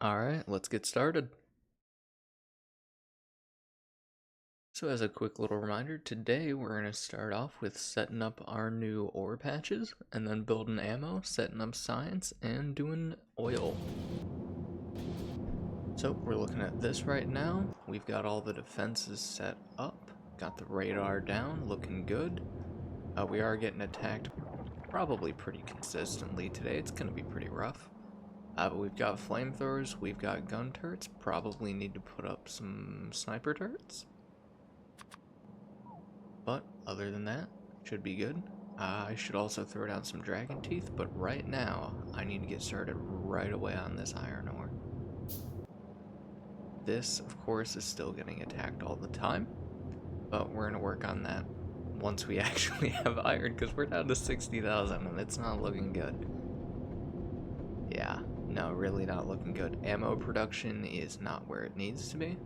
Alright, let's get started. So as a quick little reminder, today we're going to start off with setting up our new ore patches, and then building ammo, setting up science, and doing oil. So we're looking at this right now. We've got all the defenses set up, got the radar down, looking good. We are getting attacked probably pretty consistently today. It's going to be pretty rough. But we've got flamethrowers, we've got gun turrets, probably need to put up some sniper turrets. But other than that, should be good. I should also throw down some dragon teeth, but right now, I need to get started right away on this iron ore. This, of course, is still getting attacked all the time, but we're going to work on that once we actually have iron, because we're down to 60,000 and it's not looking good. Yeah, no, really not looking good. Ammo production is not where it needs to be,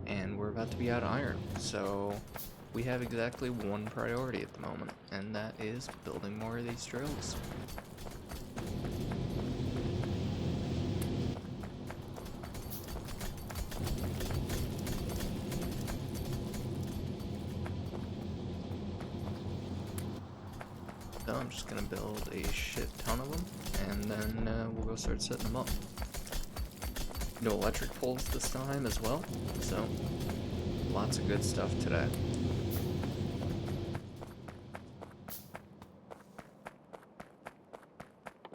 and we're about to be out of iron, so we have exactly one priority at the moment, and that is building more of these drills. So I'm just going to build a shit ton of them, and then we'll go start setting them up. No electric poles this time as well, so lots of good stuff today.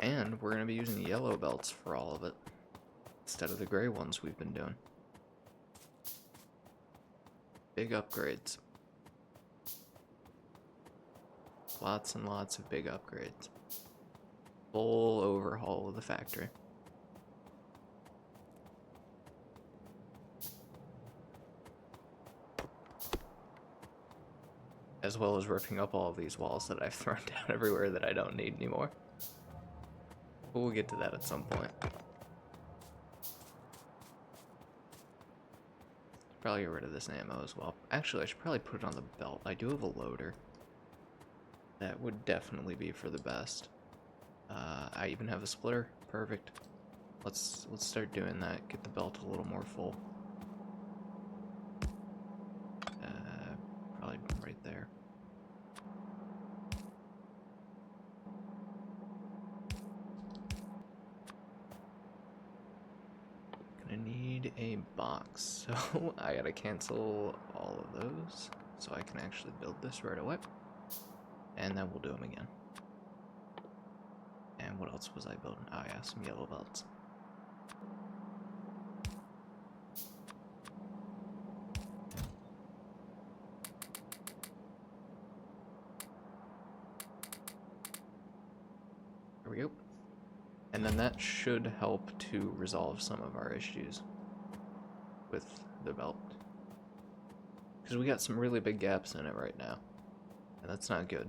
And we're going to be using yellow belts for all of it, instead of the gray ones we've been doing. Big upgrades. Lots and lots of big upgrades. Full overhaul of the factory. As well as ripping up all of these walls that I've thrown down everywhere that I don't need anymore. But we'll get to that at some point. Probably get rid of this ammo as well. Actually, I should probably put it on the belt. I do have a loader. That would definitely be for the best. I even have a splitter. Perfect. Let's start doing that. Get the belt a little more full. Probably right there. Gonna need a box, so I gotta cancel all of those so I can actually build this right away. And then we'll do them again. And what else was I building? Oh yeah, some yellow belts. There we go. And then that should help to resolve some of our issues with the belt. Because we got some really big gaps in it right now. And that's not good.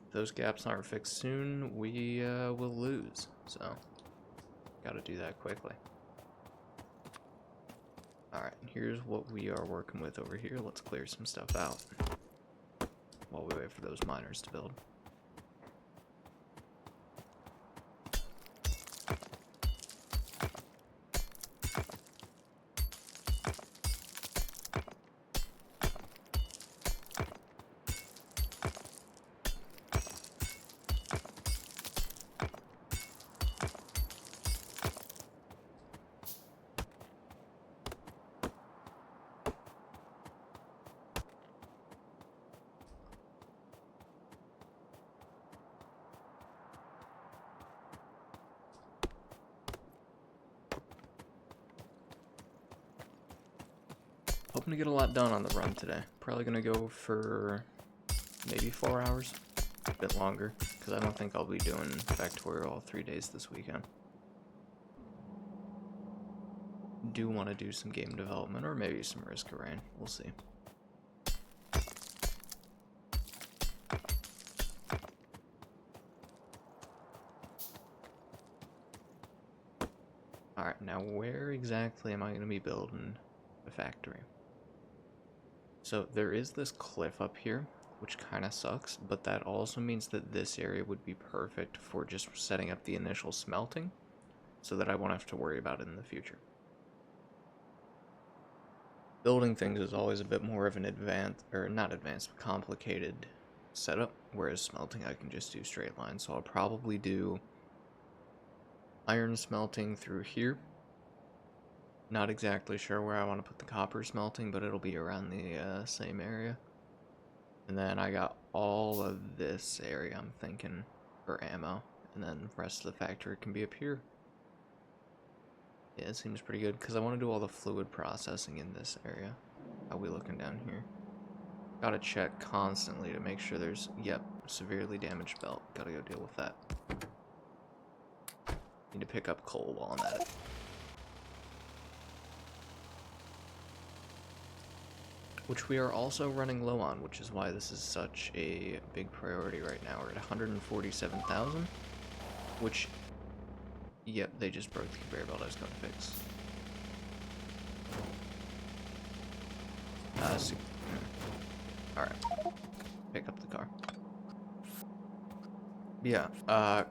If those gaps aren't fixed soon, we will lose. So, gotta do that quickly. Alright, here's what we are working with over here. Let's clear some stuff out while we wait for those miners to build. Hoping to get a lot done on the run today. Probably gonna go for maybe 4 hours, a bit longer, because I don't think I'll be doing Factorio all 3 days this weekend. Do want to do some game development, or maybe some Risk of Rain. We'll see. Alright, now where exactly am I going to be building a factory? So there is this cliff up here which kind of sucks, but that also means that this area would be perfect for just setting up the initial smelting, so that I won't have to worry about it in the future. Building things is always a bit more of an not advanced, but complicated setup, whereas smelting I can just do straight lines. So I'll probably do iron smelting through here. Not exactly sure where I want to put the copper smelting, but it'll be around the same area. And then I got all of this area, I'm thinking, for ammo, and then the rest of the factory can be up here. Yeah, it seems pretty good, because I want to do all the fluid processing in this area. How we looking down here? Gotta check constantly to make sure there's, yep, severely damaged belt. Gotta go deal with that. Need to pick up coal while I'm at it. Which we are also running low on, which is why this is such a big priority right now. We're at 147,000, which, yep, they just broke the conveyor belt I was going to fix. Alright. Pick up the car. Yeah,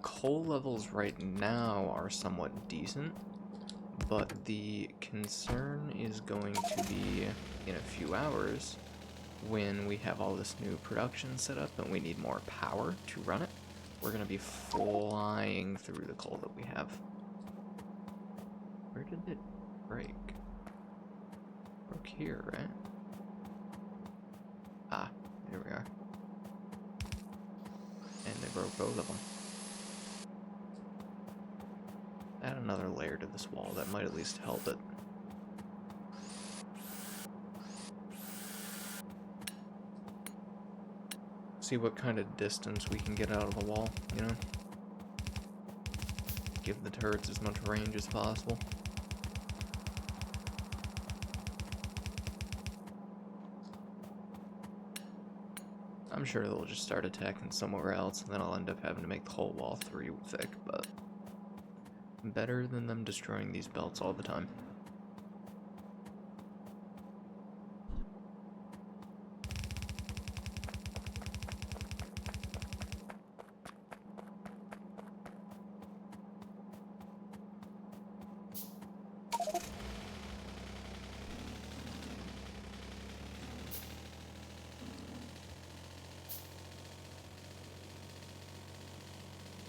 coal levels right now are somewhat decent, but the concern is going to be in a few hours when we have all this new production set up and we need more power to run it. We're going to be flying through the coal that we have. Where did it break? Broke here, right? Ah, here we are. And they broke both of them. Add another layer to this wall, that might at least help it. See what kind of distance we can get out of the wall, you know? Give the turrets as much range as possible. I'm sure they'll just start attacking somewhere else, and then I'll end up having to make the whole wall 3 thick, but better than them destroying these belts all the time.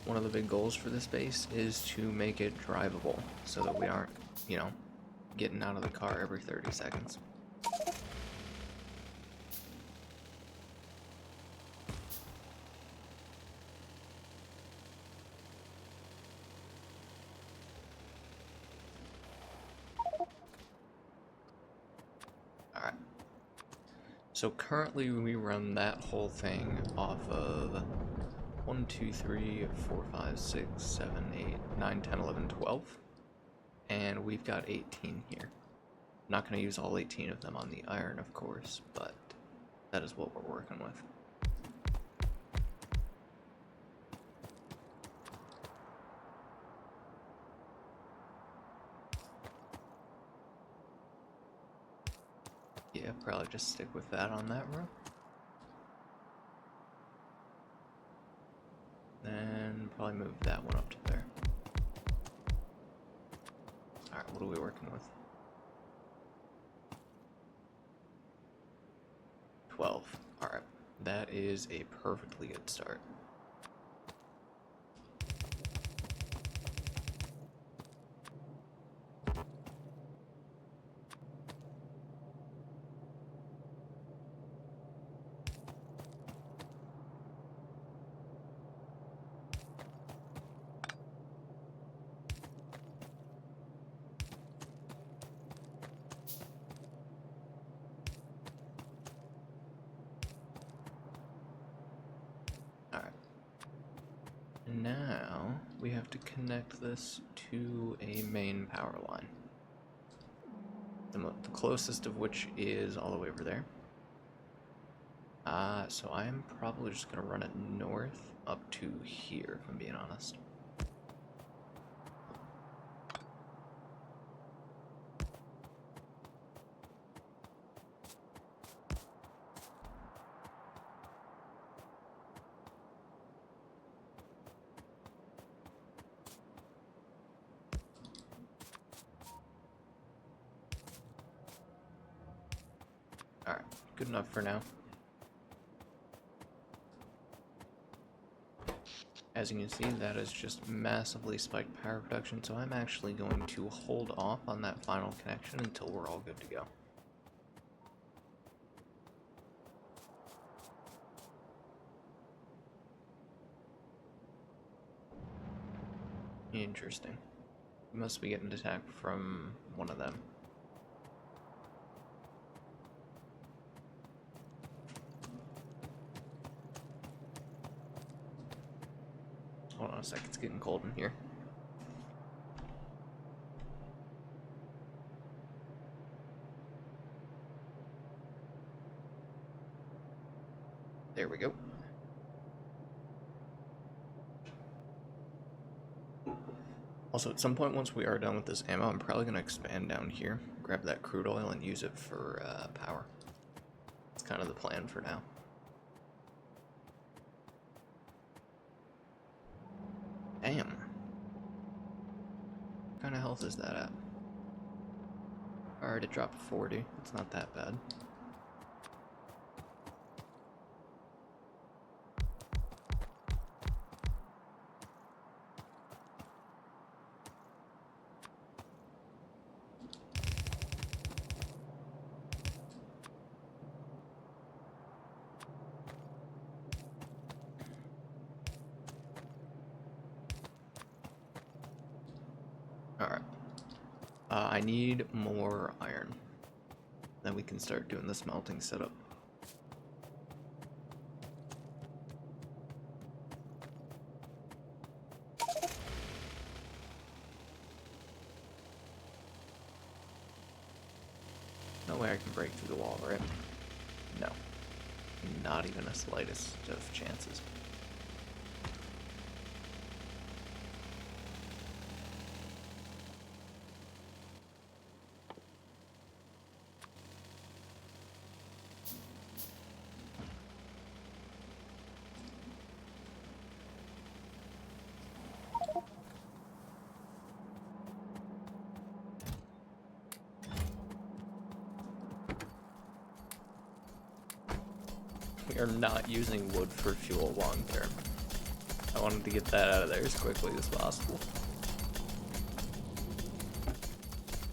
One of the big goals for this base is to make it drivable so that we aren't, you know, getting out of the car every 30 seconds. Alright. So currently we run that whole thing off of 1, 2, 3, 4, 5, 6, 7, 8, 9, 10, 11, 12. And we've got 18 here. I'm not going to use all 18 of them on the iron, of course, but that is what we're working with. Yeah, probably just stick with that on that row. Then probably move that one up to there. Alright, what are we working with? 12. Alright, that is a perfectly good start. Now we have to connect this to a main power line. The closest of which is all the way over there. So I am probably just going to run it north up to here, if I'm being honest. Alright, good enough for now. As you can see, that has just massively spiked power production, so I'm actually going to hold off on that final connection until we're all good to go. Interesting. We must be getting attacked from one of them. Hold on a sec, it's getting cold in here. There we go. Also, at some point, once we are done with this ammo, I'm probably going to expand down here, grab that crude oil, and use it for power. That's kind of the plan for now. Damn. What kind of health is that at? Alright, it dropped 40. It's not that bad. Alright. I need more iron. Then we can start doing the smelting setup. No way I can break through the wall, right? No. Not even a slightest of chances. We are not using wood for fuel long term. I wanted to get that out of there as quickly as possible.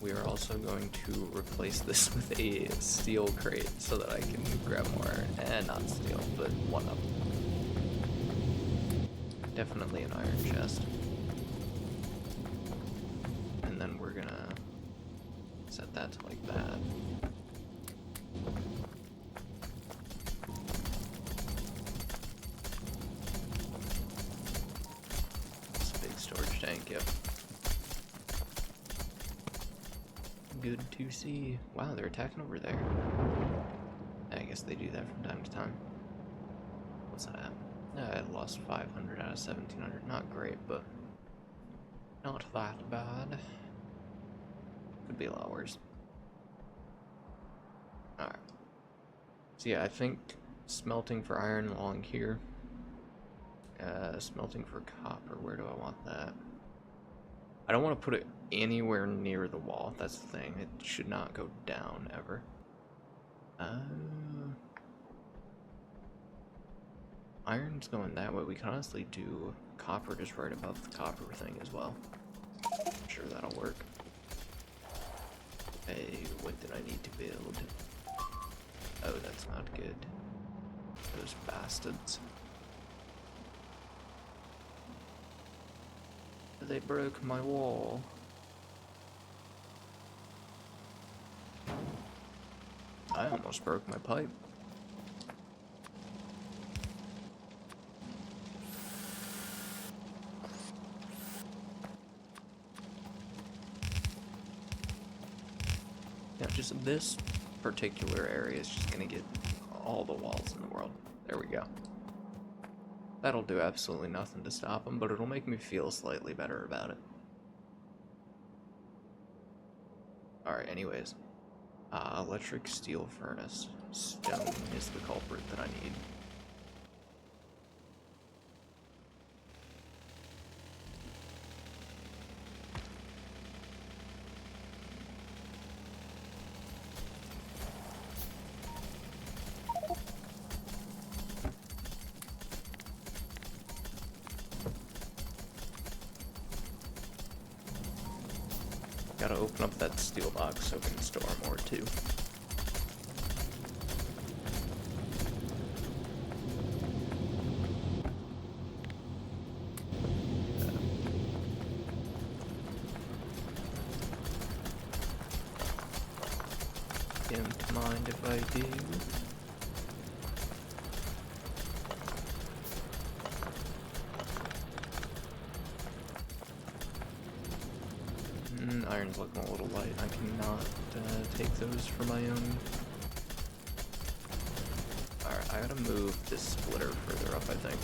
We are also going to replace this with a steel crate so that I can grab more iron. And not steel, but one of them. Definitely an iron chest. And then we're gonna set that to like that. Tank, yep. Good to see. Wow, they're attacking over there. I guess they do that from time to time. What's that at? I lost 500 out of 1700. Not great, but not that bad. Could be a lot worse. Alright. So yeah, I think smelting for iron along here. Smelting for copper, where do I want that? I don't want to put it anywhere near the wall, that's the thing. It should not go down, ever. Iron's going that way. We can honestly do copper just right above the copper thing as well. I'm sure that'll work. Hey, what did I need to build? Oh, that's not good. Those bastards. They broke my wall. I almost broke my pipe. Yeah, just this particular area is just gonna get all the walls in the world. There we go. That'll do absolutely nothing to stop them, but it'll make me feel slightly better about it. Alright, anyways. Electric steel furnace. Stone is the culprit that I need. Gotta open up that steel box so we can store more too. Don't mind if I do. Iron's looking a little light. I cannot take those for my own. Alright, I gotta move this splitter further up, I think.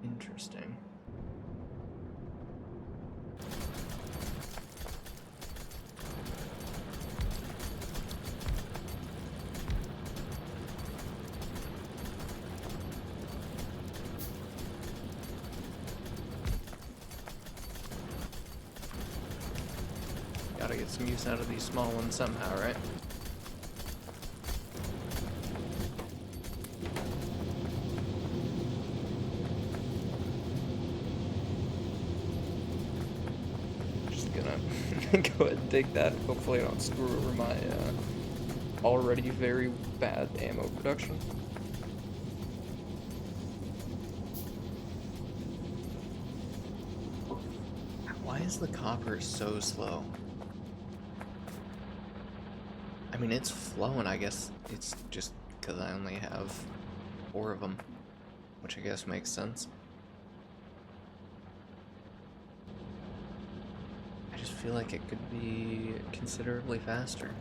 Interesting. Gotta get some use out of these small ones somehow, right? Go ahead and take that. Hopefully I don't screw over my already very bad ammo production. Why is the copper so slow? I mean, it's flowing. I guess it's just because I only have 4 of them, which I guess makes sense. I feel like it could be considerably faster.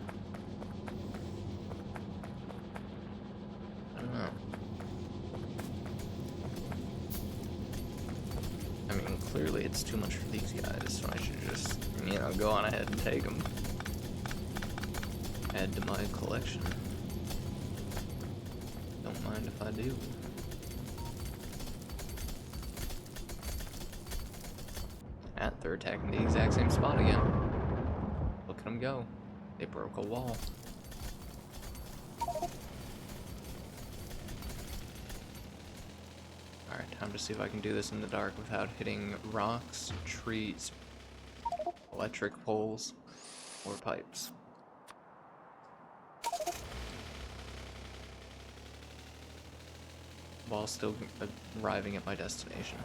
I don't know. I mean, clearly it's too much for these guys, so I should just, you know, go on ahead and take them. Add to my collection. Don't mind if I do. They're attacking the exact same spot again. Look at them go. They broke a wall. Alright, time to see if I can do this in the dark without hitting rocks, trees, electric poles, or pipes. While still arriving at my destination.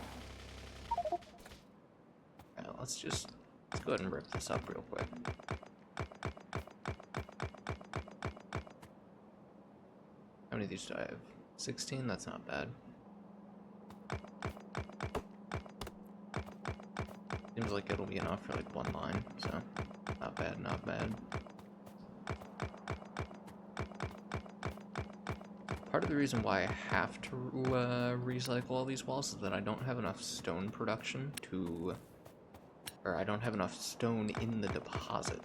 Let's go ahead and rip this up real quick. How many of these do I have? 16? That's not bad. Seems like it'll be enough for like 1 line, so not bad, not bad. Part of the reason why I have to recycle all these walls is that I don't have enough stone production to... or I don't have enough stone in the deposit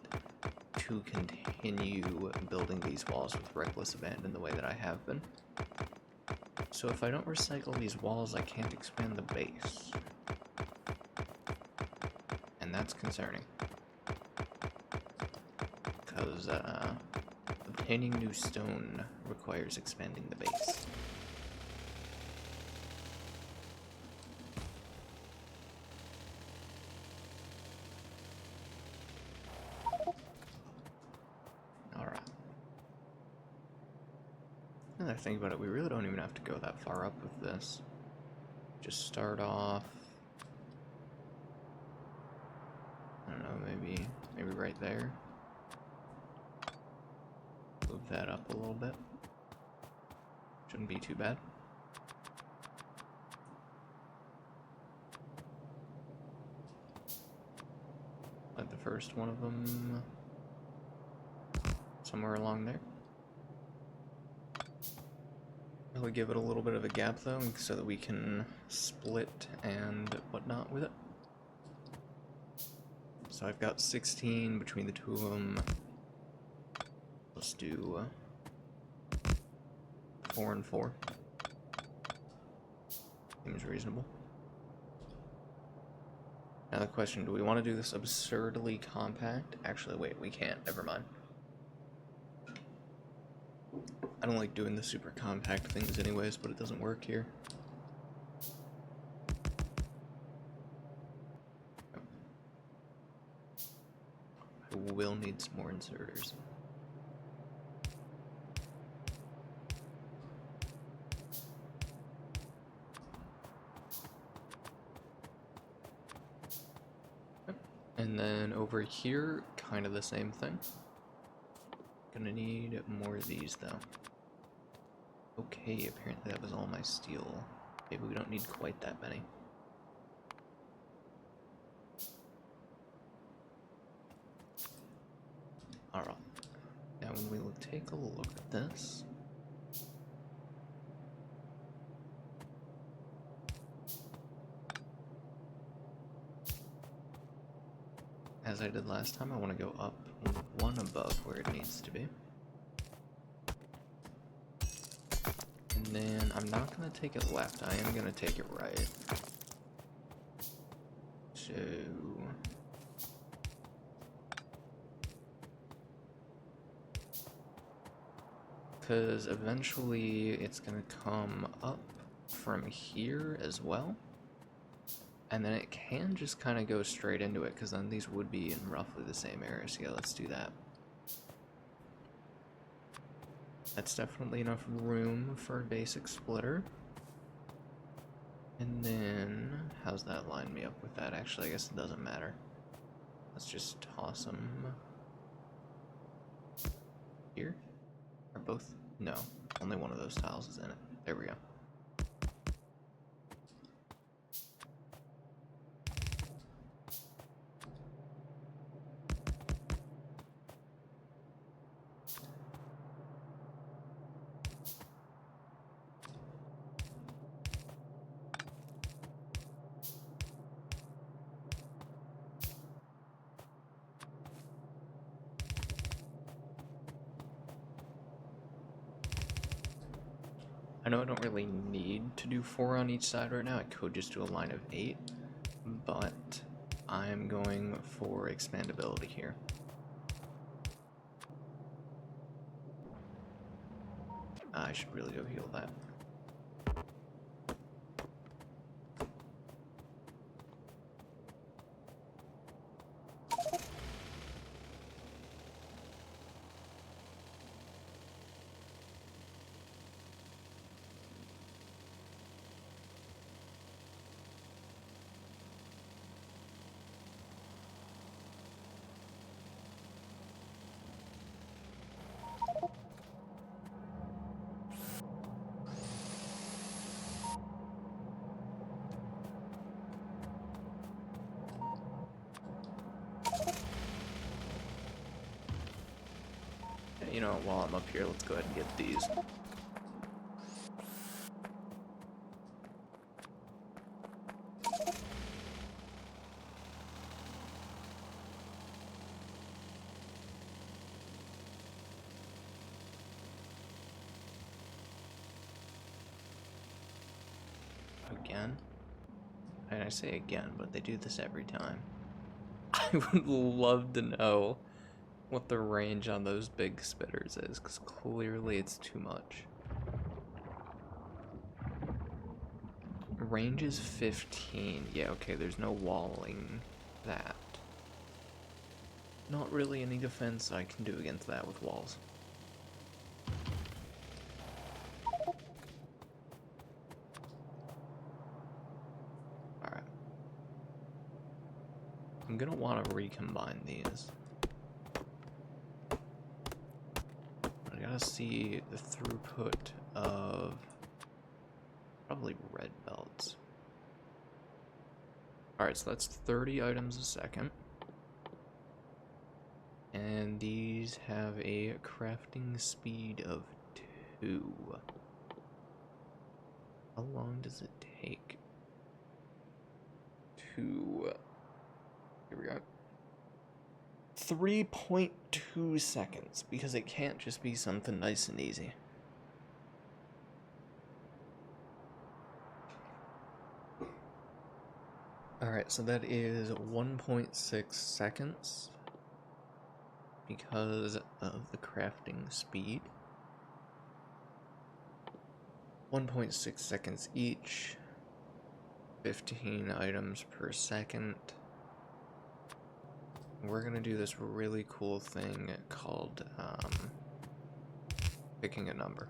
to continue building these walls with reckless abandon the way that I have been. So if I don't recycle these walls, I can't expand the base. And that's concerning. Because obtaining new stone requires expanding the base. Another thing about it, we really don't even have to go that far up with this. Just start off, I don't know, maybe right there. Move that up a little bit. Shouldn't be too bad. Like the first one of them somewhere along there. probably give it a little bit of a gap though, so that we can split and whatnot with it. So I've got 16 between the two of them. Let's do 4 and 4. Seems reasonable. Now the question, do we want to do this absurdly compact? Actually, wait, we can't. Never mind. I don't like doing the super compact things anyways, but it doesn't work here. I will need some more inserters. And then over here, kind of the same thing. Gonna need more of these though. Okay, apparently that was all my steel. Maybe we don't need quite that many. Alright. Now when we will take a look at this. As I did last time, I want to go up one above where it needs to be. And then I'm not going to take it left, I am going to take it right. So... because eventually it's going to come up from here as well. And then it can just kind of go straight into it, because then these would be in roughly the same area. So yeah, let's do that. That's definitely enough room for a basic splitter. And then, how's that line me up with that? Actually, I guess it doesn't matter. Let's just toss them here. Or both? No, only one of those tiles is in it. There we go. I know I don't really need to do 4 on each side right now. I could just do a line of 8, but I'm going for expandability here. I should really go heal that. You know, while I'm up here, let's go ahead and get these. Again? And I say again, but they do this every time. I would love to know what the range on those big spitters is, because clearly it's too much. Range is 15. Yeah, okay, there's no walling that. Not really any defense I can do against that with walls. Alright. I'm gonna want to recombine these. I gotta see the throughput of probably red belts. Alright, so that's 30 items a second. And these have a crafting speed of 2. How long does it take to... Here we go. 3.2 seconds, because it can't just be something nice and easy. Alright, so that is 1.6 seconds because of the crafting speed. 1.6 seconds each, 15 items per second. We're gonna do this really cool thing called picking a number.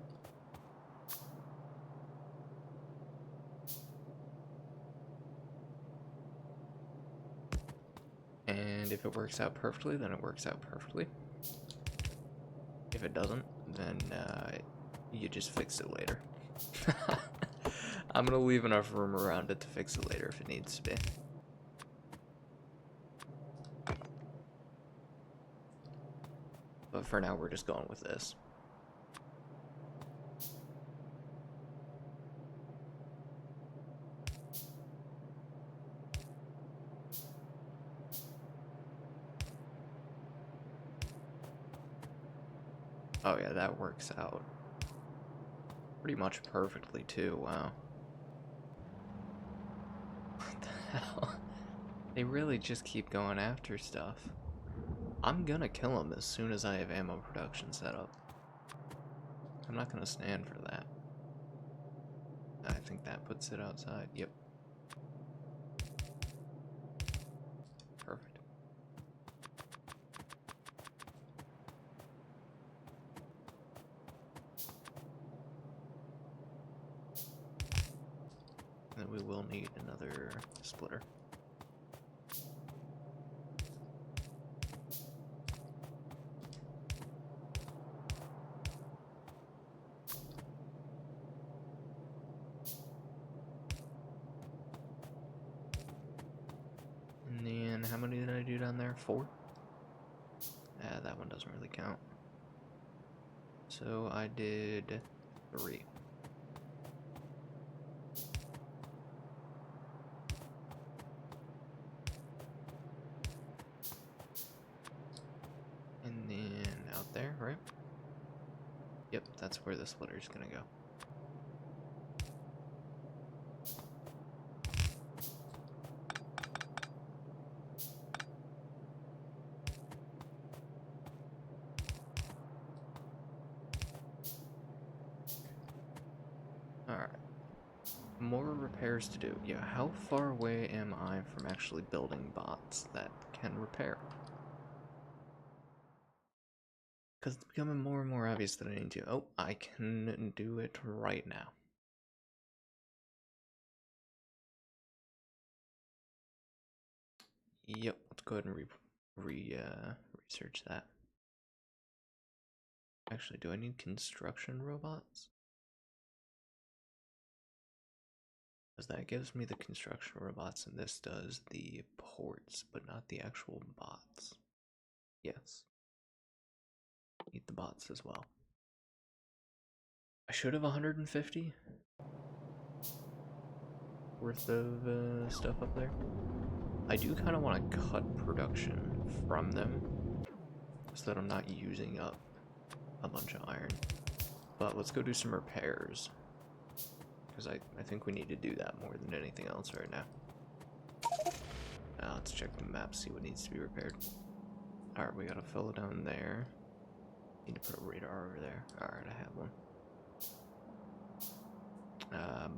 And if it works out perfectly, then it works out perfectly. If it doesn't, then you just fix it later. I'm gonna leave enough room around it to fix it later if it needs to be. But for now, we're just going with this. Oh yeah, that works out pretty much perfectly too, wow. What the hell? They really just keep going after stuff. I'm gonna kill them as soon as I have ammo production set up. I'm not gonna stand for that. I think that puts it outside. Yep. Perfect. Then we will need another splitter. And then, how many did I do down there? 4? That one doesn't really count. So I did 3. And then out there, right? Yep, that's where the splitter's gonna go. Alright. More repairs to do. Yeah, how far away am I from actually building bots that can repair? Because it's becoming more and more obvious that I need to. Oh, I can do it right now. Yep, let's go ahead and research that. Actually, do I need construction robots? Because that gives me the construction robots, and this does the ports, but not the actual bots. Yes. Need the bots as well. I should have 150 worth of stuff up there. I do kind of want to cut production from them so that I'm not using up a bunch of iron. But let's go do some repairs, because I think we need to do that more than anything else right now. Let's check the map, see what needs to be repaired. Alright, we got a fellow down there. Need to put a radar over there. Alright, I have one.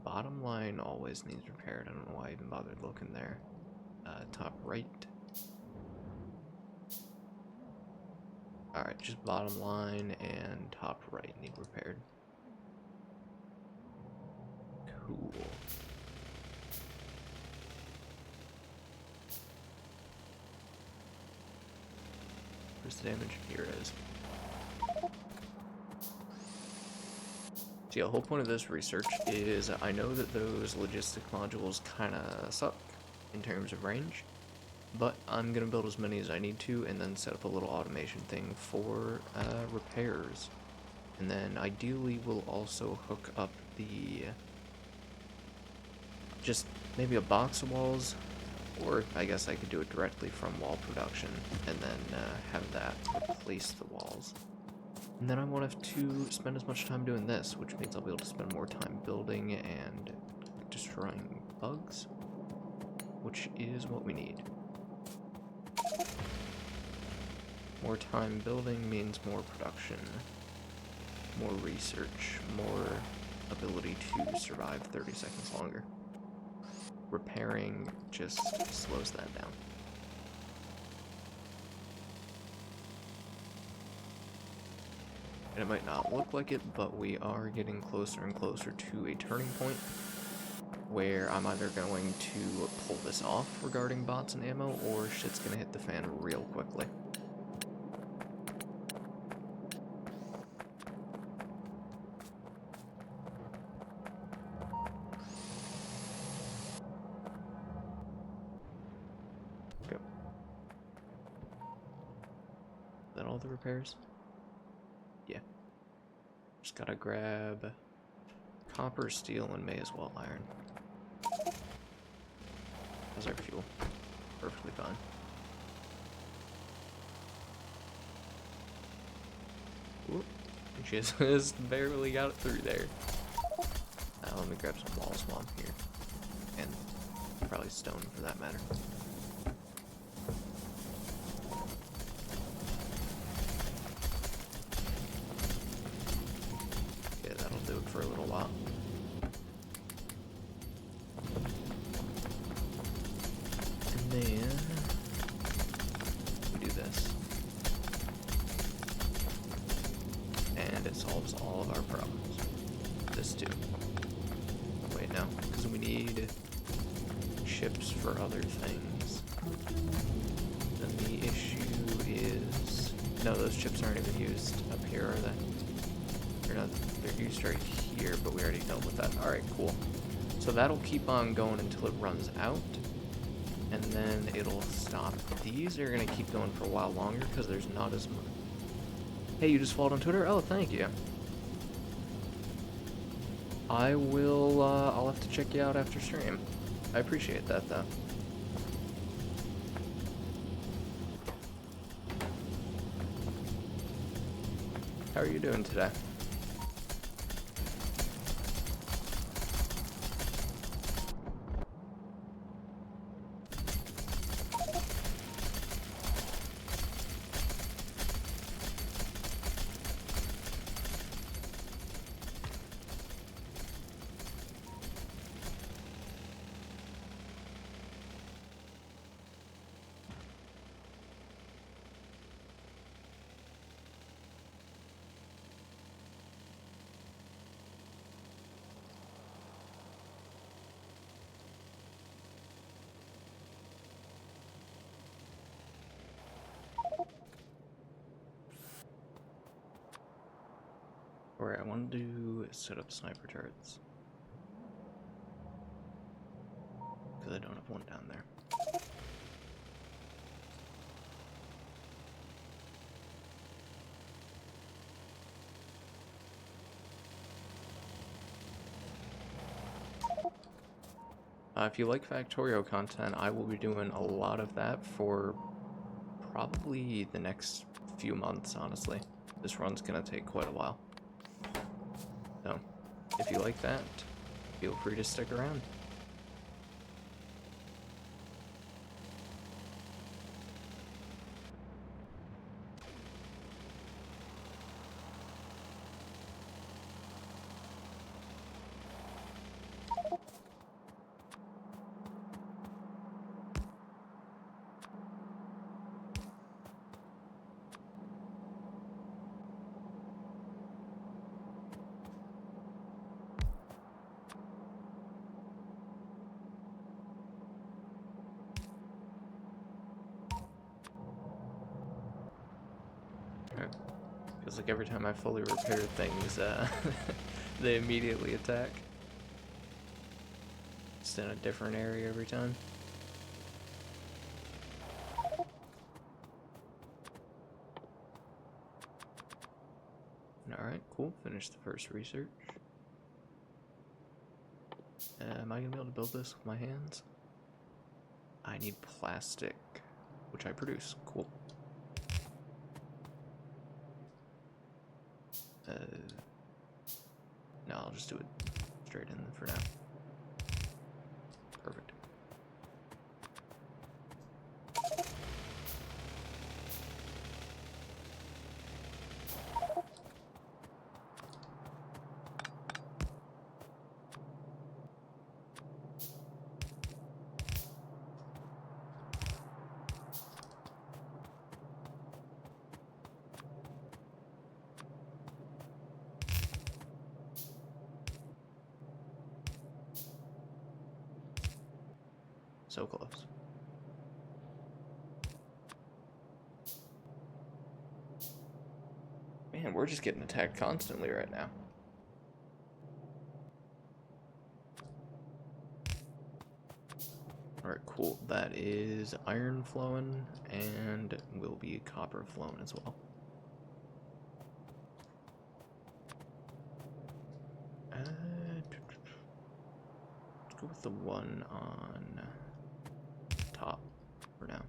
Bottom line always needs repaired. I don't know why I even bothered looking there. Top right. Alright, just bottom line and top right need repaired. Cool. Where's the damage? Here it is. See, the whole point of this research is I know that those logistic modules kind of suck in terms of range, but I'm going to build as many as I need to and then set up a little automation thing for repairs. And then ideally we'll also hook up the just maybe a box of walls, or I guess I could do it directly from wall production and then have that replace the walls. And then I won't have to spend as much time doing this, which means I'll be able to spend more time building and destroying bugs, which is what we need. More time building means more production, more research, more ability to survive 30 seconds longer. Repairing just slows that down. And it might not look like it, but we are getting closer and closer to a turning point where I'm either going to pull this off regarding bots and ammo, or shit's gonna hit the fan real quickly. Okay. Is that all the repairs? Yeah. Just gotta grab copper, steel, and may as well iron. How's our fuel? Perfectly fine. Oop. Just barely got it through there. Let me grab some walls while I'm here. And probably stone for that matter. Okay, that'll do it for a little while. And then we do this. And it solves all of our problems. This too. Wait, no, because we need chips for other things. Then the issue is... No, those chips aren't even used up here, are they? They're not. They're used right here, but we already dealt with that. Alright, cool. So that'll keep on going until it runs out, and then it'll stop. These are going to keep going for a while longer because there's not as much. Hey, you just followed on Twitter? Oh, thank you. I will, I'll have to check you out after stream. I appreciate that, though. How are you doing today? Alright, I want to set up sniper turrets. Because I don't have one down there. If you like Factorio content, I will be doing a lot of that for probably the next few months, honestly. This run's gonna take quite a while. So, if you like that, feel free to stick around. Feels like every time I fully repair things, they immediately attack. Just in a different area every time. Alright, cool. Finished the first research. Am I gonna be able to build this with my hands? I need plastic, which I produce. Cool. No, I'll just do it straight in for now. Perfect. So close. Man, we're just getting attacked constantly right now. Alright, cool. That is iron flowing, and will be copper flowing as well. Let's go with the one on top for now.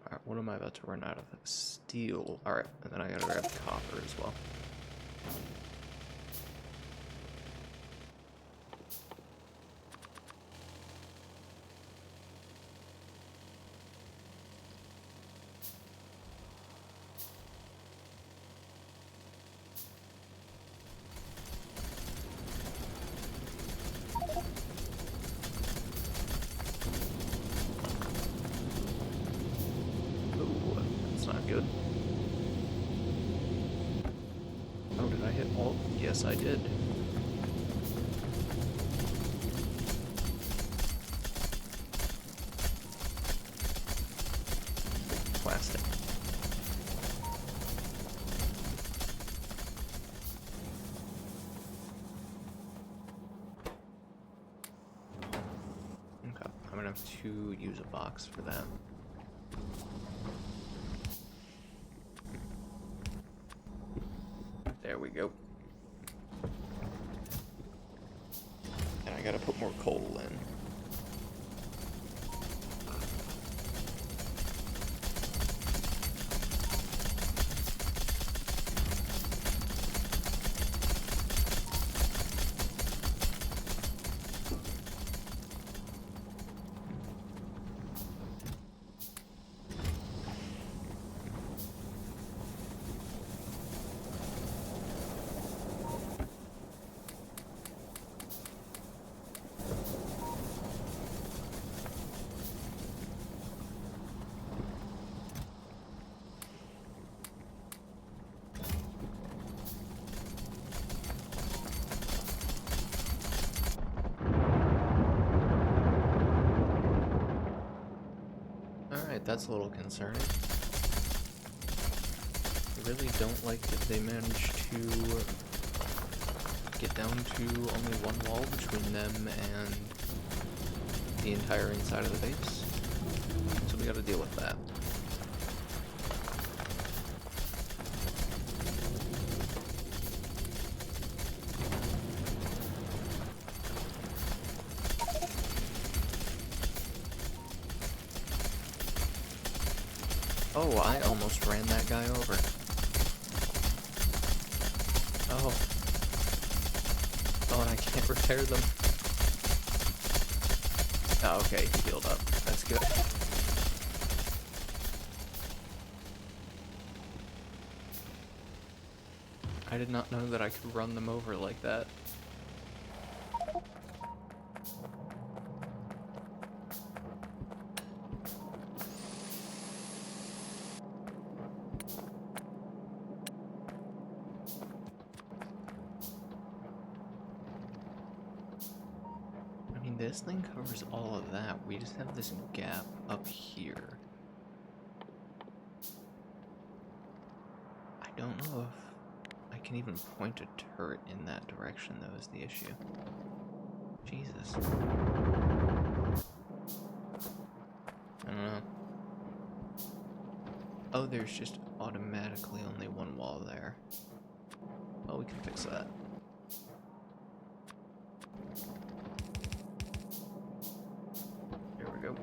Alright, what am I about to run out of? Steel. Alright, and then I gotta grab copper as well. Good. Oh, did I hit all? Yes, I did. Plastic. Okay, I'm gonna have to use a box for that. There we go. And I gotta put more coal in. Alright, that's a little concerning. I really don't like that they managed to get down to only one wall between them and the entire inside of the base. So we gotta deal with that. Oh, I almost ran that guy over. Oh. Oh, and I can't repair them. Oh, okay, he healed up. That's good. I did not know that I could run them over like that. This thing covers all of that. We just have this gap up here. I don't know if I can even point a turret in that direction, though, is the issue. Jesus. Oh, there's just automatically only one wall there. Well, we can fix that. There we go.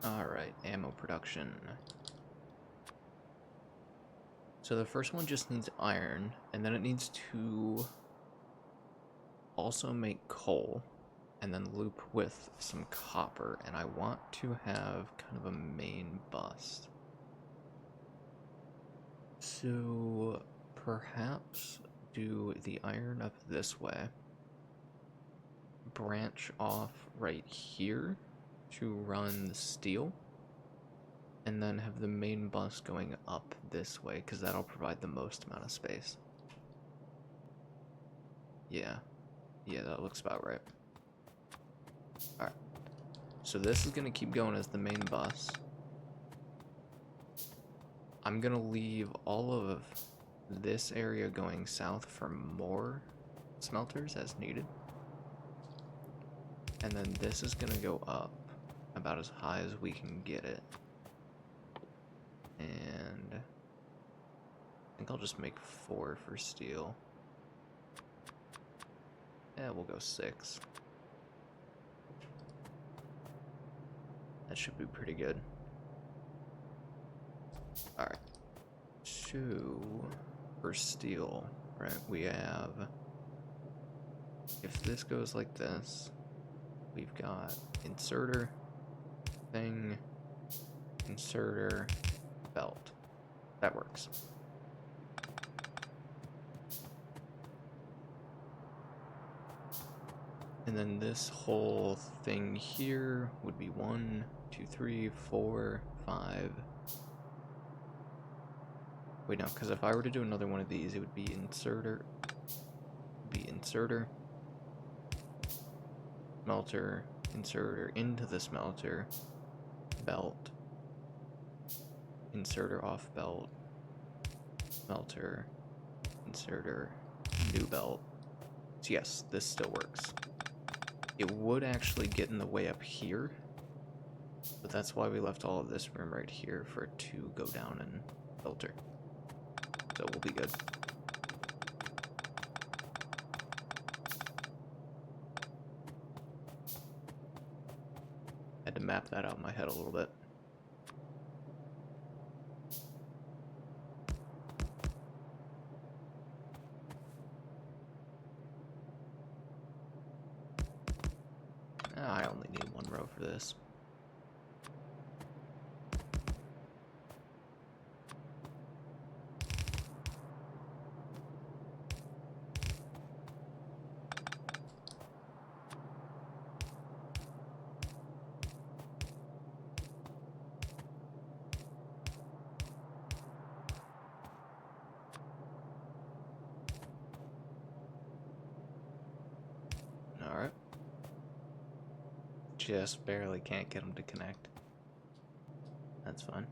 Alright, ammo production. So the first one just needs iron, and then it needs to also make coal, and then loop with some copper, and I want to have kind of a main bus. So perhaps do the iron up this way, branch off right here to run the steel, and then have the main bus going up this way, because that'll provide the most amount of space. Yeah, that looks about right. Alright, so this is going to keep going as the main bus. I'm going to leave all of this area going south for more smelters as needed. And then this is going to go up about as high as we can get it. And I think I'll just make 4 for steel. Yeah, we'll go 6. That should be pretty good. Alright. So, for steel, right, we have... If this goes like this, we've got inserter, thing, inserter, belt. That works. And then this whole thing here would be 1, 2, 3, 4, 5. Wait, no, because if I were to do another one of these, it would be inserter, smelter, inserter into the smelter, belt, inserter off belt, smelter, inserter, new belt. So yes, this still works. It would actually get in the way up here, but that's why we left all of this room right here for it to go down and filter. So we'll be good. Had to map that out in my head a little bit. I only need 1 row for this. Alright. Just barely can't get them to connect. That's fine.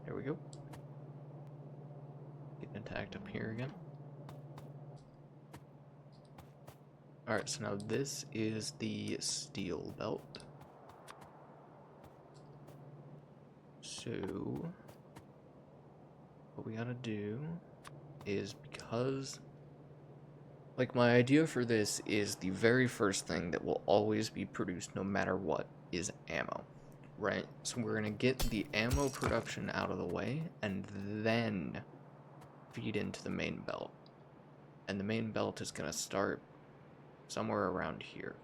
There we go. Getting attacked up here again. Alright, so now this is the steel belt. So, what we gotta do is, because, like, my idea for this is the very first thing that will always be produced no matter what is ammo, right? So we're gonna get the ammo production out of the way and then feed into the main belt. And the main belt is gonna start somewhere around here.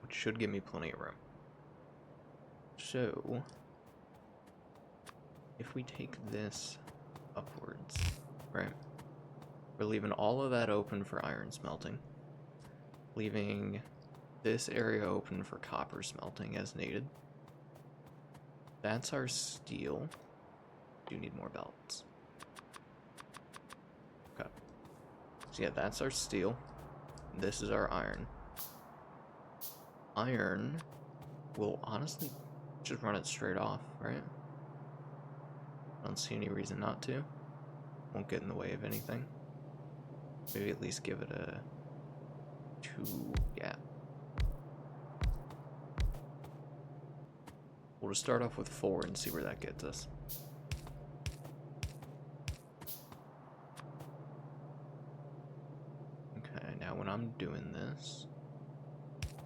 which should give me plenty of room. So, if we take this upwards, right, we're leaving all of that open for iron smelting, leaving this area open for copper smelting as needed. That's our steel. Do need more belts. Okay. So yeah, that's our steel. This is our iron. Iron will honestly just run it straight off, right? I don't see any reason not to. Won't get in the way of anything. Maybe at least give it a 2, yeah. We'll just start off with 4 and see where that gets us. Okay, now when I'm doing this,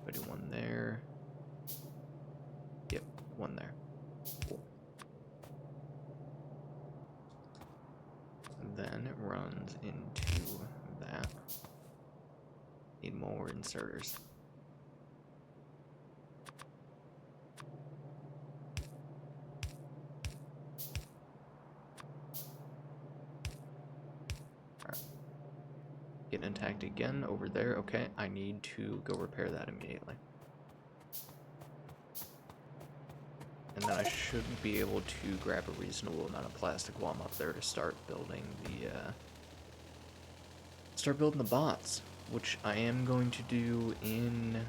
I do one there. Yep, one there. Cool. And then it runs into that. Need more inserters. Getting attacked again over there. Okay, I need to go repair that immediately. And then I should be able to grab a reasonable amount of plastic while I'm up there to start building the bots, which I am going to do in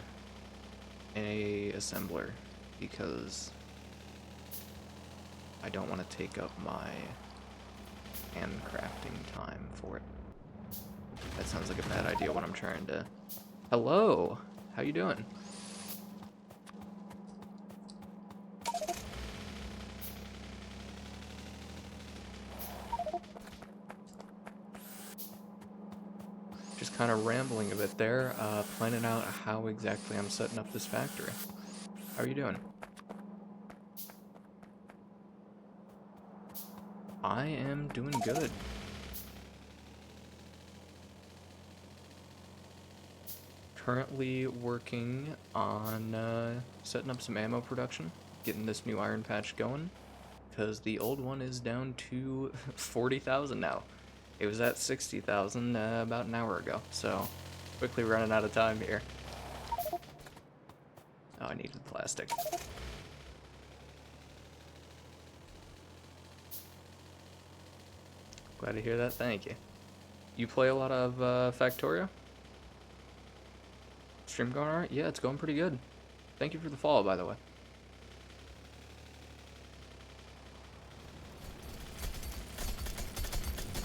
a assembler because I don't want to take up my handcrafting time for it. That sounds like a bad idea when I'm trying to... Hello! How you doing? Just kind of rambling a bit there, planning out how exactly I'm setting up this factory. How are you doing? I am doing good. Currently working on setting up some ammo production, getting this new iron patch going, because the old one is down to 40,000 now. It was at 60,000 about an hour ago, so quickly running out of time here. Oh, I needed plastic. Glad to hear that, thank you. You play a lot of Factorio? Stream going alright? Yeah, it's going pretty good. Thank you for the follow, by the way.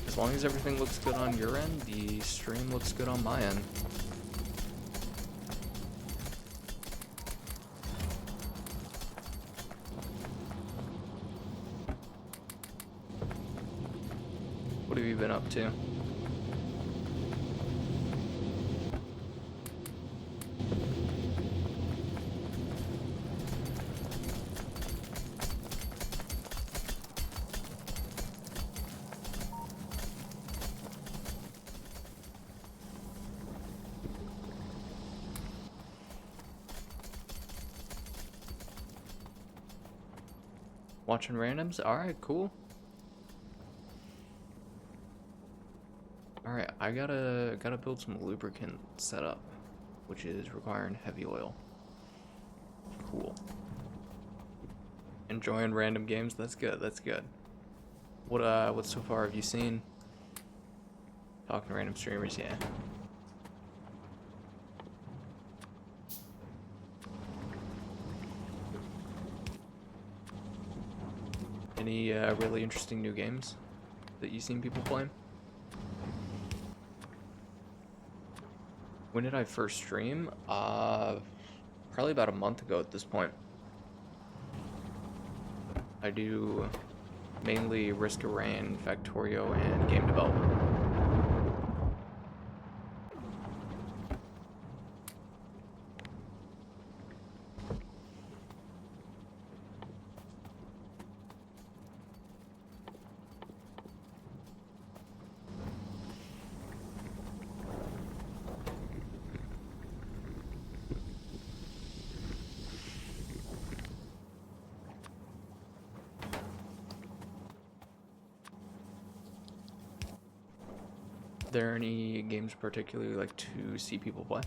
As long as everything looks good on your end, the stream looks good on my end. What have you been up to? Watching randoms? Alright, cool. Alright, I gotta build some lubricant setup, which is requiring heavy oil. Cool. Enjoying random games? That's good, that's good. What so far have you seen? Talking to random streamers, yeah. Any really interesting new games that you've seen people playing? When did I first stream? Probably about a month ago at this point. I do mainly Risk of Rain, Factorio, and game development. there any games particularly you like to see people play?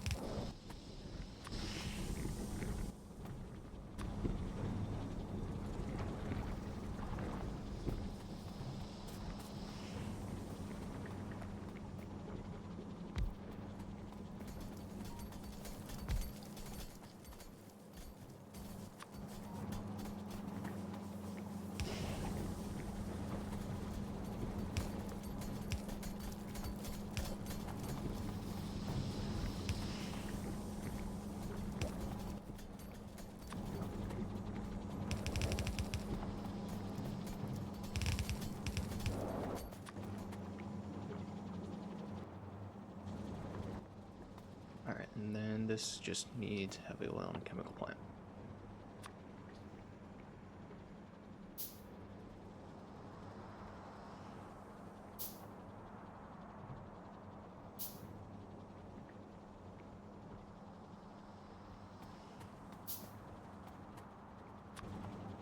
Alright, and then this just needs heavy oil and chemical plant.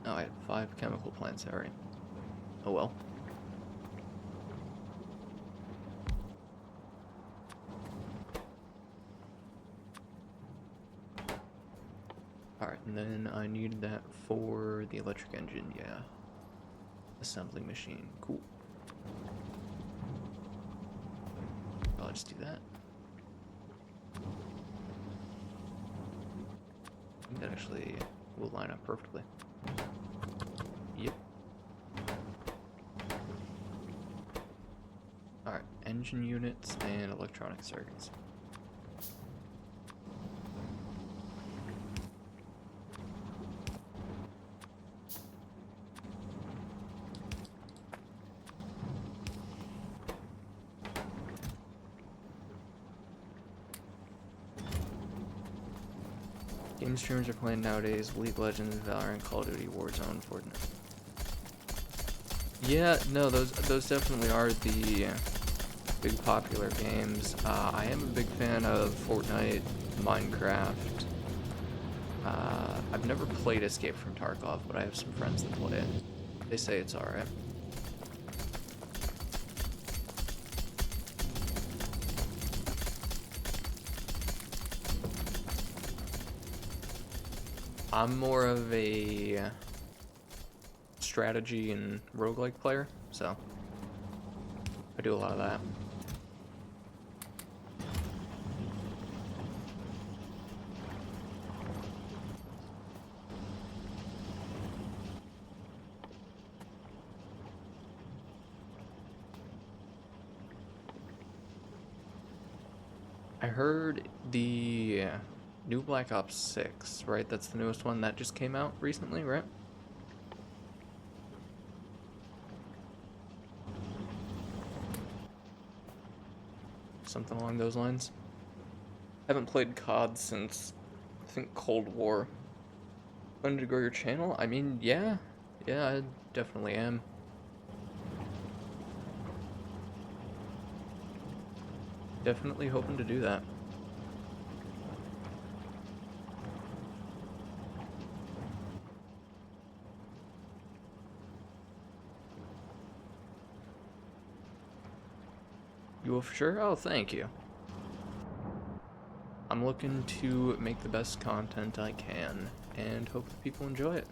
Oh, I had 5 chemical plants already. Oh well. Alright, and then I need that for the electric engine, yeah. Assembly machine, cool. I'll just do that. I think that actually will line up perfectly. Yep. Alright, engine units and electronic circuits. Game streamers are playing nowadays: League of Legends, Valorant, Call of Duty, Warzone, Fortnite. Yeah, no, those definitely are the big popular games. I am a big fan of Fortnite, Minecraft. I've never played Escape from Tarkov, but I have some friends that play it. They say it's alright. I'm more of a strategy and roguelike player, so I do a lot of that. I heard the new Black Ops 6, right? That's the newest one that just came out recently, right? Something along those lines. Haven't played COD since, I think, Cold War. Wanted to grow your channel? I mean, yeah, I definitely am. Definitely hoping to do that. You will for sure? Oh, thank you. I'm looking to make the best content I can and hope that people enjoy it.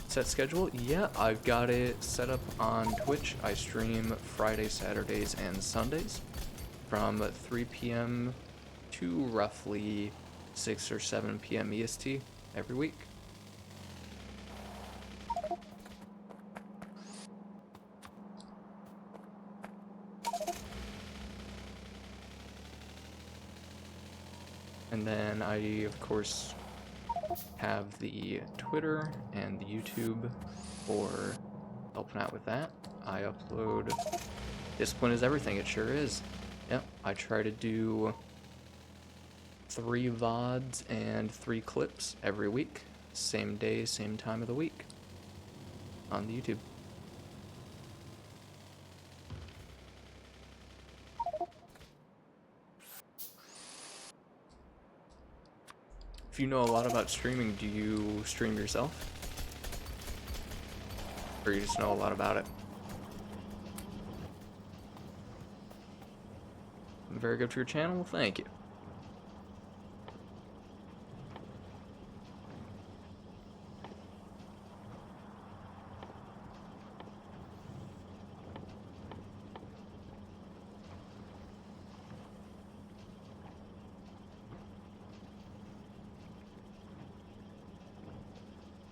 Set schedule? Yeah, I've got it set up on Twitch. I stream Fridays, Saturdays, and Sundays from 3 p.m. to roughly 6 or 7 p.m. EST every week. And then I, of course, have the Twitter and the YouTube for helping out with that. I upload Discipline is Everything, it sure is. Yep, I try to do 3 VODs and 3 clips every week. Same day, same time of the week on the YouTube. If you know a lot about streaming, do you stream yourself? Or you just know a lot about it? very good for your channel. Well, thank you.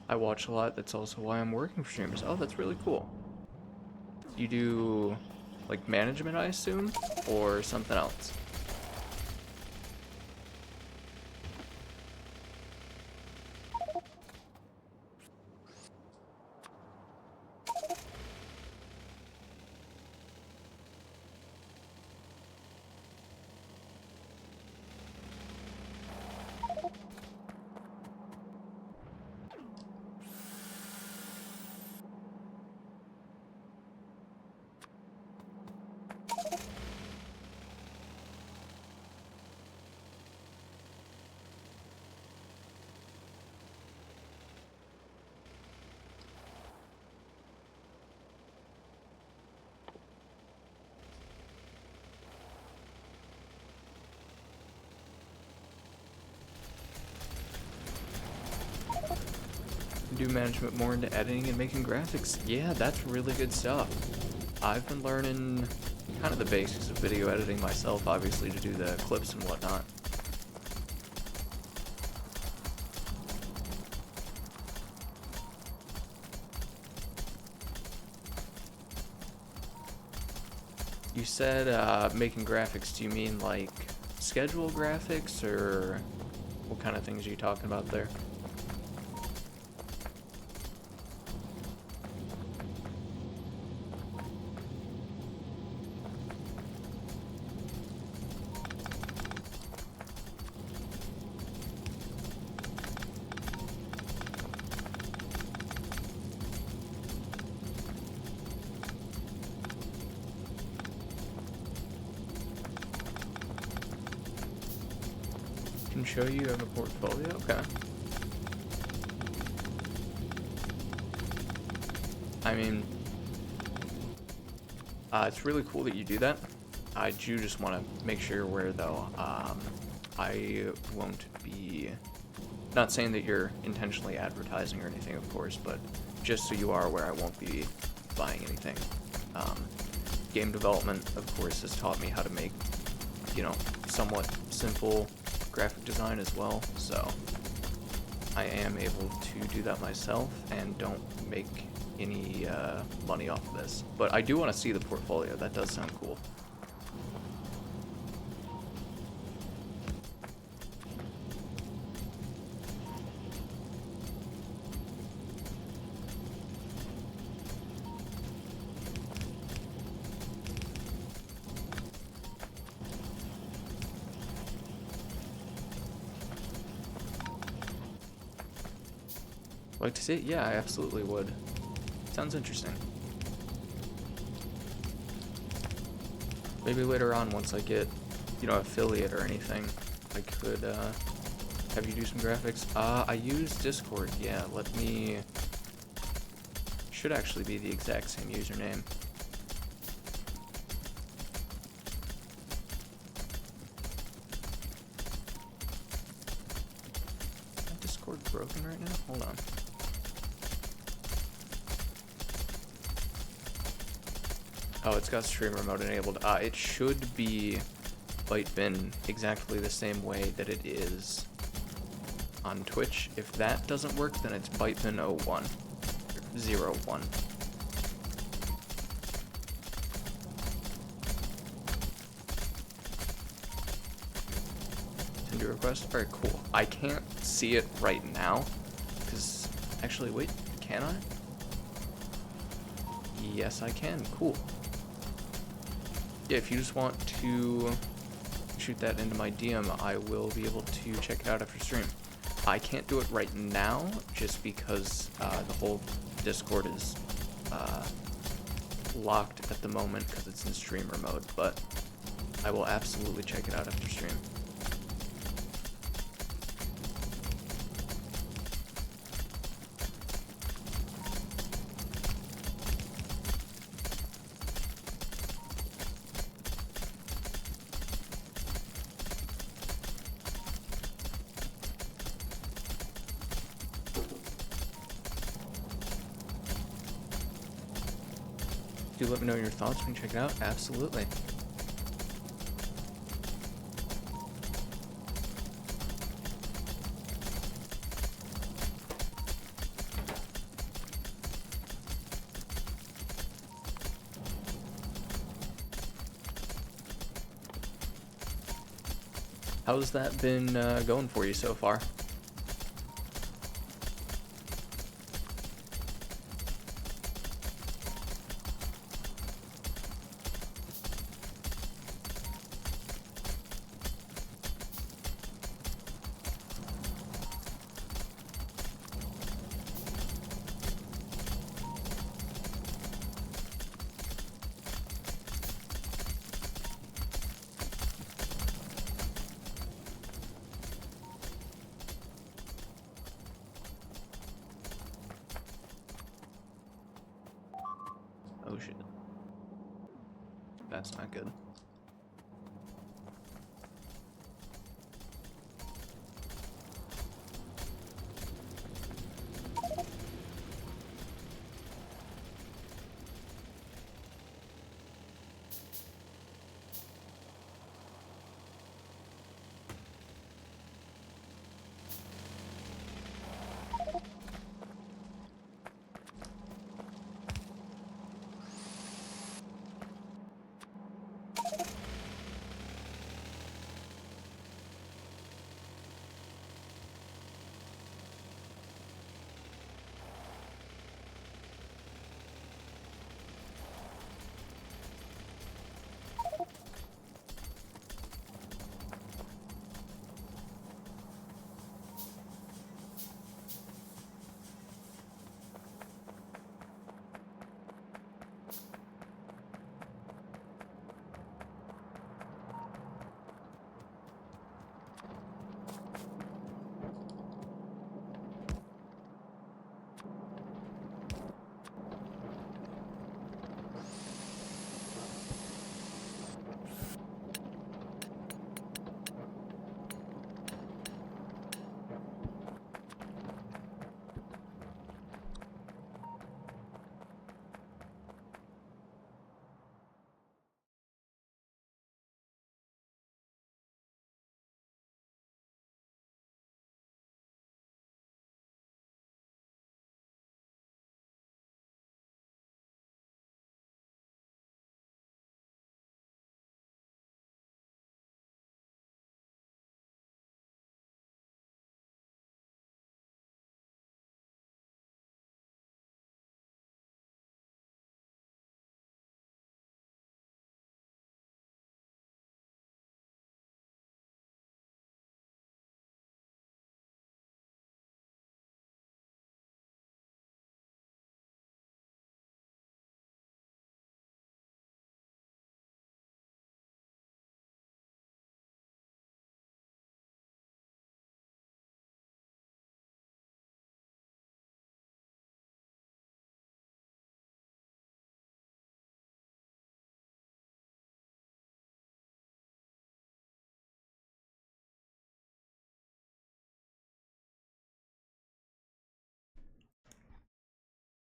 I watch a lot. That's also why I'm working for streamers. Oh, that's really cool. You do, like, management, I assume? Or something else? Do management more into editing and making graphics. Yeah, that's really good stuff. I've been learning kind of the basics of video editing myself, obviously, to do the clips and whatnot. You said making graphics. Do you mean like schedule graphics, or what kind of things are you talking about there? Can show you have a portfolio. Okay. I mean, it's really cool that you do that. I do just want to make sure you're aware, though. I won't be, not saying that you're intentionally advertising or anything, of course, but just so you are aware, I won't be buying anything. Game development, of course, has taught me how to make, you know, somewhat simple graphic design as well, so I am able to do that myself and don't make any money off of this. But I do want to see the portfolio. That does sound cool. Like to see it? Yeah, I absolutely would. Sounds interesting. Maybe later on, once I get, you know, affiliate or anything, I could have you do some graphics. I use Discord. Yeah, let me. Should actually be the exact same username. Is my Discord broken right now? Hold on. Oh, it's got streamer mode enabled. It should be ByteBin exactly the same way that it is on Twitch. If that doesn't work, then it's ByteBin 01. 01. Send your request? Alright, cool. I can't see it right now, because... Actually, wait, can I? Yes, I can. Cool. Yeah, if you just want to shoot that into my DM, I will be able to check it out after stream. I can't do it right now, just because the whole Discord is locked at the moment because it's in streamer mode, but I will absolutely check it out after stream. do let me know your thoughts when you check it out. Absolutely. How's that been going for you so far? Oh shit. That's not good.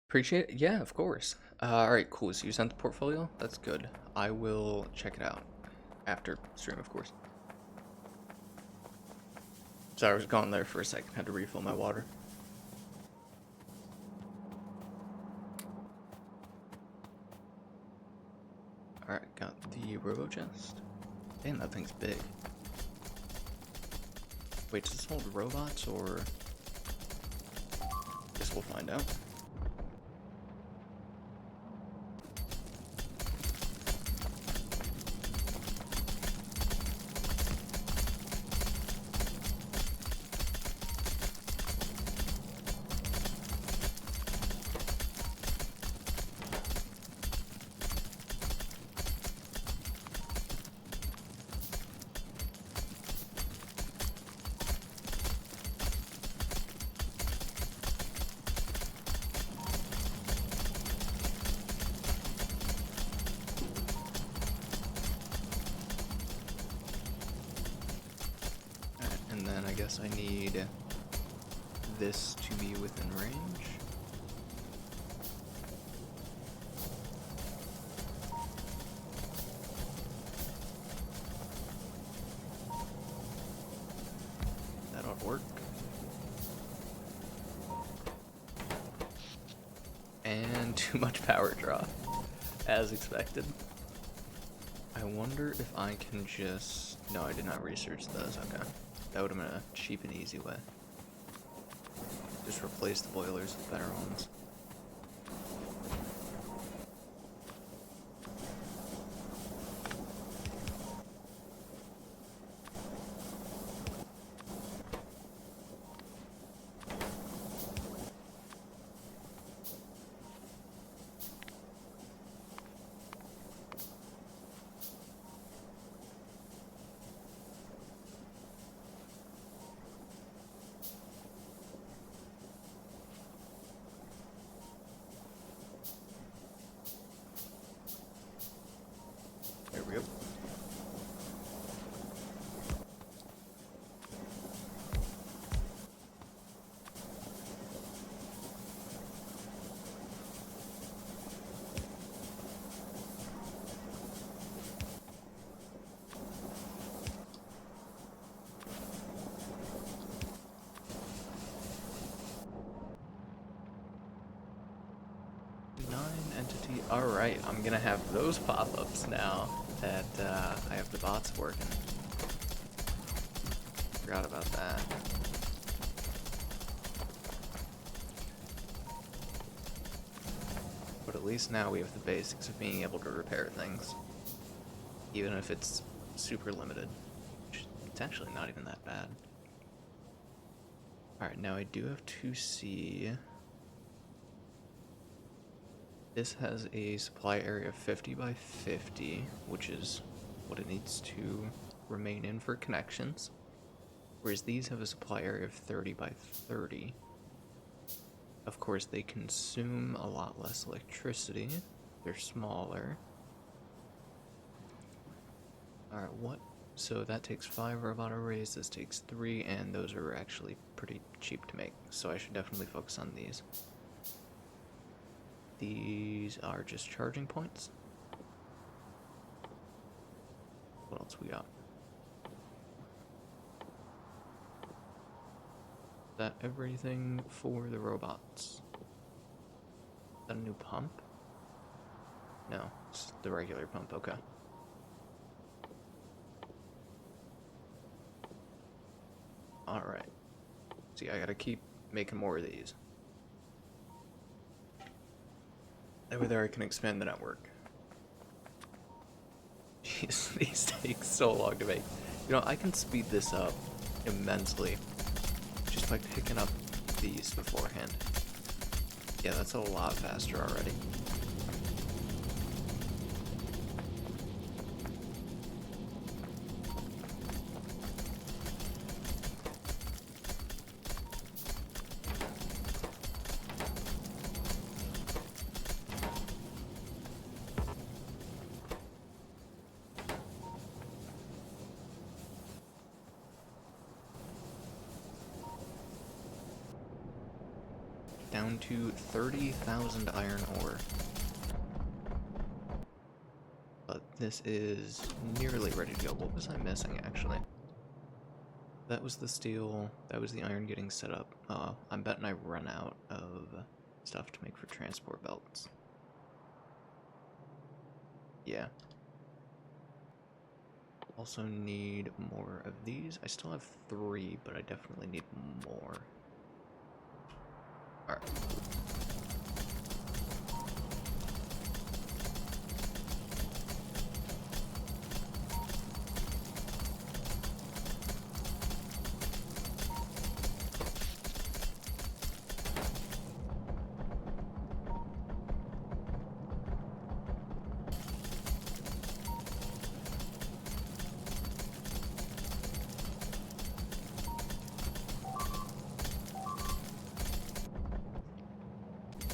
Appreciate it. Yeah, of course. All right, cool. So you sent the portfolio? That's good. I will check it out after stream, of course. Sorry, I was gone there for a second. Had to refill my water. All right, got the robo chest. Damn, that thing's big. Wait, does this hold robots or? Guess we'll find out. And then I guess I need this to be within range. too much power draw, as expected. I wonder if I can just... No, I did not research those, okay. That would have been a cheap and easy way. Just replace the boilers with better ones. There we go. Entity. Alright, I'm gonna have those pop-ups now that I have the bots working. Forgot about that. But at least now we have the basics of being able to repair things. Even if it's super limited. Which it's actually not even that bad. Alright, now I do have to see... This has a supply area of 50 by 50, which is what it needs to remain in for connections. Whereas these have a supply area of 30 by 30. Of course, they consume a lot less electricity. They're smaller. Alright, what? So that takes 5 robot arrays, this takes 3, and those are actually pretty cheap to make. So I should definitely focus on these. These are just charging points. What else we got? Is that everything for the robots? Is that a new pump? No, it's the regular pump, okay. Alright. See, I gotta keep making more of these. Over there I can expand the network. Jeez, these take so long to make. You know, I can speed this up immensely just by picking up these beforehand. Yeah, that's a lot faster already. Down to 30,000 iron ore. But this is nearly ready to go. What was I missing, actually? That was the steel, that was the iron getting set up. I'm betting I run out of stuff to make for transport belts. Yeah. Also need more of these. I still have 3, but I definitely need more. Alright.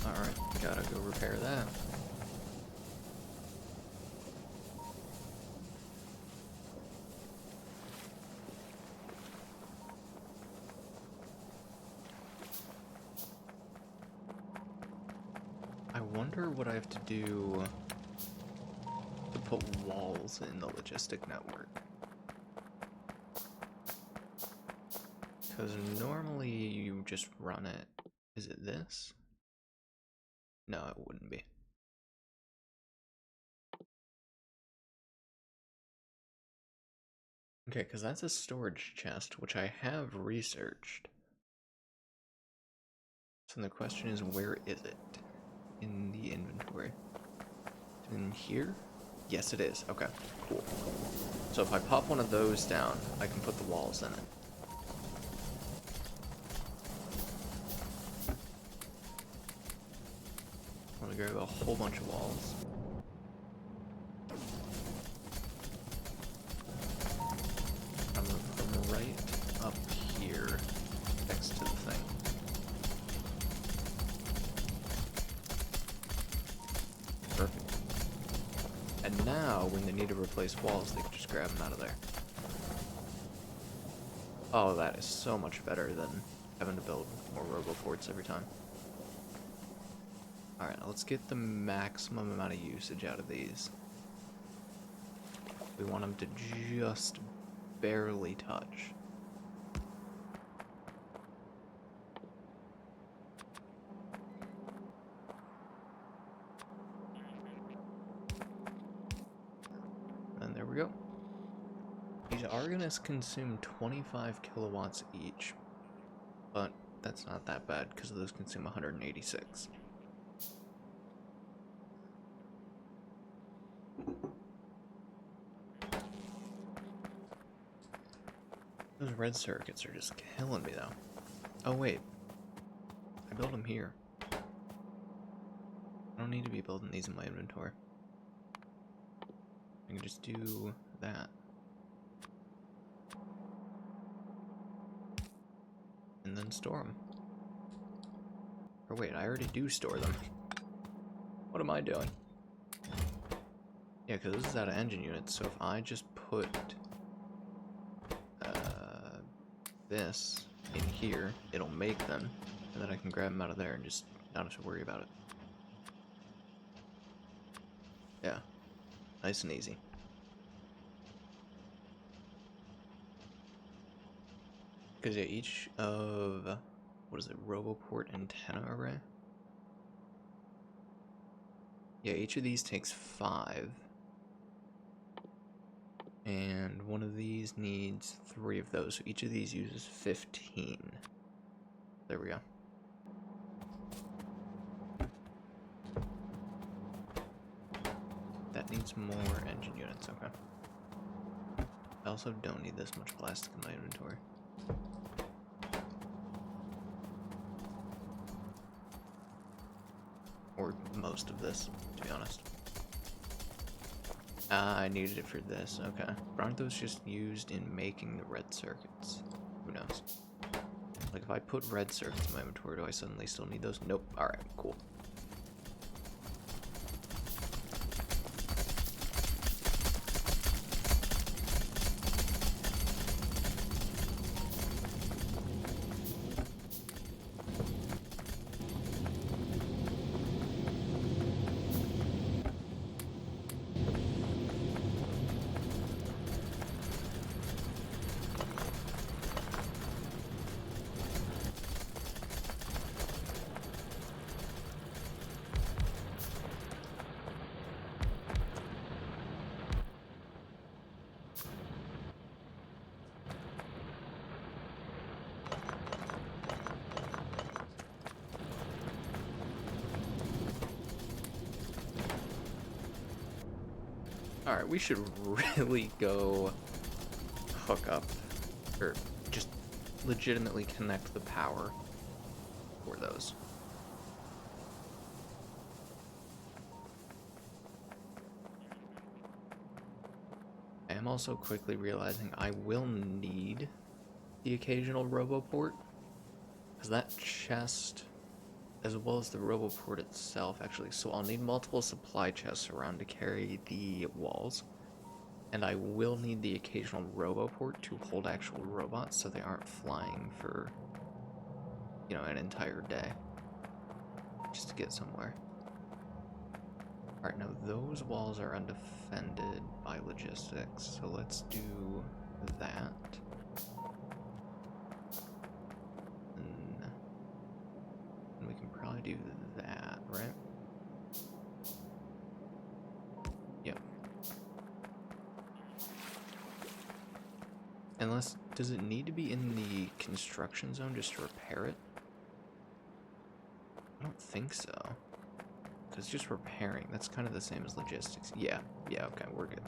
Alright, gotta go repair that. I wonder what I have to do to put walls in the logistic network. Because normally you just run it. Is it this? No, it wouldn't be. Okay, because that's a storage chest, which I have researched. So the question is, where is it in the inventory? In here? Yes, it is. Okay, cool. So if I pop one of those down, I can put the walls in it. I'm gonna grab a whole bunch of walls. I'm gonna put them right up here next to the thing. Perfect. And now, when they need to replace walls, they can just grab them out of there. Oh, that is so much better than having to build more roboports every time. Alright, let's get the maximum amount of usage out of these. We want them to just barely touch. And there we go. These are going to consume 25 kilowatts each, but that's not that bad because those consume 186. Those red circuits are just killing me though. Oh wait, I built them here. I don't need to be building these in my inventory. I can just do that. And then store them. Or wait, I already do store them. What am I doing? Yeah, because this is out of engine units, so if I just put this in here, it'll make them, and then I can grab them out of there and just not have to worry about it. Yeah, nice and easy. Because yeah, each of, what is it, Roboport antenna array? Yeah, each of these takes 5. And one of these needs 3 of those, so each of these uses 15. There we go. That needs more engine units, okay. I also don't need this much plastic in my inventory. Or most of this, to be honest. I needed it for this, okay. But aren't those just used in making the red circuits? Who knows? Like, if I put red circuits in my inventory, do I suddenly still need those? Nope. Alright, cool. Alright, we should really go hook up, or just legitimately connect the power for those. I am also quickly realizing I will need the occasional Roboport, because that chest, as well as the Roboport itself, actually, so I'll need multiple supply chests around to carry the walls, and I will need the occasional Roboport to hold actual robots so they aren't flying for, you know, an entire day, just to get somewhere. Alright, now those walls are undefended by logistics, so let's do that. And we can probably do that, right? Unless, does it need to be in the construction zone just to repair it? I don't think so. Because it's just repairing. That's kind of the same as logistics. Yeah, okay, we're good.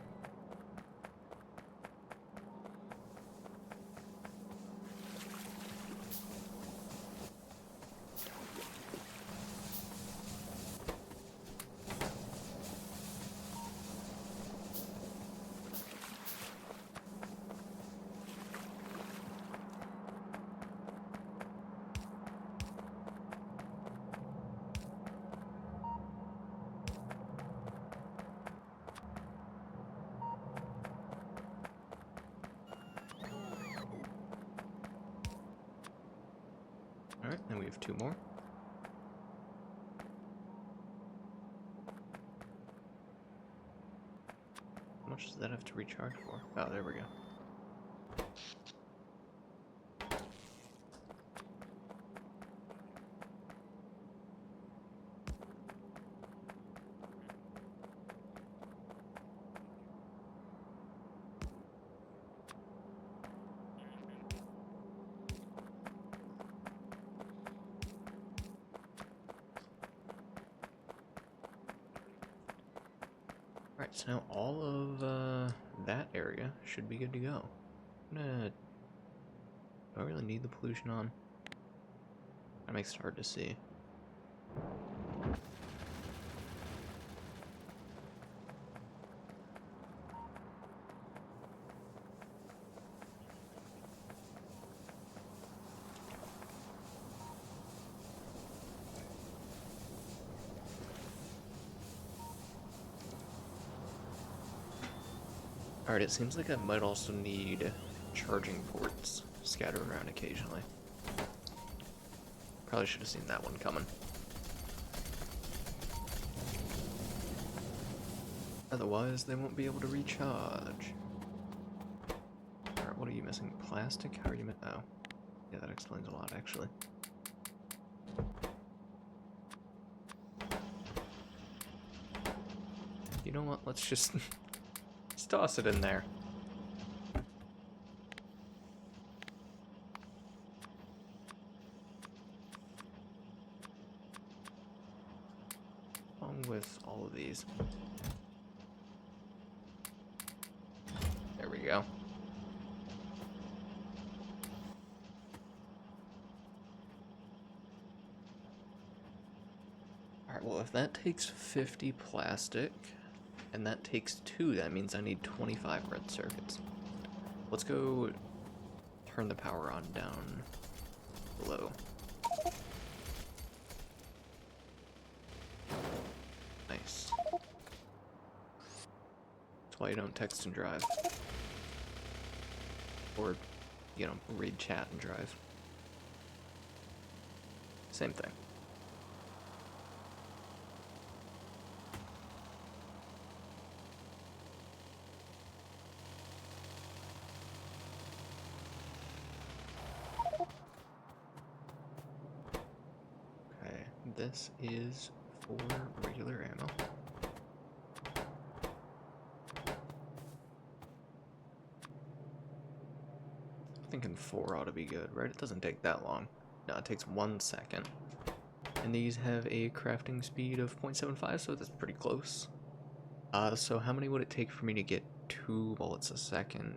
Alright, then we have 2 more. How much does that have to recharge for? Oh, there we go. Alright, so now all of that area should be good to go. Do I really need the pollution on? That makes it hard to see. Alright, it seems like I might also need charging ports scattered around occasionally. Probably should have seen that one coming. Otherwise, they won't be able to recharge. Alright, what are you missing? Plastic? How are you oh. Yeah, that explains a lot, actually. You know what? Let's just... let's toss it in there. Along with all of these. There we go. Alright, well if that takes 50 plastic, and that takes 2, that means I need 25 red circuits. Let's go turn the power on down below. Nice. That's why you don't text and drive. Or, you know, read chat and drive. Same thing. Okay, this is for regular ammo. I'm thinking 4 ought to be good, right? It doesn't take that long. No, it takes 1 second. And these have a crafting speed of 0.75, so that's pretty close. So how many would it take for me to get 2 bullets a second?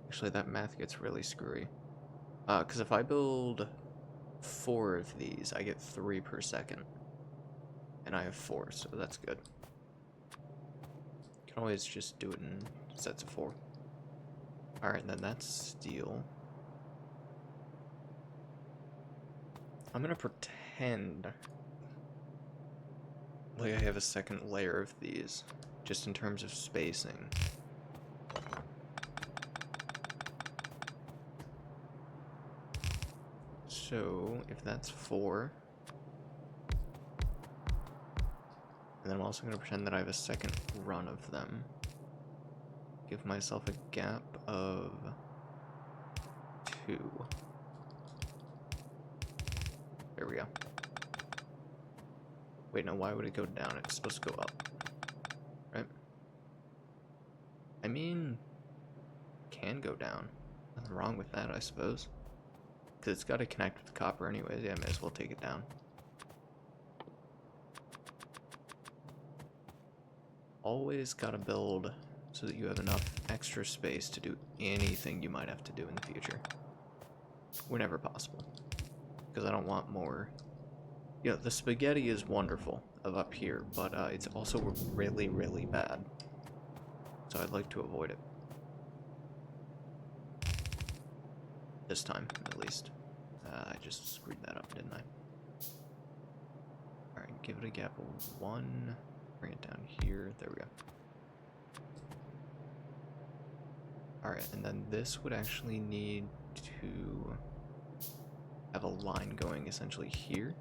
Actually, that math gets really screwy. Because if I build 4 of these, I get 3 per second. And I have 4, so that's good. You can always just do it in sets of 4. Alright, then that's steel. I'm gonna pretend like I have a second layer of these, just in terms of spacing. So, if that's 4, and then I'm also gonna pretend that I have a second run of them. Give myself a gap of 2. There we go. Wait, no, why would it go down? It's supposed to go up. Right? I mean, can go down. Nothing wrong with that, I suppose. Because it's got to connect with the copper anyways. Yeah, I may as well take it down. Always got to build so that you have enough extra space to do anything you might have to do in the future. Whenever possible. Because I don't want more. You know, the spaghetti is wonderful of up here, but it's also really, really bad. So I'd like to avoid it. This time, at least. I just screwed that up, didn't I? Alright, give it a gap of 1. Bring it down here. There we go. Alright, and then this would actually need to have a line going essentially here,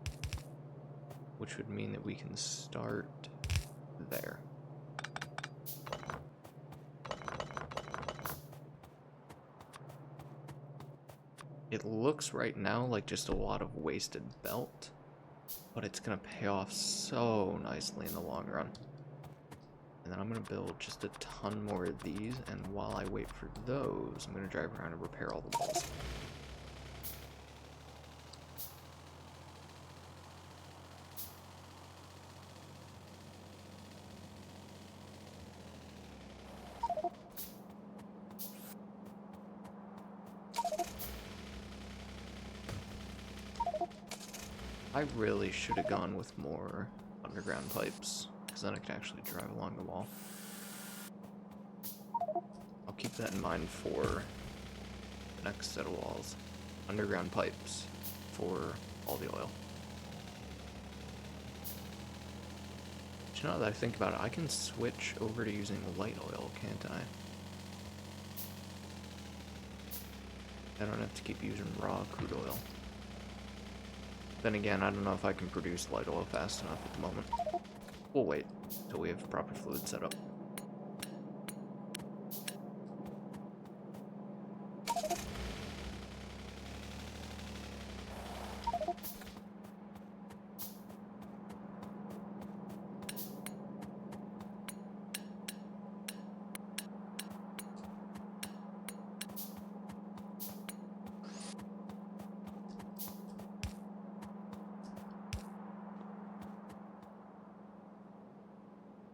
which would mean that we can start there. It looks right now like just a lot of wasted belt, but it's going to pay off so nicely in the long run. And then I'm going to build just a ton more of these, and while I wait for those, I'm going to drive around and repair all the walls. I really should have gone with more underground pipes, because then I could actually drive along the wall. I'll keep that in mind for the next set of walls. Underground pipes for all the oil. But you know, that I think about it, I can switch over to using light oil, can't I? I don't have to keep using raw crude oil. Then again, I don't know if I can produce light oil fast enough at the moment. We'll wait until we have proper fluid set up.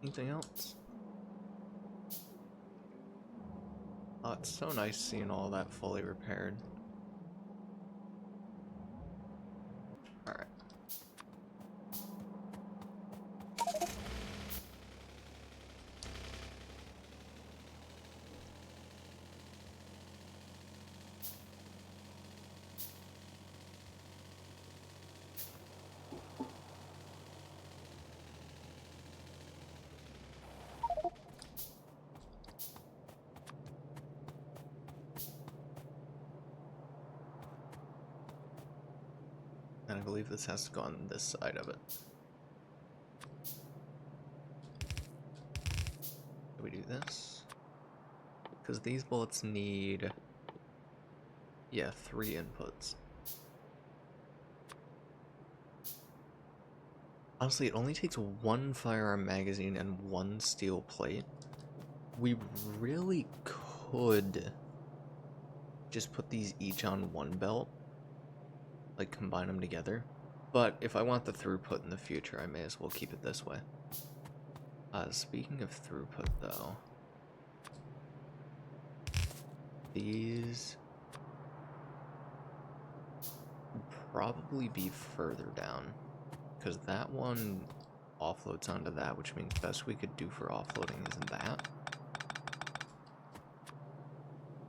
Anything else? Oh, it's so nice seeing all that fully repaired. Alright. And I believe this has to go on this side of it. Do we do this? Because these bullets need, yeah, 3 inputs. Honestly, it only takes 1 firearm magazine and 1 steel plate. We really could just put these each on 1 belt. Like, combine them together. But if I want the throughput in the future, I may as well keep it this way. Speaking of throughput, though, these would probably be further down, because that one offloads onto that, which means best we could do for offloading is that.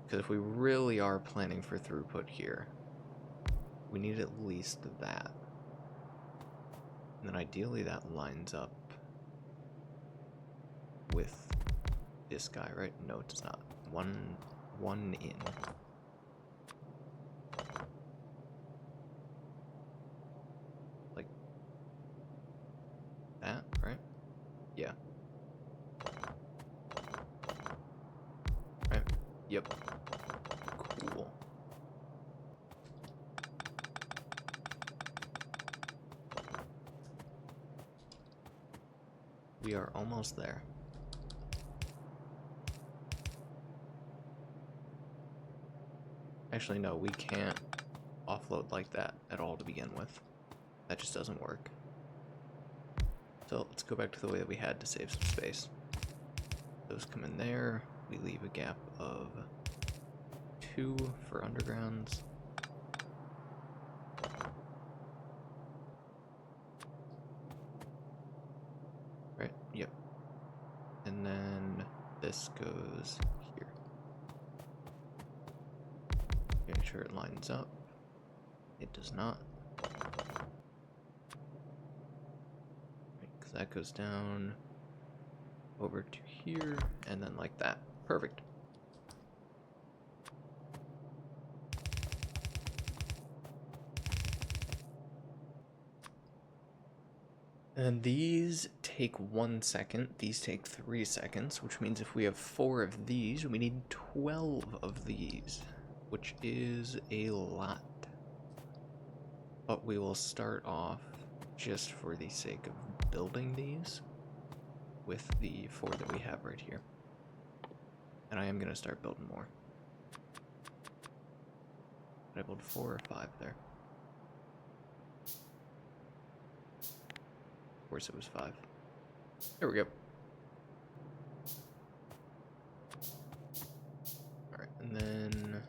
Because if we really are planning for throughput here, we need at least that. And then ideally that lines up with this guy, right? No, it does not. One in. Like that, right? Yeah. Right? Yep. Cool. We are almost there. Actually, no, we can't offload like that at all to begin with. That just doesn't work. So let's go back to the way that we had to save some space. Those come in there. We leave a gap of 2 for undergrounds. Right, yep. And then this goes here. Make sure it lines up. It does not. Because that goes down over to here, and then like that. Perfect. And these take 1 second, these take 3 seconds, which means if we have 4 of these, we need 12 of these, which is a lot. But we will start off, just for the sake of building these, with the 4 that we have right here. And I am going to start building more. Did I build 4 or 5 there? Of course it was 5. There we go. Alright, and then...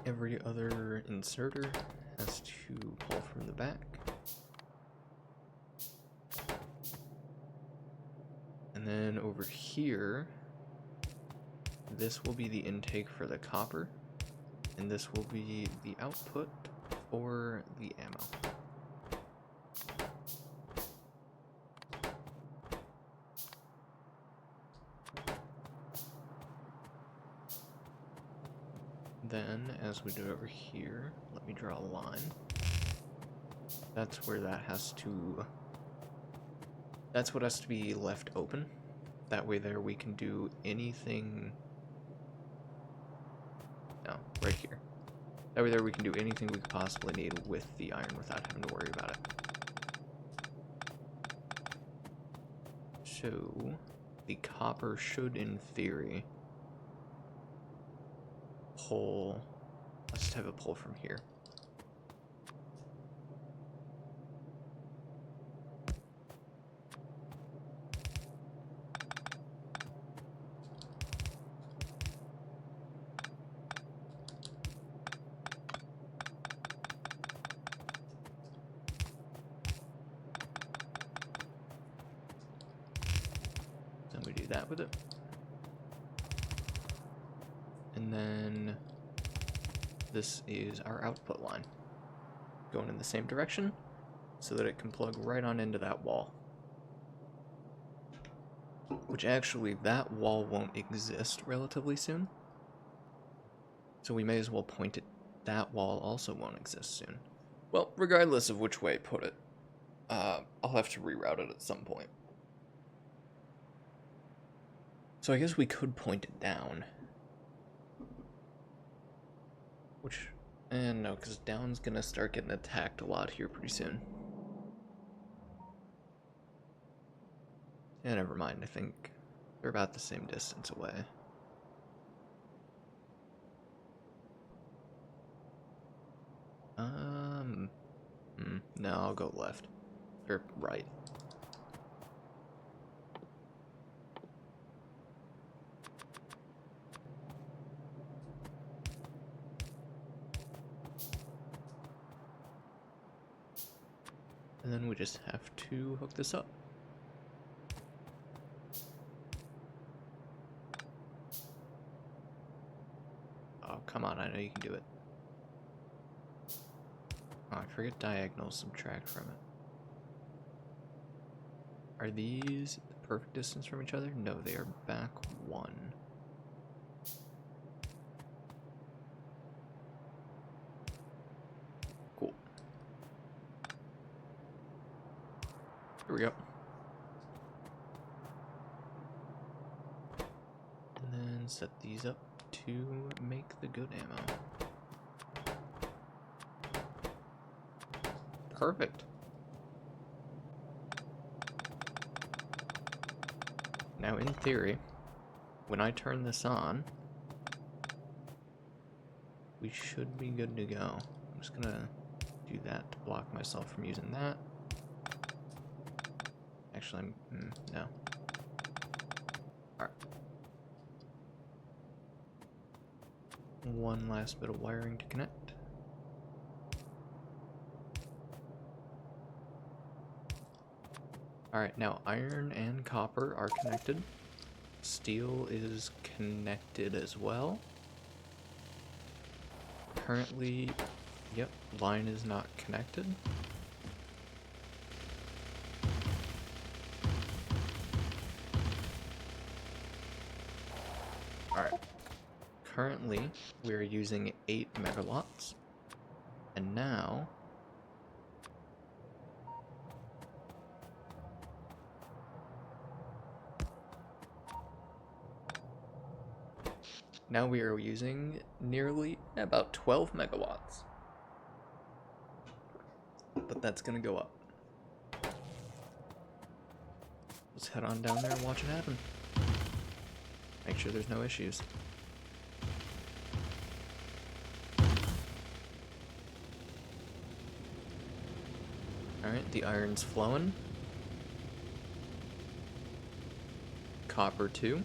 every other inserter has to pull from the back. And then over here, this will be the intake for the copper, and this will be the output for the ammo. Then, as we do over here, let me draw a line. That's where that has to... that's what has to be left open. That way there we can do anything... no, right here. That way there we can do anything we could possibly need with the iron without having to worry about it. So, the copper should, in theory, pull... let's just have it pull from here. Then we do that with it. And then this is our output line, going in the same direction so that it can plug right on into that wall. Which actually, that wall won't exist relatively soon. So we may as well point it. That wall also won't exist soon. Well, regardless of which way I put it, I'll have to reroute it at some point. So I guess we could point it down. Which, no, because down's gonna start getting attacked a lot here pretty soon. Yeah, never mind, I think they're about the same distance away. No, I'll go left. Or right. And then we just have to hook this up. Oh, come on, I know you can do it. Oh, I forget diagonals subtract from it. Are these the perfect distance from each other? No, they are back 1. Cool. Here we go. And then set these up to make the good ammo. Perfect. Now, in theory, when I turn this on, we should be good to go. I'm just gonna do that to block myself from using that. Actually, no. Alright. One last bit of wiring to connect. Alright, now iron and copper are connected. Steel is connected as well. Currently, yep, line is not connected. Alright. Currently, we're using 8 megawatts. And now... now we are using nearly about 12 megawatts. But that's gonna go up. Let's head on down there and watch it happen. Make sure there's no issues. Alright, the iron's flowing. Copper too.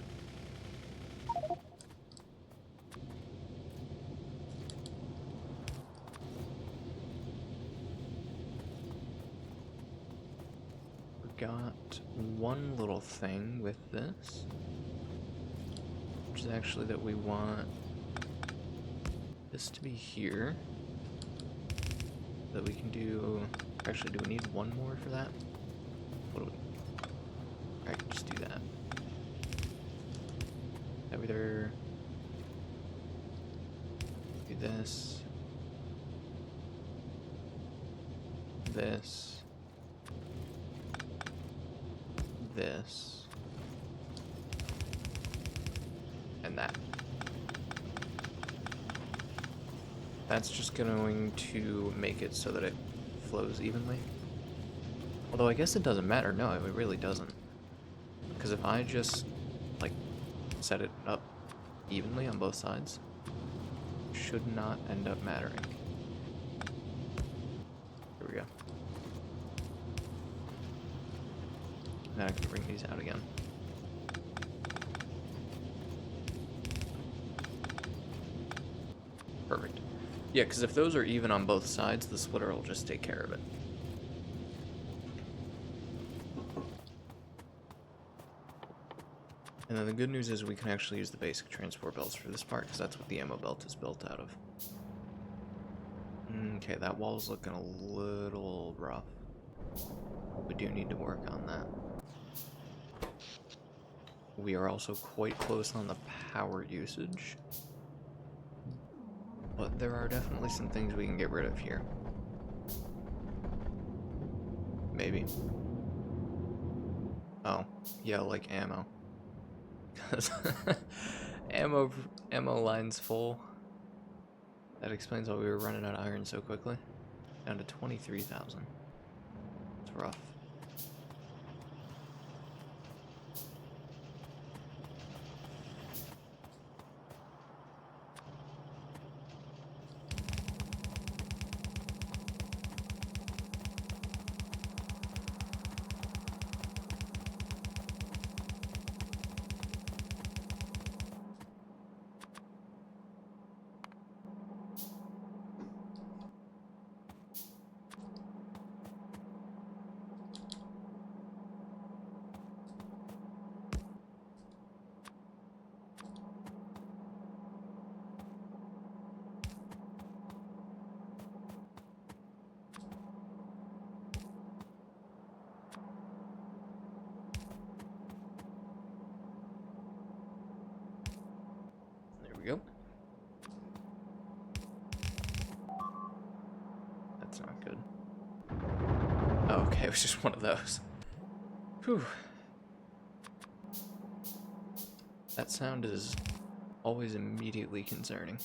Got one little thing with this, which is actually that we want this to be here, that we can do, actually do we need one more for that? What do we, alright, just do that. Either do this, this, this, and that. That's just going to make it so that it flows evenly. Although I guess it doesn't matter. No, it really doesn't. Because if I just, like, set it up evenly on both sides, it should not end up mattering. Here we go. Now I can bring these out again. Perfect. Yeah, because if those are even on both sides, the splitter will just take care of it. And then the good news is we can actually use the basic transport belts for this part, because that's what the ammo belt is built out of. Okay, that wall's looking a little rough. We do need to work on that. We are also quite close on the power usage. But there are definitely some things we can get rid of here. Maybe. Oh, yeah, like ammo. Because ammo line's full. That explains why we were running out of iron so quickly. Down to 23,000. It's rough. Go. That's not good. Oh, okay, it was just one of those. Whew. That sound is always immediately concerning.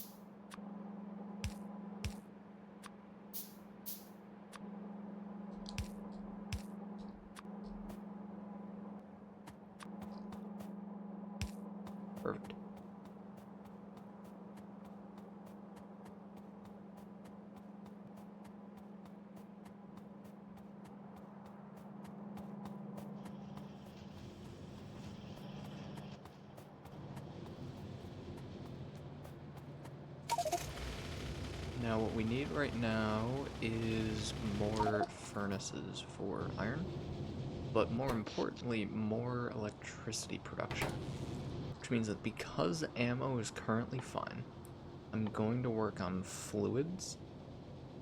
Perfect. Now what we need right now is more furnaces for iron, but more importantly, more electricity production. Which means that because ammo is currently fine, I'm going to work on fluids,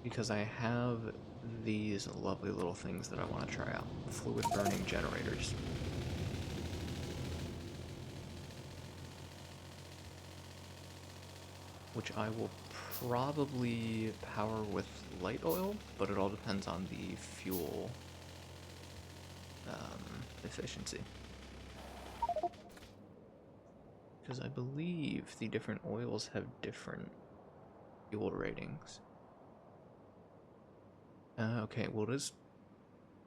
because I have these lovely little things that I want to try out. Fluid burning generators. Which I will probably power with light oil, but it all depends on the fuel efficiency. Because I believe the different oils have different fuel ratings. Okay, well it is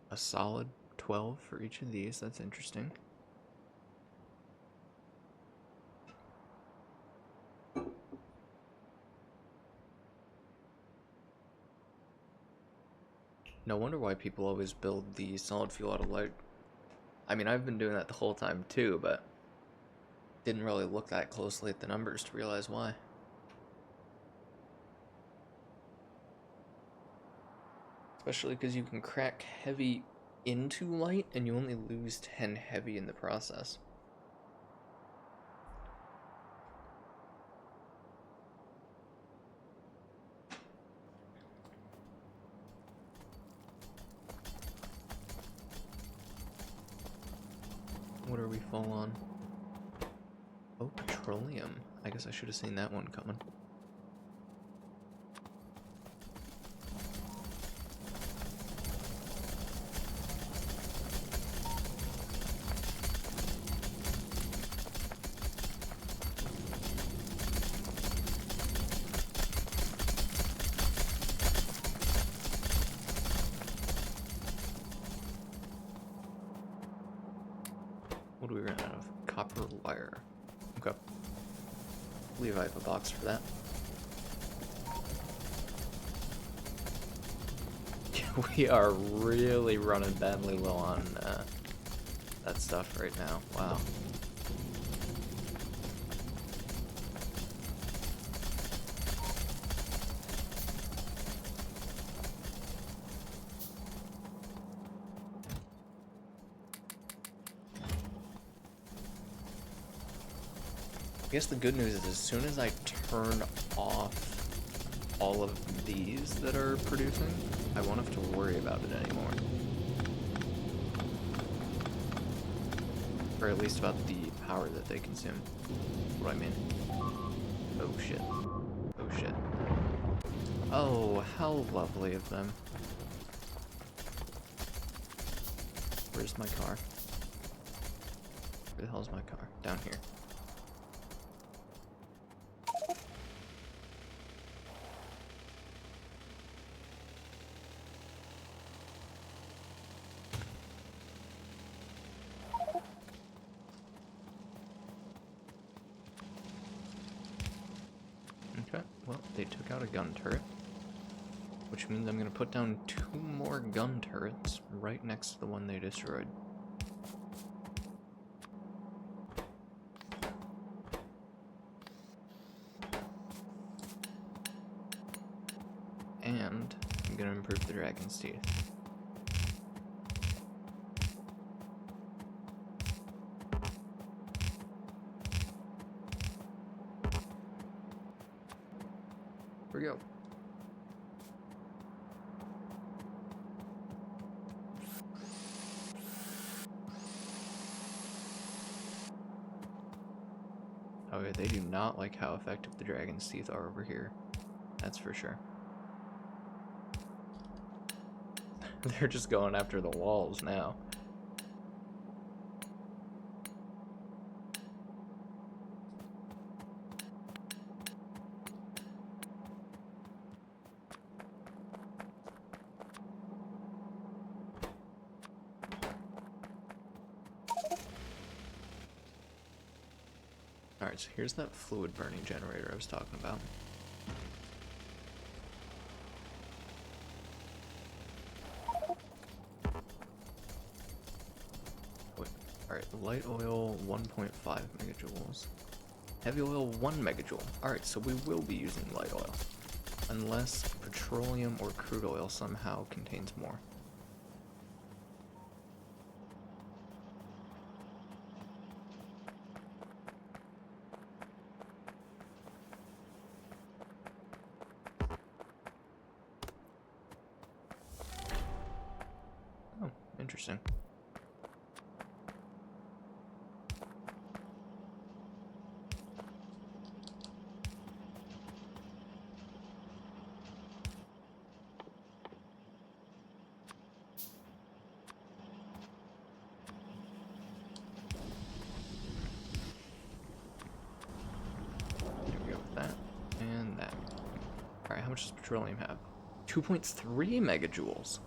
a solid 12 for each of these. That's interesting. No wonder why people always build the solid fuel out of light. I mean, I've been doing that the whole time too, but didn't really look that closely at the numbers to realize why. Especially because you can crack heavy into light and you only lose 10 heavy in the process. What are we full on? Oh, petroleum. I guess I should have seen that one coming. What do we run out of? Copper wire. Okay. I believe I have a box for that. We are really running badly low on that stuff right now. Wow. I guess the good news is as soon as I turn off all of these that are producing, I won't have to worry about it anymore. Or at least about the power that they consume. That's what I mean. Oh shit. Oh shit. Oh, how lovely of them. Where's my car? Where the hell's my car? Down here. Okay, well, they took out a gun turret, which means I'm going to put down 2 more gun turrets right next to the one they destroyed. And I'm going to improve the dragon's teeth. Here we go. Oh yeah, they do not like how effective the dragon's teeth are over here. That's for sure. They're just going after the walls now. Alright, so here's that fluid burning generator I was talking about. Alright, light oil 1.5 megajoules. Heavy oil 1 megajoule. Alright, so we will be using light oil. Unless petroleum or crude oil somehow contains more. Oh, interesting. Alright, how much does petroleum have? 2.3 megajoules.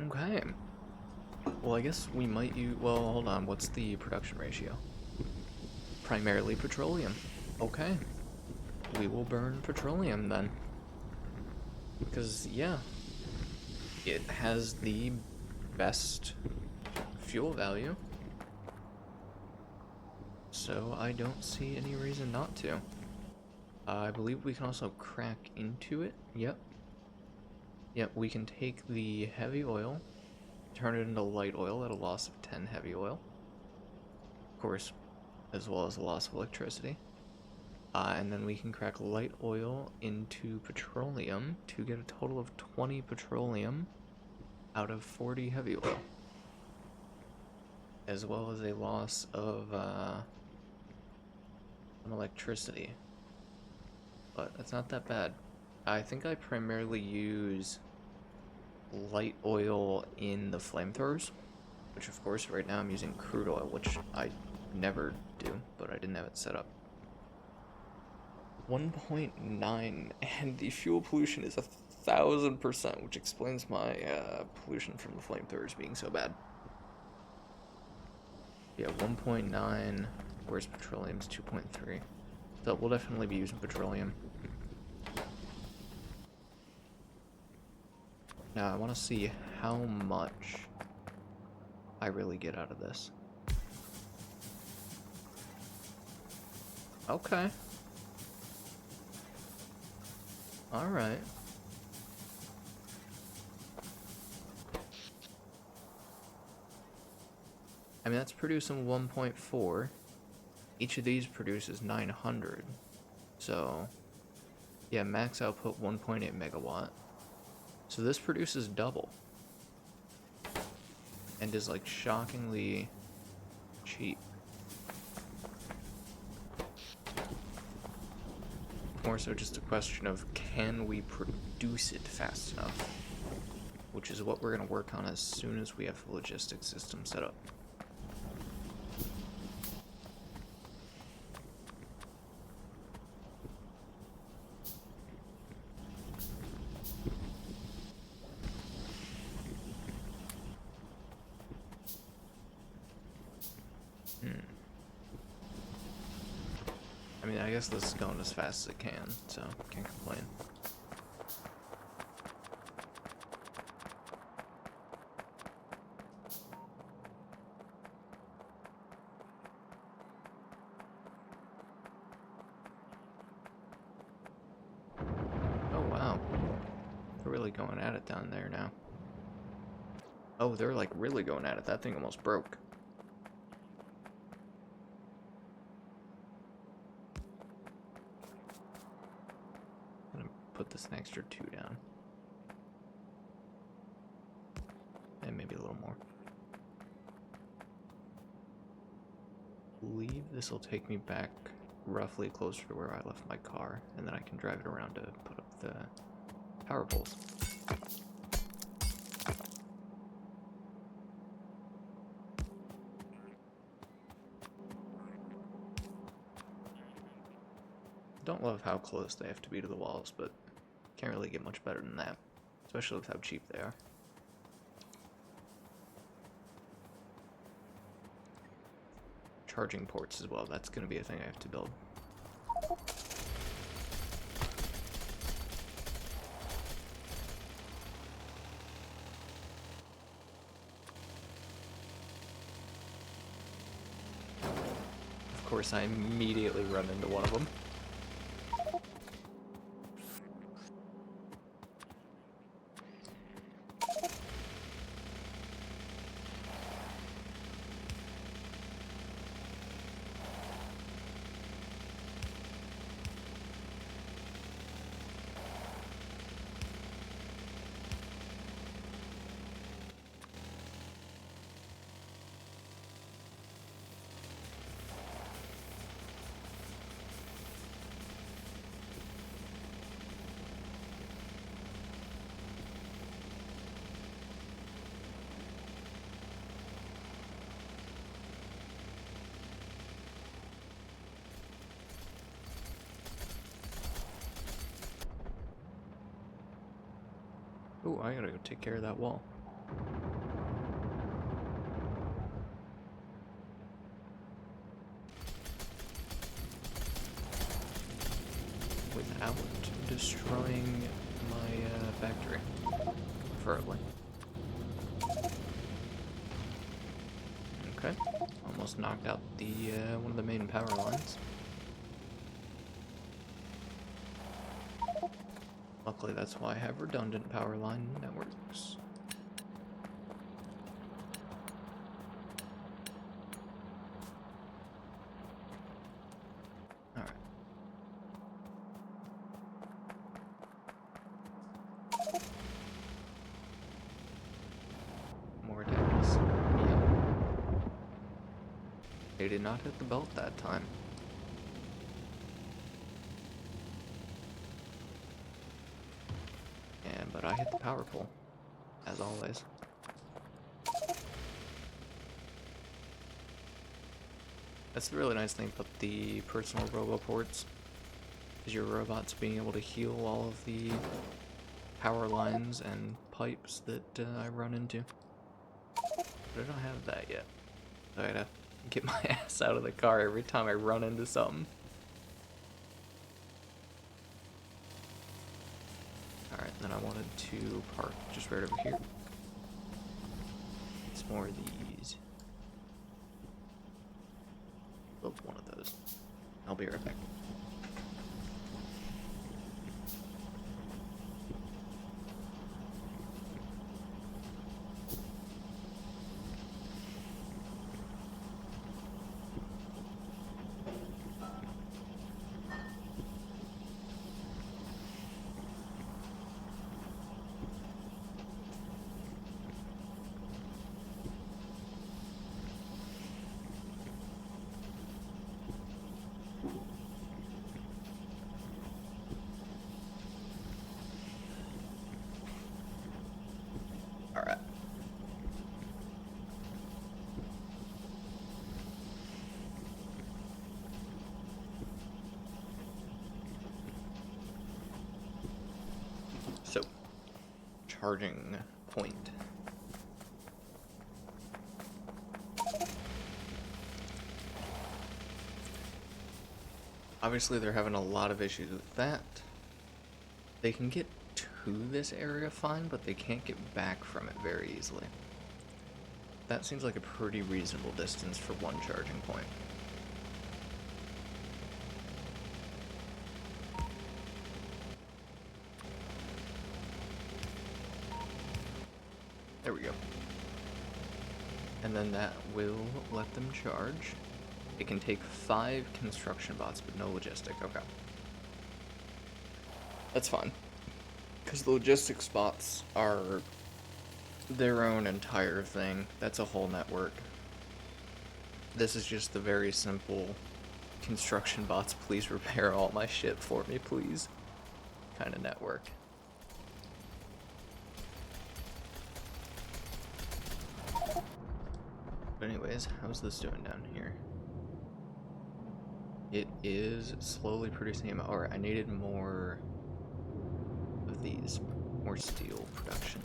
Okay. Well, I guess we might use... Well, hold on. What's the production ratio? Primarily petroleum. Okay. We will burn petroleum then. Because, yeah. It has the best fuel value. So I don't see any reason not to. I believe we can also crack into it. Yep. Yep, we can take the heavy oil, turn it into light oil at a loss of 10 heavy oil. Of course, as well as a loss of electricity. And then we can crack light oil into petroleum to get a total of 20 petroleum out of 40 heavy oil. As well as a loss of some electricity. But it's not that bad. I think I primarily use light oil in the flamethrowers, which of course right now I'm using crude oil, which I never do, but I didn't have it set up. 1.9, and the fuel pollution is 1,000%, which explains my pollution from the flamethrowers being so bad. Yeah, 1.9, whereas petroleum's 2.3. So we'll definitely be using petroleum. Now I want to see how much I really get out of this. Okay. Alright. I mean, that's producing 1.4. Each of these produces 900. So, yeah, max output 1.8 megawatt. So this produces double. And is like shockingly cheap. More so just a question of, can we produce it fast enough? Which is what we're going to work on as soon as we have the logistics system set up. I mean, I guess this is going as fast as it can, so can't complain. Oh wow, they're really going at it down there now. Oh, they're like really going at it. That thing almost broke. Put this an extra 2 down. And maybe a little more. I believe this will take me back roughly closer to where I left my car, and then I can drive it around to put up the power poles. Don't love how close they have to be to the walls, but can't really get much better than that, especially with how cheap they are. charging ports as well. That's going to be a thing I have to build. Of course, I immediately run into one of them. Ooh, I gotta go take care of that wall. Without destroying my factory, preferably. Okay, almost knocked out the one of the main power lines. Luckily, that's why I have redundant power line networks. Alright. More attacks. Yeah. They did not hit the belt that time. But I hit the power pole, as always. That's the really nice thing about the personal roboports, is your robots being able to heal all of the power lines and pipes that I run into. But I don't have that yet, so I gotta get my ass out of the car every time I run into something. Alright, then I wanted to park just right over here. It's more of these. Build one of those. I'll be right back. Alright. So, charging point. Obviously, they're having a lot of issues with that. They can get to this area fine, but they can't get back from it very easily. That seems like a pretty reasonable distance for one charging point. There we go. And then that will let them charge. It can take 5 construction bots, but no logistic. Okay. That's fine. Because the logistics bots are their own entire thing. That's a whole network. This is just the very simple construction bots, please repair all my shit for me, please, kind of network. But anyways, how's this doing down here? It is slowly producing ammo. Alright, I needed more of these. More steel production.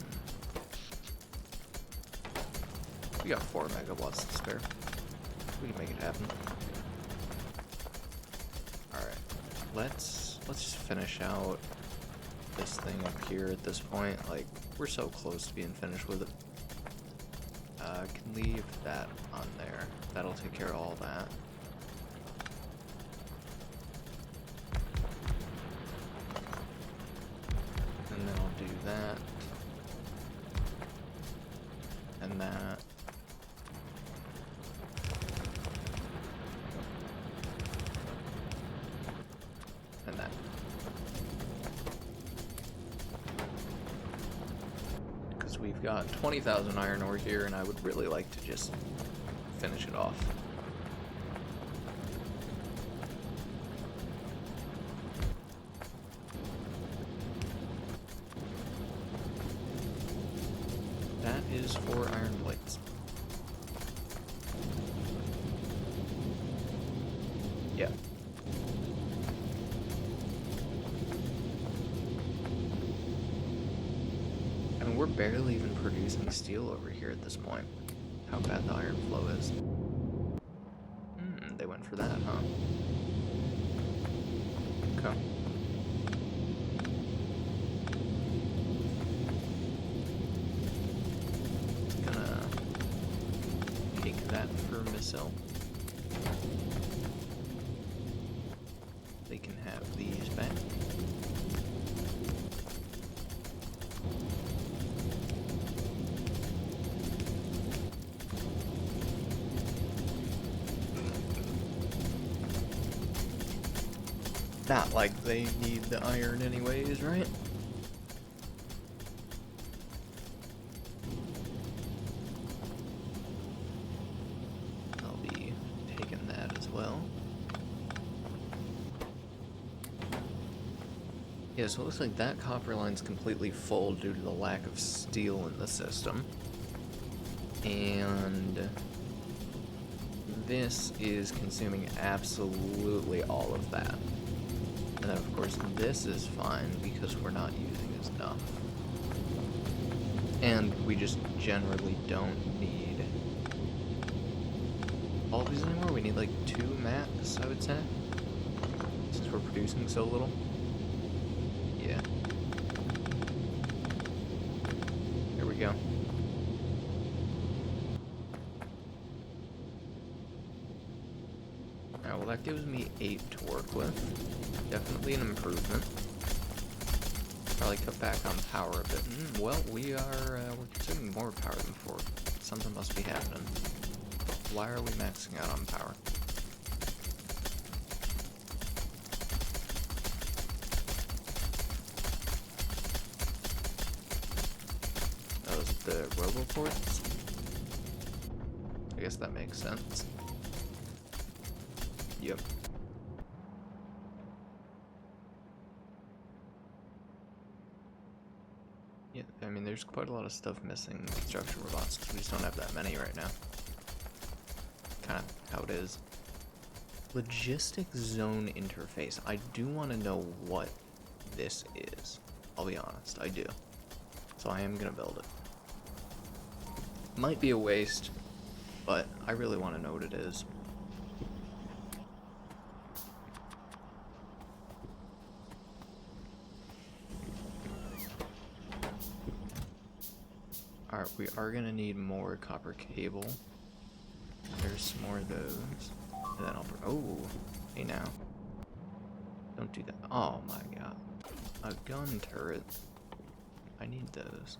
We got 4 megawatts to spare. We can make it happen. Alright. Let's just finish out this thing up here at this point. Like, we're so close to being finished with it. Can leave that on there. That'll take care of all that. And then I'll do that. And that. And that. Because we've got 20,000 iron ore here, and I would really like to just finish it off. That is 4 iron plates. Yeah. I mean, we're barely even producing steel over here at this point. How bad the iron flow is. They went for that, huh? Okay. Gonna take that for missile. They can have these back. Not like they need the iron anyways, right? I'll be taking that as well. Yeah, so it looks like that copper line's completely full due to the lack of steel in the system. And this is consuming absolutely all of that. And then, of course, this is fine because we're not using as enough. And we just generally don't need all of these anymore. We need like 2 max, I would say, since we're producing so little. Yeah. There we go. Alright, well that gives me 8 to work with. Definitely an improvement. Probably cut back on power a bit. Well, we're consuming more power than before. Something must be happening. Why are we maxing out on power? Those the roboports? I guess that makes sense. Yep. Yeah, I mean, there's quite a lot of stuff missing in construction robots because we just don't have that many right now. Kind of how it is. Logistics zone interface. I do want to know what this is. I'll be honest, I do. So I am gonna build it. Might be a waste, but I really want to know what it is. Alright, we are gonna need more copper cable. There's some more of those. And then I'll... Oh! Hey now. Don't do that. Oh my god. A gun turret. I need those.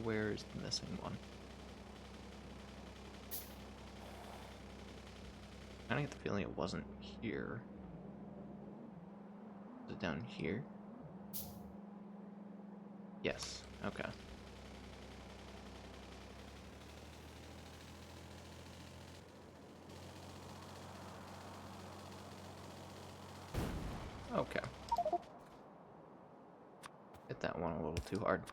Where's the missing one? I get the feeling it wasn't here. Is it down here? Yes, okay. Okay. Hit that one a little too hard.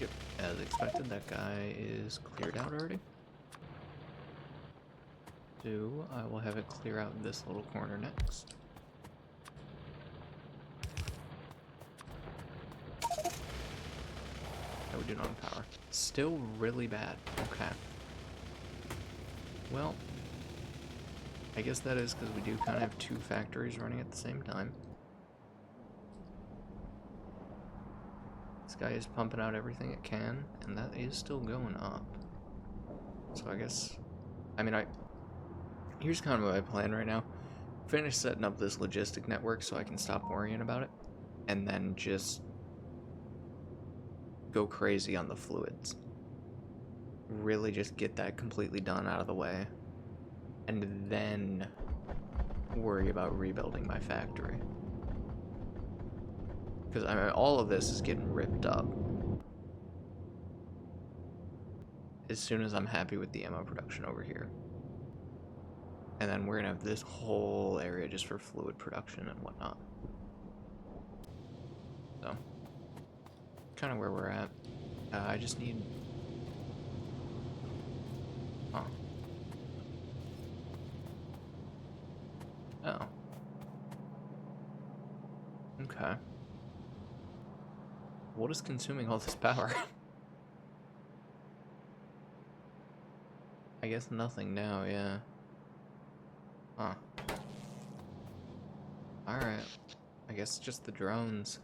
Yep, as expected, that guy is cleared out already. So I will have it clear out this little corner next. How we doing on power? Still really bad. Okay. Well, I guess that is because we do kind of have two factories running at the same time. This guy is pumping out everything it can, and that is still going up. So I guess, I mean, here's kind of my plan right now. Finish setting up this logistic network so I can stop worrying about it, and then just go crazy on the fluids. Really just get that completely done out of the way, and then worry about rebuilding my factory. Because I mean, all of this is getting ripped up as soon as I'm happy with the ammo production over here. And then we're gonna have this whole area just for fluid production and whatnot. So, kind of where we're at. I just need... Huh. Oh. Okay. What is consuming all this power? I guess nothing now, yeah. Huh. Alright. I guess just the drones.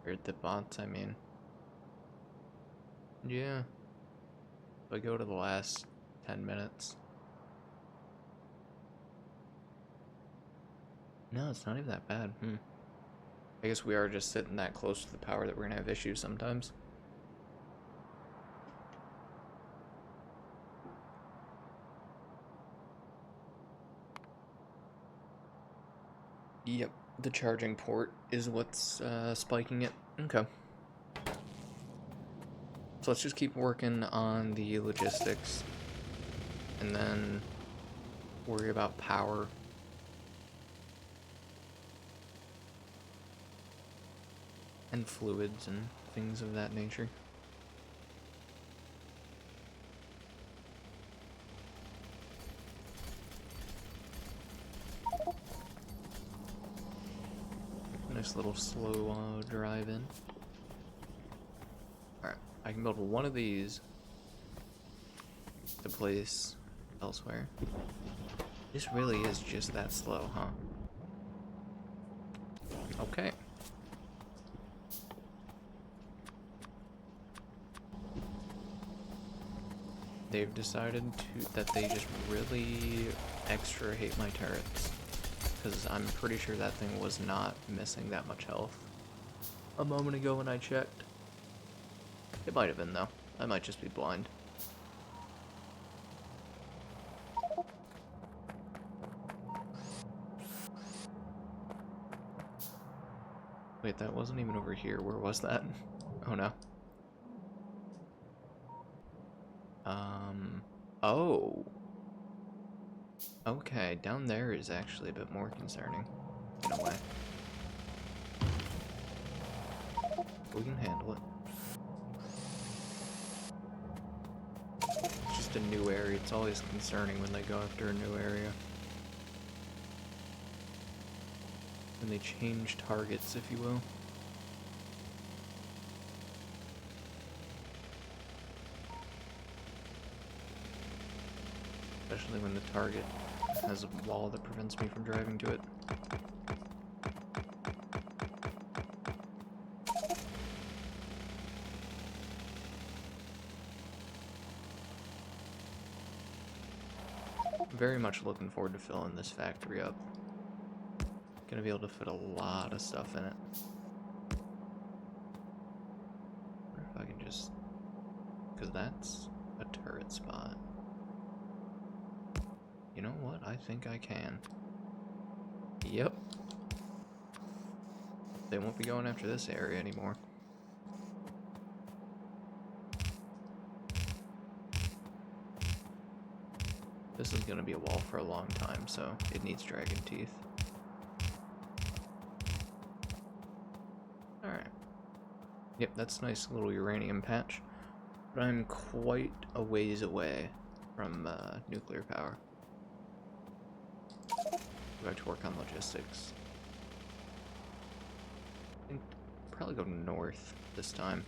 Or the bots, I mean. Yeah. If I go to the last 10 minutes. No, it's not even that bad. I guess we are just sitting that close to the power that we're gonna have issues sometimes. Yep, the charging port is what's spiking it. Okay. So let's just keep working on the logistics and then worry about power. And fluids and things of that nature. Nice little slow drive in. Alright, I can build one of these to place elsewhere. This really is just that slow, huh? Okay. They've decided that they just really extra hate my turrets. Because I'm pretty sure that thing was not missing that much health a moment ago when I checked. It might have been, though. I might just be blind. Wait, that wasn't even over here. Where was that? Oh, no. Oh. Okay, down there is actually a bit more concerning, in a way. We can handle it. It's just a new area. It's always concerning when they go after a new area. When they change targets, if you will. especially when the target has a wall that prevents me from driving to it. Very much looking forward to filling this factory up. Gonna be able to fit a lot of stuff in it. Or if I can just... because that's a turret spot. You know what? I think I can. Yep. They won't be going after this area anymore. This is gonna be a wall for a long time, so it needs dragon teeth. Alright. Yep, that's a nice little uranium patch. But I'm quite a ways away from nuclear power. Go back to work on logistics. I think probably go north this time.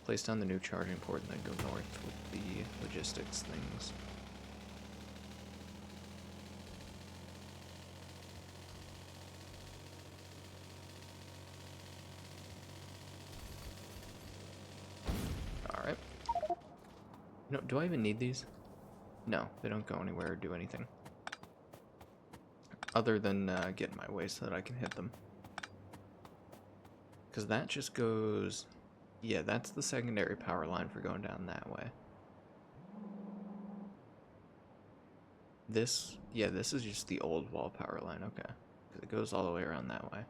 Place down the new charging port and then go north with the logistics things. Alright. No, do I even need these? No, they don't go anywhere or do anything. Other than get in my way so that I can hit them. Because that just goes... yeah, that's the secondary power line for going down that way. This... yeah, this is just the old wall power line, okay. Because it goes all the way around that way.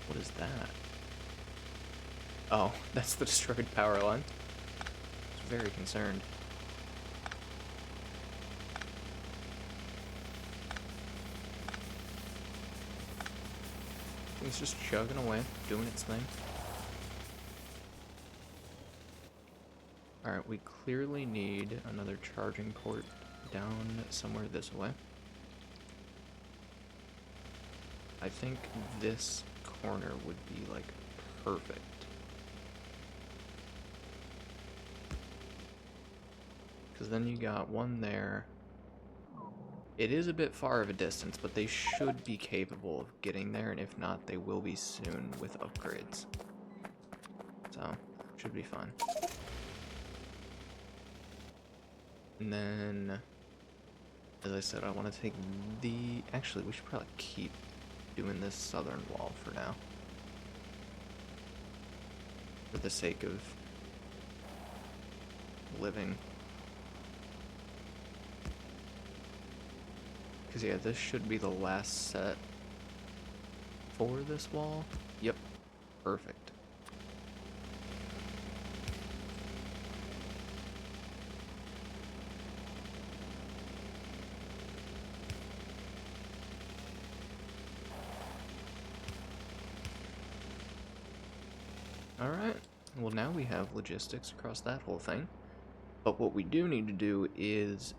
What is that? Oh, that's the destroyed power line. I was very concerned. It's just chugging away, doing its thing. Alright, we clearly need another charging port down somewhere this way. I think this corner would be, like, perfect. Because then you got one there. It is a bit far of a distance, but they should be capable of getting there, and if not, they will be soon with upgrades. So, should be fun. And then, as I said, I want to take the... actually, we should probably keep doing this southern wall for now. For the sake of living. Because, yeah, this should be the last set for this wall. Yep. Perfect. Alright. Well, now we have logistics across that whole thing. But what we do need to do is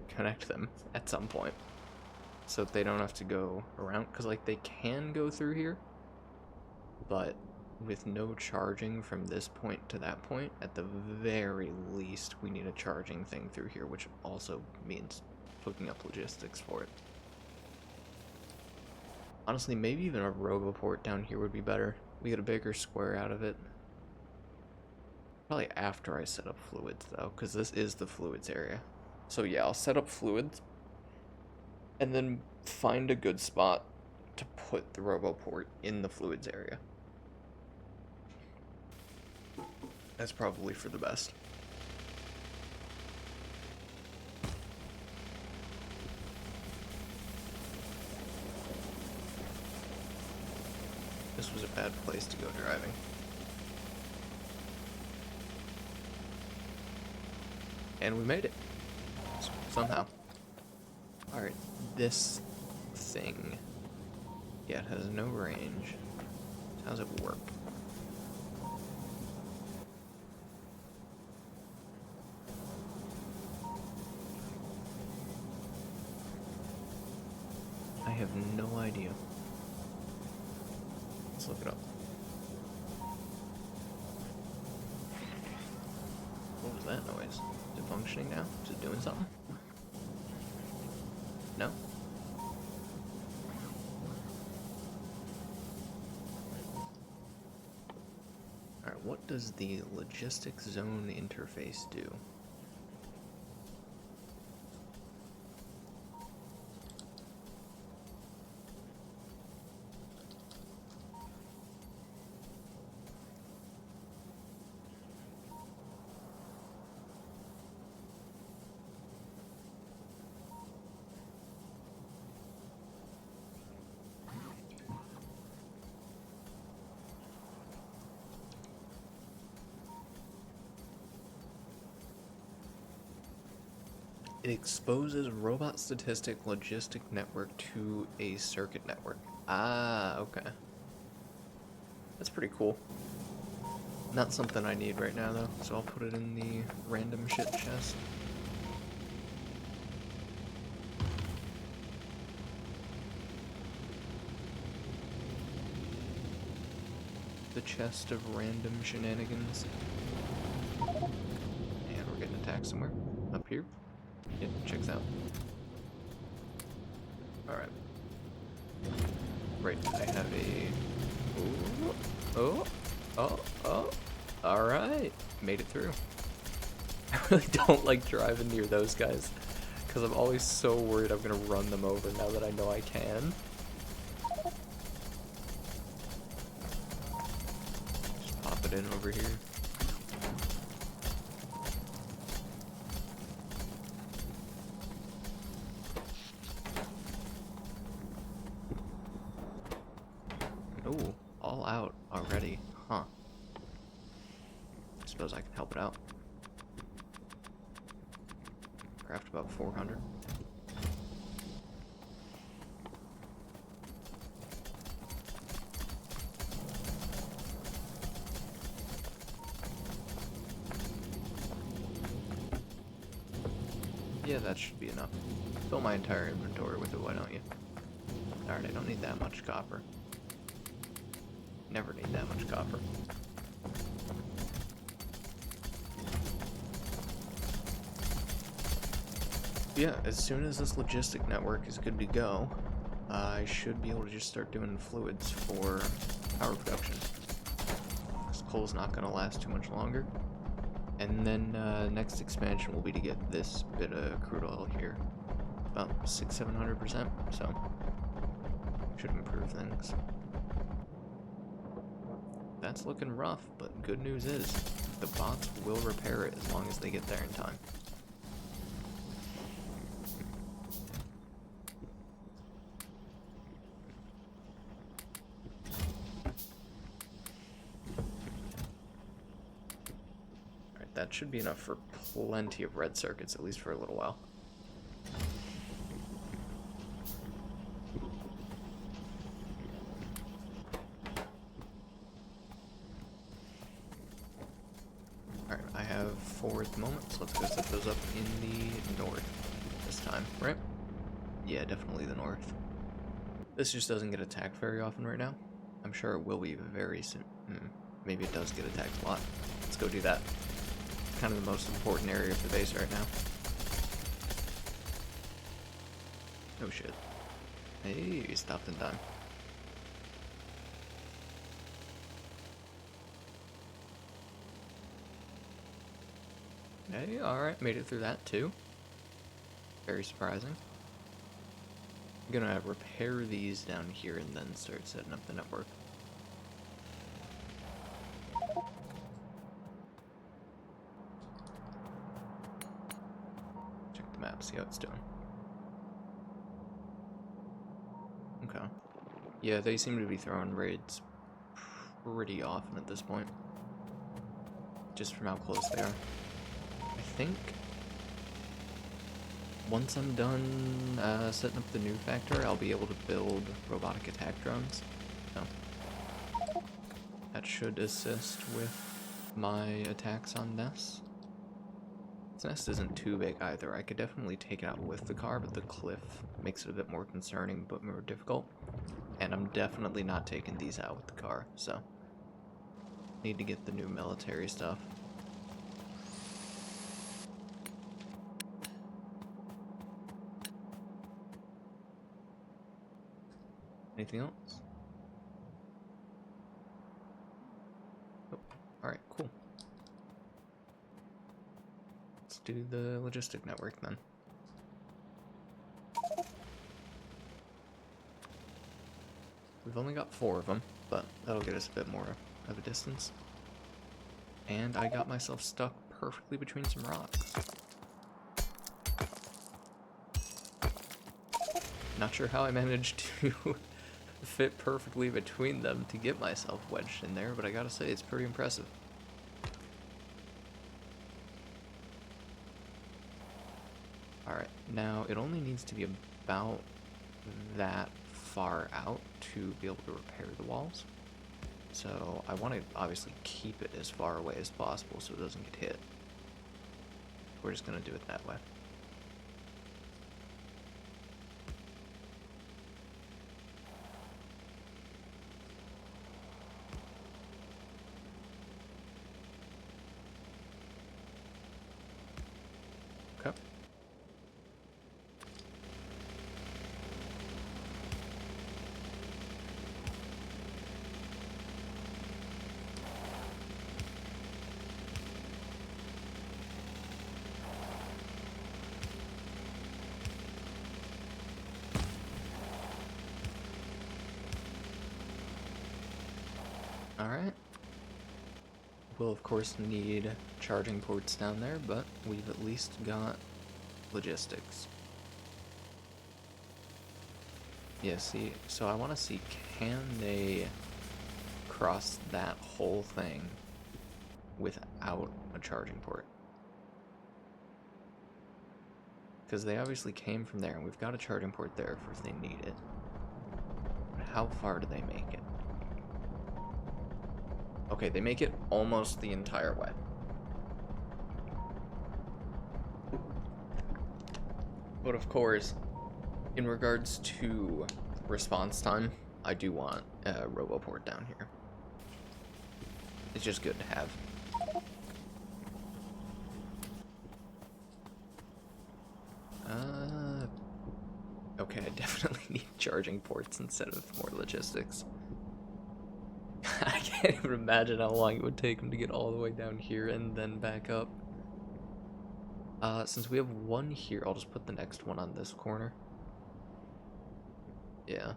connect them at some point. So that they don't have to go around, because like they can go through here, but with no charging from this point to that point, at the very least we need a charging thing through here, which also means hooking up logistics for it. Honestly, maybe even a roboport down here would be better. We get a bigger square out of it. Probably after I set up fluids though, because this is the fluids area. So yeah, I'll set up fluids and then find a good spot to put the roboport in the fluids area. That's probably for the best. This was a bad place to go driving. And we made it. Somehow. Alright, this thing. Yeah, it has no range. How does it work? I have no idea. Let's look it up. What was that noise? Is it functioning now? Is it doing something? No? Alright, what does the logistics zone interface do? It exposes robot statistic logistic network to a circuit network. Ah, okay. That's pretty cool. Not something I need right now though, so I'll put it in the random shit chest. The chest of random shenanigans. And we're getting attacked somewhere. Up here. Yeah, checks out. Alright. Right, I have a... Oh. Alright. Made it through. I really don't like driving near those guys, because I'm always so worried I'm gonna run them over now that I know I can. Just pop it in over here. Ooh, all out already, huh? I suppose I can help it out. Craft about 400. Yeah, that should be enough. Fill my entire inventory with it, why don't you? Alright, I don't need that much copper. Never need that much copper. Yeah, as soon as this logistic network is good to go, I should be able to just start doing fluids for power production. This coal's not going to last too much longer. And then next expansion will be to get this bit of crude oil here. About 600–700%, so should improve things. That's looking rough, but good news is the bots will repair it as long as they get there in time. Alright, that should be enough for plenty of red circuits, at least for a little while. I have 4 at the moment, so let's go set those up in the north this time, right? Yeah, definitely the north. This just doesn't get attacked very often right now. I'm sure it will be very soon. Maybe it does get attacked a lot. Let's go do that. It's kind of the most important area of the base right now. Oh shit. Hey, you stopped in time. Hey, alright, made it through that too. Very surprising. I'm gonna repair these down here and then start setting up the network. Check the map, see how it's doing. Okay. Yeah, they seem to be throwing raids pretty often at this point. Just from how close they are. I think once I'm done setting up the new factory, I'll be able to build robotic attack drones. So that should assist with my attacks on nests. This nest isn't too big either. I could definitely take it out with the car, but the cliff makes it a bit more concerning, but more difficult. And I'm definitely not taking these out with the car, so need to get the new military stuff. Anything else? Oh, alright, cool. Let's do the logistic network then. We've only got 4 of them, but that'll get us a bit more of a distance. And I got myself stuck perfectly between some rocks. Not sure how I managed to fit perfectly between them to get myself wedged in there, but I gotta say, it's pretty impressive. Alright, now it only needs to be about that far out to be able to repair the walls. So I want to obviously keep it as far away as possible so it doesn't get hit. We're just going to do it that way. Okay. Alright. We'll of course need charging ports down there, but we've at least got logistics. Yeah, see, so I want to see, can they cross that whole thing without a charging port? Because they obviously came from there, and we've got a charging port there for if they need it. But how far do they make it? Okay, they make it almost the entire way. But of course, in regards to response time, I do want a RoboPort down here. It's just good to have. Okay, I definitely need charging ports instead of more logistics. I can't even imagine how long it would take them to get all the way down here and then back up. Since we have one here, I'll just put the next one on this corner. Yeah.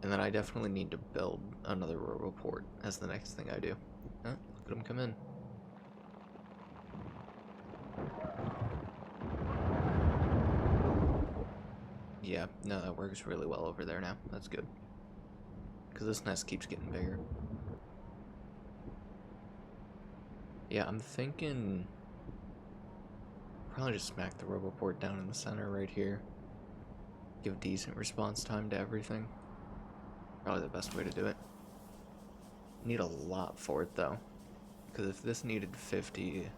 And then I definitely need to build another RoboPort as the next thing I do. Oh, look at them come in. Yeah, no, that works really well over there now. That's good. Because this nest keeps getting bigger. Yeah, I'm thinking probably just smack the RoboPort down in the center right here. Give decent response time to everything. Probably the best way to do it. Need a lot for it though. Because if this needed 50,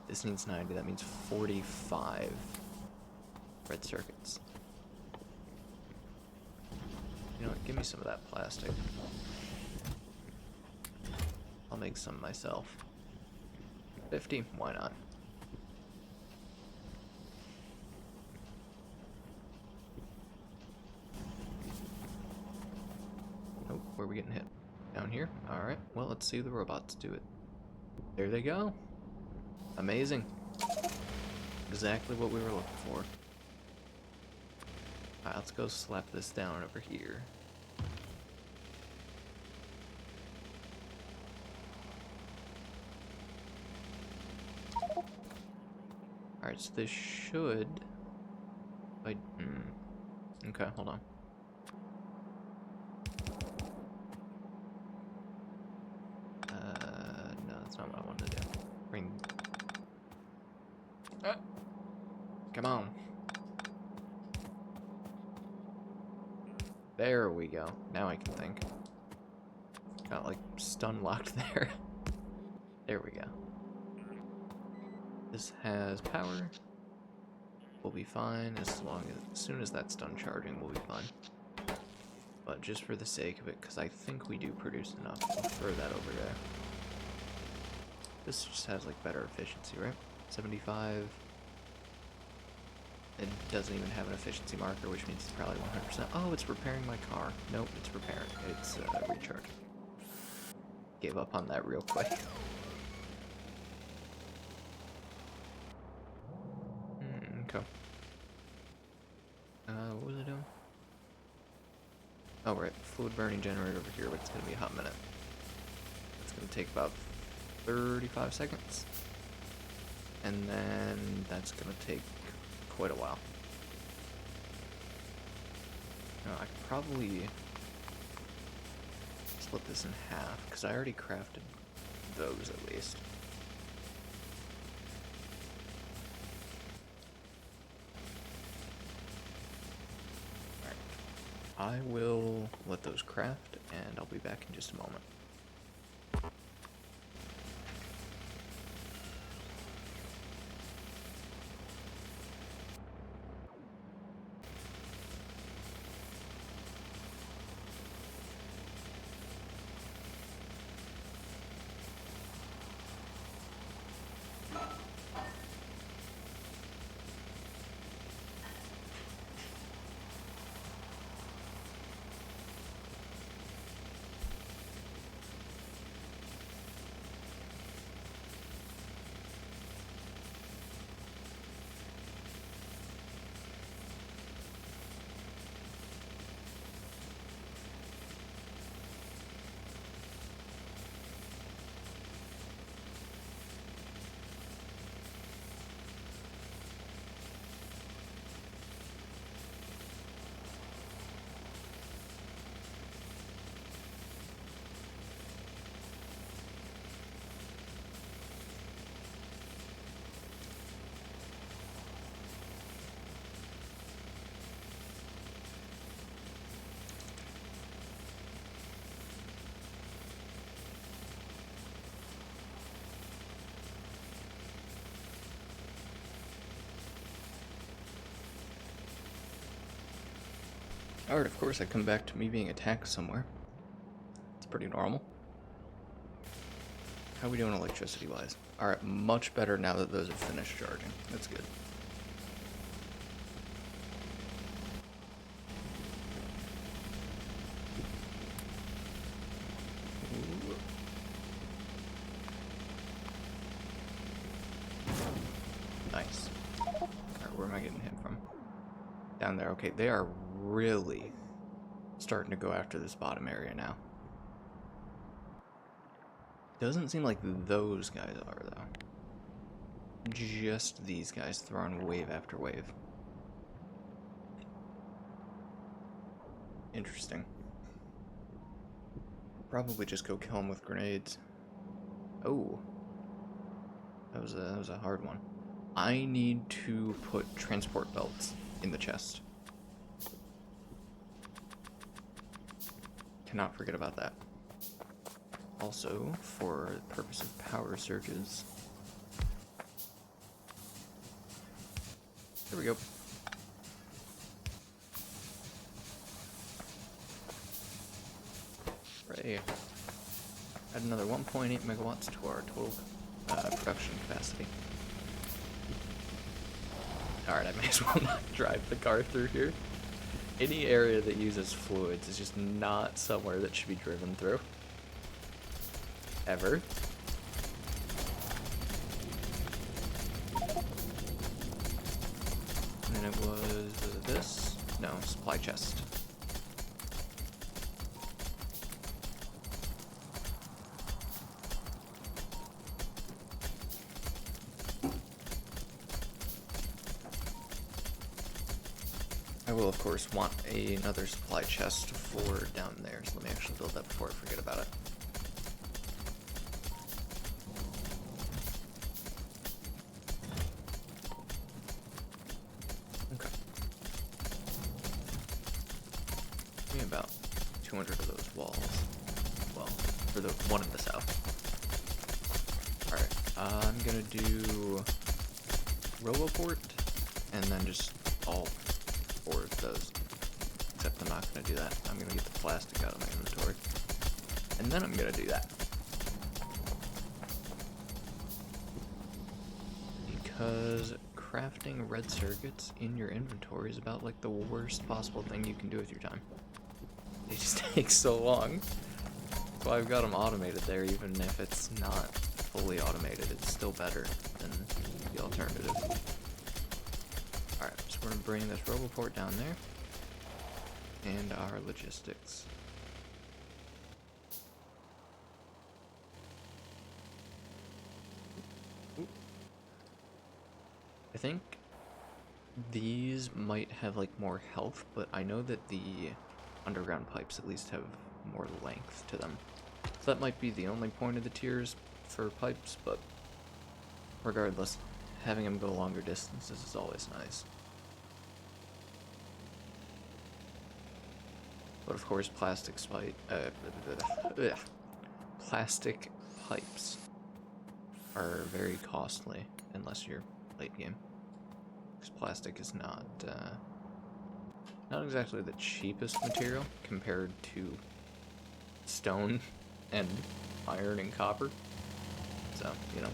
this needs 90, that means 45 red circuits. You know what, give me some of that plastic. I'll make some myself. 50, why not? Oh, where are we getting hit? Down here? Alright, well, let's see the robots do it. There they go. Amazing. Exactly what we were looking for. Alright, let's go slap this down over here. Alright, so this should... Okay, hold on. No, that's not what I wanted to do. Bring... Come on. There we go. Now I can think. Got like stun locked there. There we go. This has power. We'll be fine as soon as that's done charging, we'll be fine. But just for the sake of it, because I think we do produce enough, I'll throw that over there. This just has like better efficiency, right? 75. It doesn't even have an efficiency marker, which means it's probably 100%. Oh, it's repairing my car. Nope, it's repairing. It's recharging. Gave up on that real quick. Okay. What was I doing? Oh, right. Fluid burning generator over here, but it's gonna be a hot minute. It's gonna take about 35 seconds. And then that's gonna take quite a while. I could probably split this in half, because I already crafted those at least. Alright. I will let those craft, and I'll be back in just a moment. Alright, of course I come back to me being attacked somewhere. It's pretty normal. How are we doing electricity-wise? Alright, much better now that those are finished charging. That's good. Ooh. Nice. Alright, where am I getting hit from? Down there. Okay, they are really starting to go after this bottom area now. Doesn't seem like those guys are, though. Just these guys throwing wave after wave. Interesting. Probably just go kill them with grenades. Oh. That was a hard one. I need to put transport belts in the chest. Cannot forget about that. Also, for the purpose of power surges. There we go. Hooray. Add another 1.8 megawatts to our total production capacity. Alright, I may as well not drive the car through here. Any area that uses fluids is just not somewhere that should be driven through. Ever. And then it was this. No, supply chest. I will, of course, want another supply chest for down there, so let me actually build that before I forget about it. Okay. Give me about 200 of those walls. Well, for the one in the south. Alright, I'm gonna do Roboport, and then just all 4 of those. Except I'm not going to do that. I'm going to get the plastic out of my inventory. And then I'm going to do that. Because crafting red circuits in your inventory is about like the worst possible thing you can do with your time. They just take so long. That's why I've got them automated there, even if it's not fully automated, it's still better than the alternative. Alright, so we're gonna bring this Roboport down there. And our logistics. I think these might have like more health, but I know that the underground pipes at least have more length to them. So that might be the only point of the tiers for pipes, but regardless, having them go longer distances is always nice. But of course, plastic pipes are very costly unless you're late game. Because plastic is not exactly the cheapest material compared to stone and iron and copper. So, you know,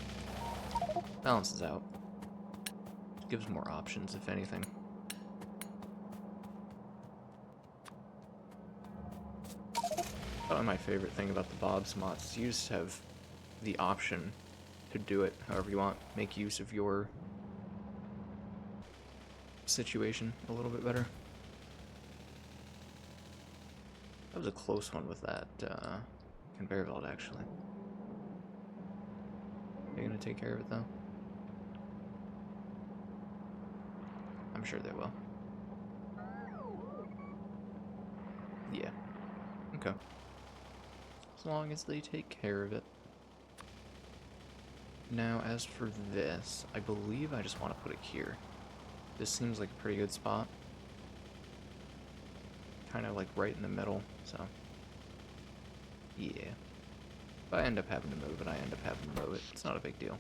balances out. Gives more options, if anything. Probably my favorite thing about the Bob's mods is you just have the option to do it however you want. Make use of your situation a little bit better. That was a close one with that conveyor belt, actually. Are you gonna take care of it, though? I'm sure they will. Yeah. Okay. As long as they take care of it. Now, as for this, I believe I just want to put it here. This seems like a pretty good spot. Kind of like right in the middle, so. Yeah. If I end up having to move it, I end up having to move it. It's not a big deal.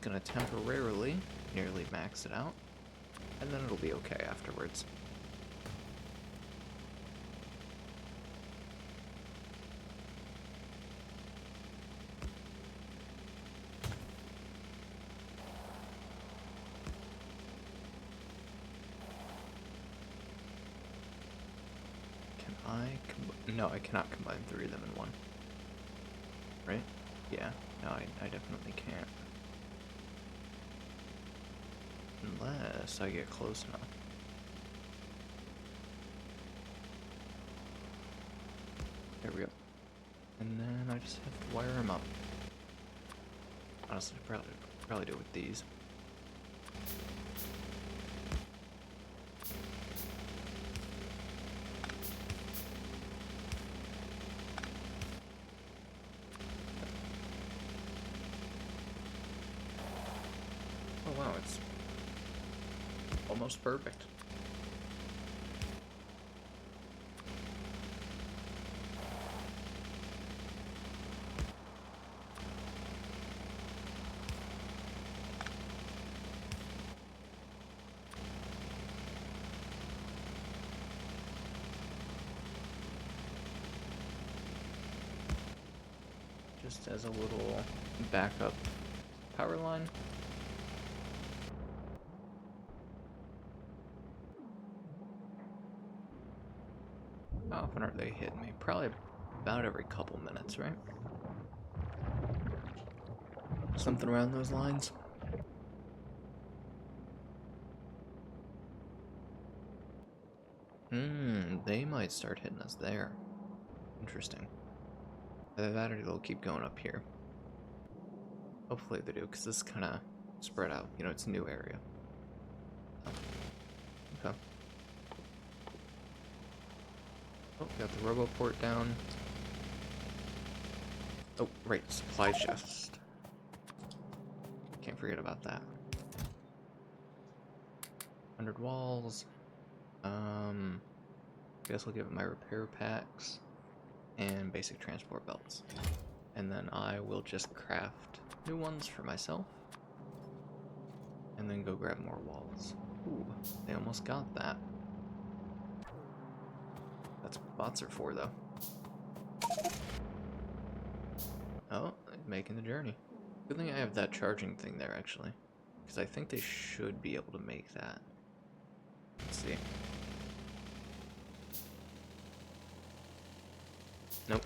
Gonna temporarily nearly max it out, and then it'll be okay afterwards. No, I cannot combine 3 of them in one. Right? Yeah. No, I definitely can't. Unless I get close enough. There we go. And then I just have to wire them up. Honestly, probably do it with these. Oh wow, it's almost perfect. Just as a little backup power line. How often are they hitting me? Probably about every couple minutes, right? Something around those lines. They might start hitting us there. Interesting. Either that or they'll keep going up here. Hopefully they do, because this is kind of spread out. You know, it's a new area. Oh. Okay. Oh, got the Roboport down. Oh, right, supply chest. Can't forget about that. 100 walls. Guess I'll give it my repair packs and basic transport belts. And then I will just craft new ones for myself. And then go grab more walls. Ooh, they almost got that. That's what bots are for, though. Oh, making the journey. Good thing I have that charging thing there, actually. Because I think they should be able to make that. Let's see. Nope.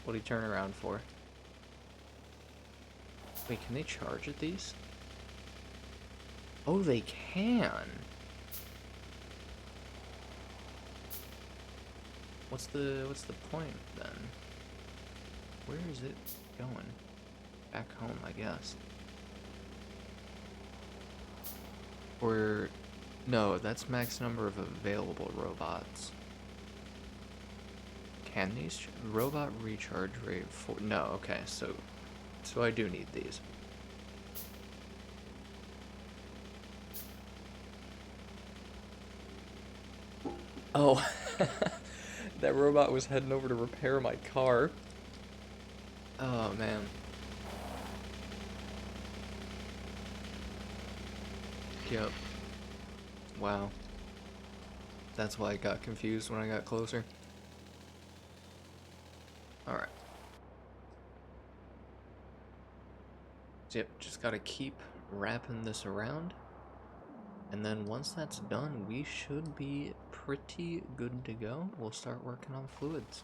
What'd he turn around for? Wait, can they charge at these? Oh, they can! What's the point then? Where is it going? Back home, I guess. Or no, that's max number of available robots. Can these robot recharge rate for? No, okay, so I do need these. Oh, that robot was heading over to repair my car. Oh man. Yep. Wow. That's why I got confused when I got closer. Alright. Yep, just gotta keep wrapping this around. And then once that's done, we should be pretty good to go. We'll start working on fluids.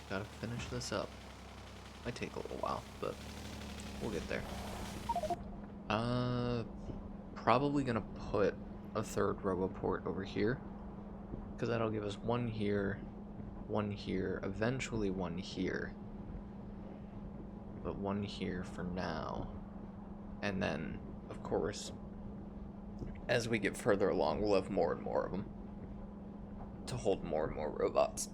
Gotta finish this up. Might take a little while, but we'll get there. Probably gonna put a third RoboPort over here, because that'll give us one here, eventually one here, but one here for now. And then, of course, as we get further along, we'll have more and more of them to hold more and more robots.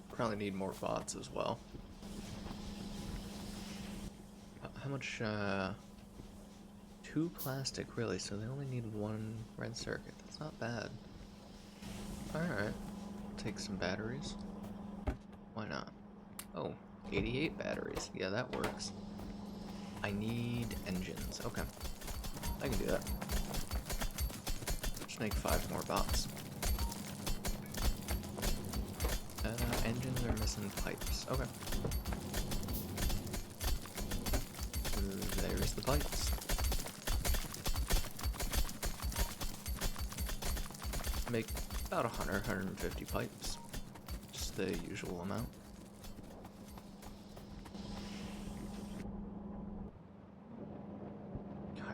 Probably need more bots as well. How much, 2 plastic, really, so they only need 1 red circuit. That's not bad. Alright, take some batteries. Why not? Oh, 88 batteries. Yeah, that works. I need engines. Okay, I can do that. Just make 5 more bots. Engines are missing pipes. Okay. There's the pipes. Make about 150 pipes. Just the usual amount.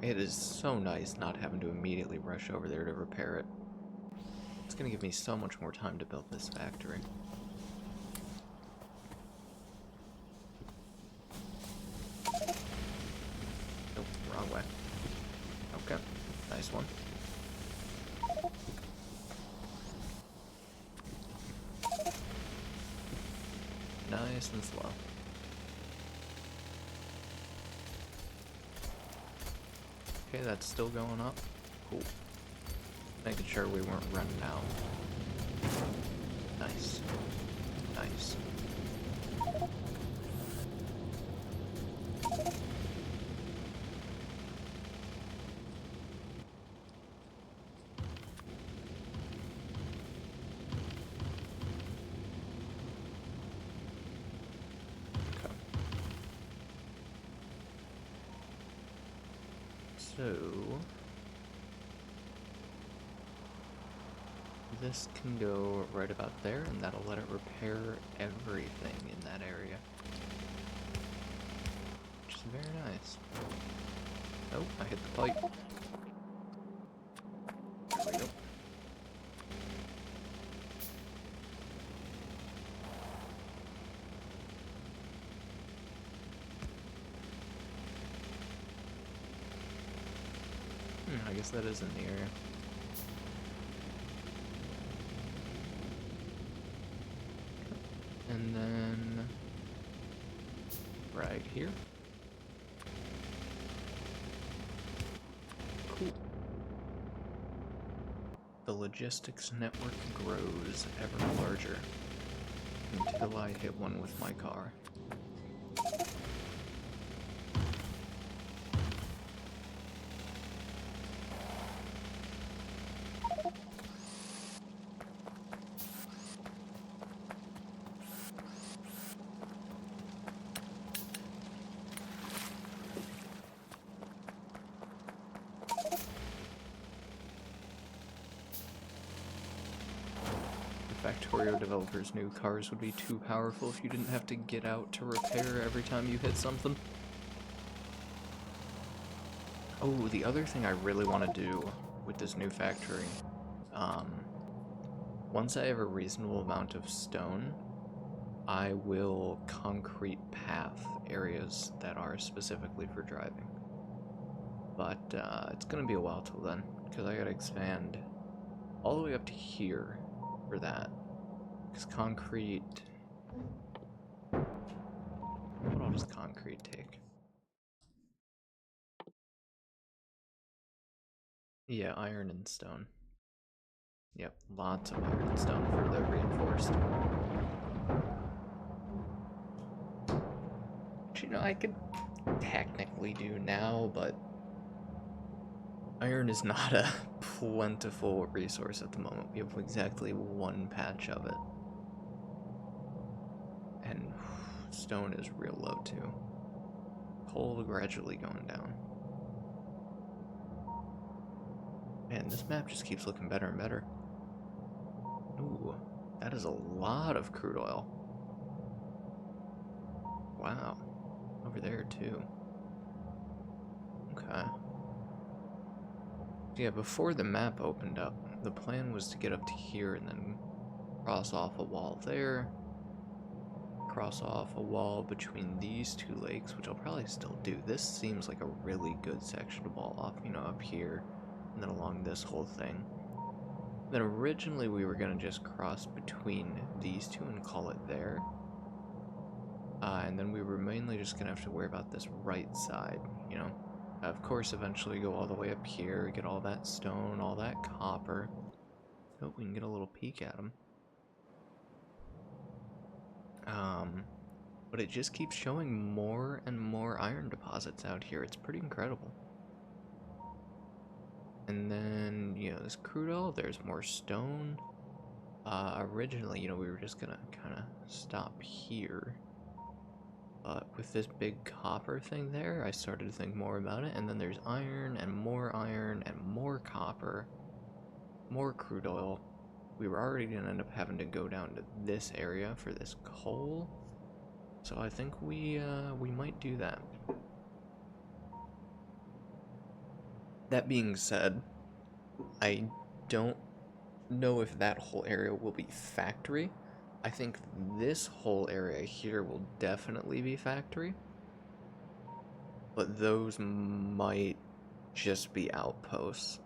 It is so nice not having to immediately rush over there to repair it. It's gonna give me so much more time to build this factory. Nope, wrong way. Okay, nice one. Nice and slow. Okay, that's still going up. Cool. Making sure we weren't running out. Nice. Nice. So this can go right about there, and that'll let it repair everything in that area. Which is very nice. Oh, I hit the pipe. There we go. I guess that is in the area. And then right here. Cool. The logistics network grows ever larger until I hit one with my car. Factorio developers knew cars would be too powerful if you didn't have to get out to repair every time you hit something. Oh, the other thing I really want to do with this new factory, once I have a reasonable amount of stone, I will concrete path areas that are specifically for driving. But it's gonna be a while till then, because I gotta expand all the way up to here for that. Because concrete... What all does concrete take? Yeah, iron and stone. Yep, lots of iron and stone for the reinforced. Which, you know, I could technically do now, but iron is not a plentiful resource at the moment. We have exactly one patch of it. And stone is real low too. Coal gradually going down. Man, this map just keeps looking better and better. Ooh, that is a lot of crude oil. Wow. Over there too. Okay. Yeah, before the map opened up, the plan was to get up to here and then cross off a wall there. Cross off a wall between these two lakes, which I'll probably still do. This seems like a really good section to wall off, you know, up here and then along this whole thing. Then originally we were going to just cross between these two and call it there. And then we were mainly just going to have to worry about this right side, you know. Of course, eventually go all the way up here, get all that stone, all that copper. Hope we can get a little peek at them. But it just keeps showing more and more iron deposits out here. It's pretty incredible. And then, you know, this crude oil, there's more stone. Originally, you know, we were just gonna kind of stop here. But with this big copper thing there, I started to think more about it. And then there's iron and more copper, more crude oil. We were already gonna end up having to go down to this area for this coal. So I think we might do that. That being said, I don't know if that whole area will be factory. I think this whole area here will definitely be factory. But those might just be outposts,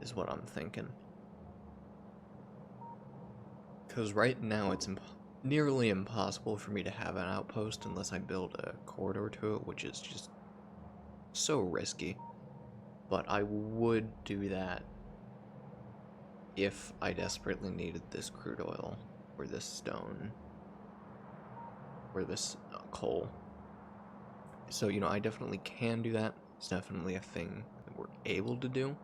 is what I'm thinking. Because right now it's nearly impossible for me to have an outpost unless I build a corridor to it, which is just so risky. But I would do that if I desperately needed this crude oil, or this stone, or this coal. So, you know, I definitely can do that. It's definitely a thing that we're able to do,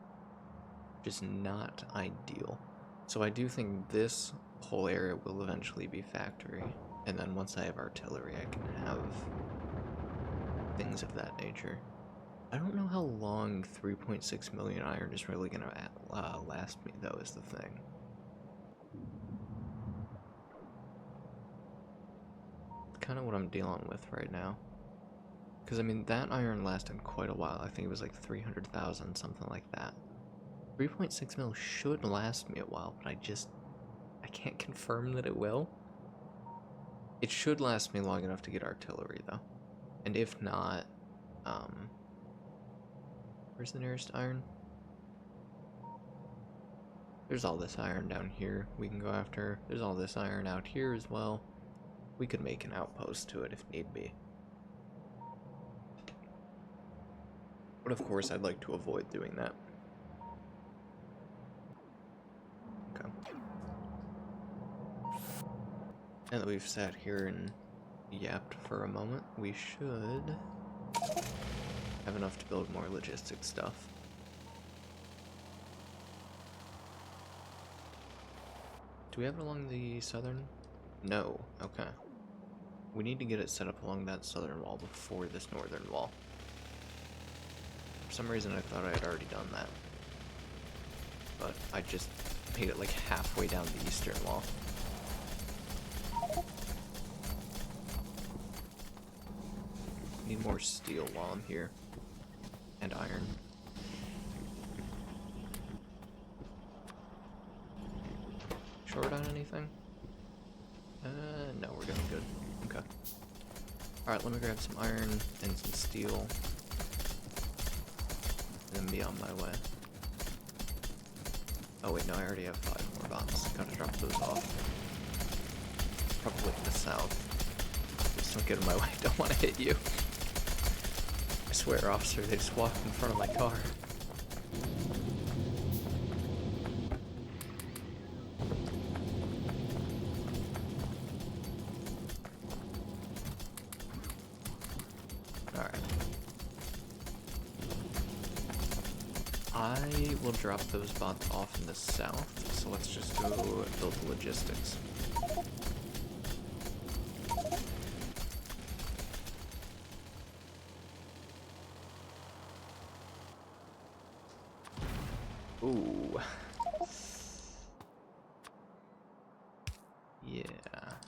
just not ideal. So I do think this whole area will eventually be factory, and then once I have artillery, I can have things of that nature. I don't know how long 3.6 million iron is really gonna last me, though, is the thing. It's kind of what I'm dealing with right now. Because, I mean, that iron lasted quite a while. I think it was like 300,000, something like that. 3.6 mil should last me a while, but I can't confirm that it will. It should last me long enough to get artillery, though. And if not, where's the nearest iron? There's all this iron down here we can go after. There's all this iron out here as well. We could make an outpost to it if need be. But of course, I'd like to avoid doing that. Okay. Now that we've sat here and yapped for a moment, we should have enough to build more logistic stuff. Do we have it along the southern? No. Okay. We need to get it set up along that southern wall before this northern wall. For some reason I thought I had already done that. but I just made it like halfway down the eastern wall. Need more steel while I'm here. And iron. Short on anything? No, we're doing good. Okay. Alright, let me grab some iron and some steel. And then be on my way. Oh wait, no, I already have 5 more bots. Gotta drop those off. Probably to the south. Just don't get in my way, don't want to hit you. I swear, officer, they just walked in front of my car. Alright. I will drop those bots off in the south, so let's just go build the logistics. Ooh. Yeah,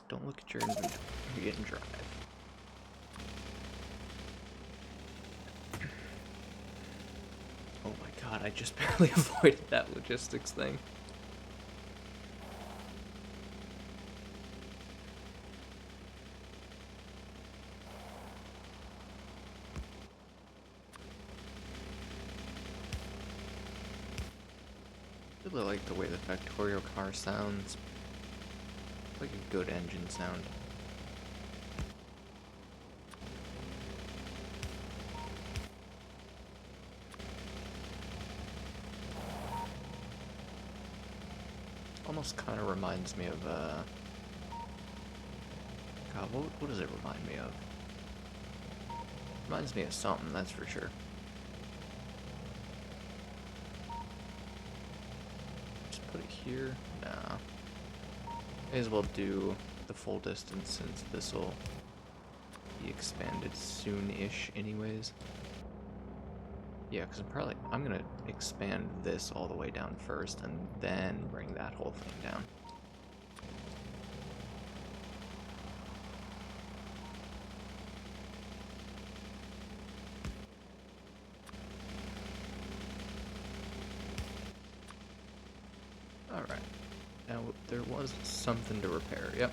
don't look at your inventory, you're getting drive. Oh my god, I just barely avoided that logistics thing. I really like the way the Factorio car sounds. Like a good engine sound. Almost kind of reminds me of, God, what does it remind me of? Reminds me of something, that's for sure. Just put it here? Nah. May as well do the full distance since this will be expanded soon-ish anyways. Yeah, because I'm gonna expand this all the way down first and then bring that whole thing down. Alright. Now, there was something to repair, yep.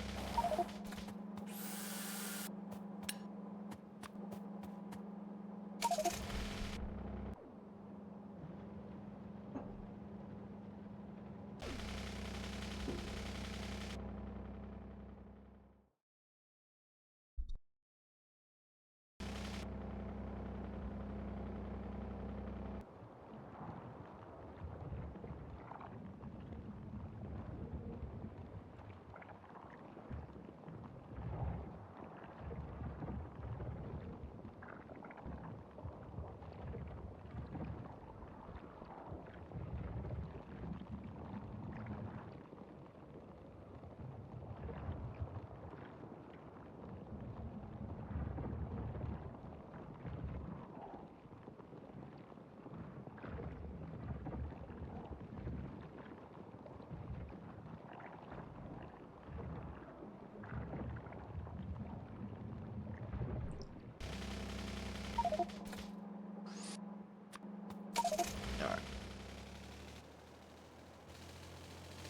Alright.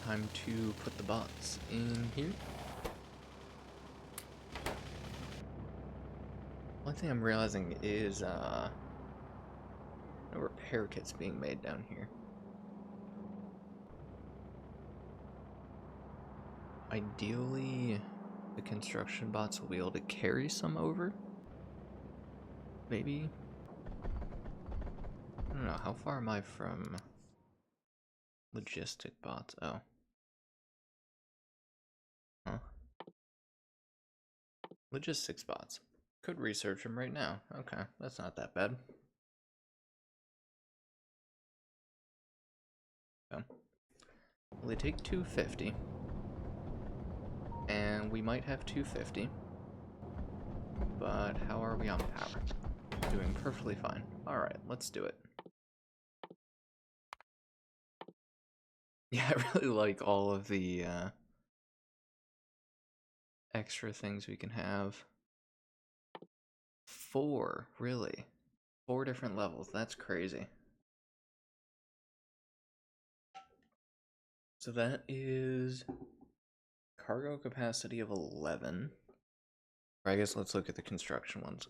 Time to put the bots in here. One thing I'm realizing is, no repair kits being made down here. Ideally, the construction bots will be able to carry some over. Maybe? I don't know, how far am I from logistic bots? Oh. Huh. Logistics bots. Could research them right now. Okay, that's not that bad. Okay. Well, they take 250. And we might have 250. But how are we on power? Doing perfectly fine. Alright, let's do it. Yeah, I really like all of the extra things we can have. 4, really? 4 different levels, that's crazy. So that is cargo capacity of 11. Or I guess let's look at the construction ones.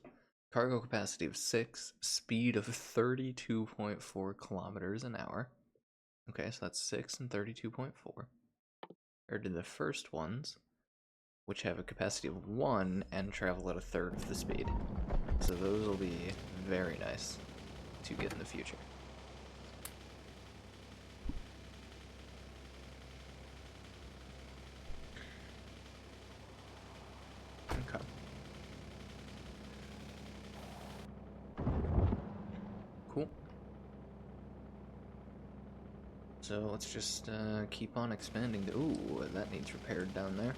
Cargo capacity of 6, speed of 32.4 kilometers an hour. Okay, so that's 6 and 32.4. Compared to the first ones, which have a capacity of 1 and travel at a third of the speed. So those will be very nice to get in the future. Okay. Cool. So let's just keep on expanding. Ooh, that needs repaired down there.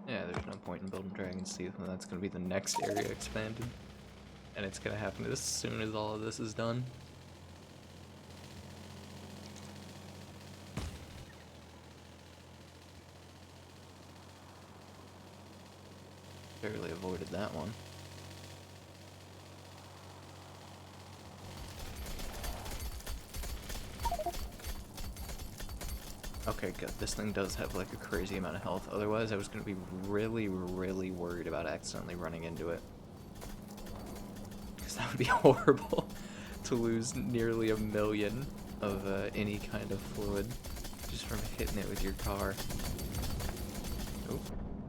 Yeah, there's no point in building Dragon's Teeth when that's going to be the next area expanded. And it's going to happen as soon as all of this is done. Barely avoided that one. Okay, good. This thing does have like a crazy amount of health. Otherwise, I was going to be really, really worried about accidentally running into it. Because that would be horrible to lose nearly 1 million of any kind of fluid just from hitting it with your car. Oh,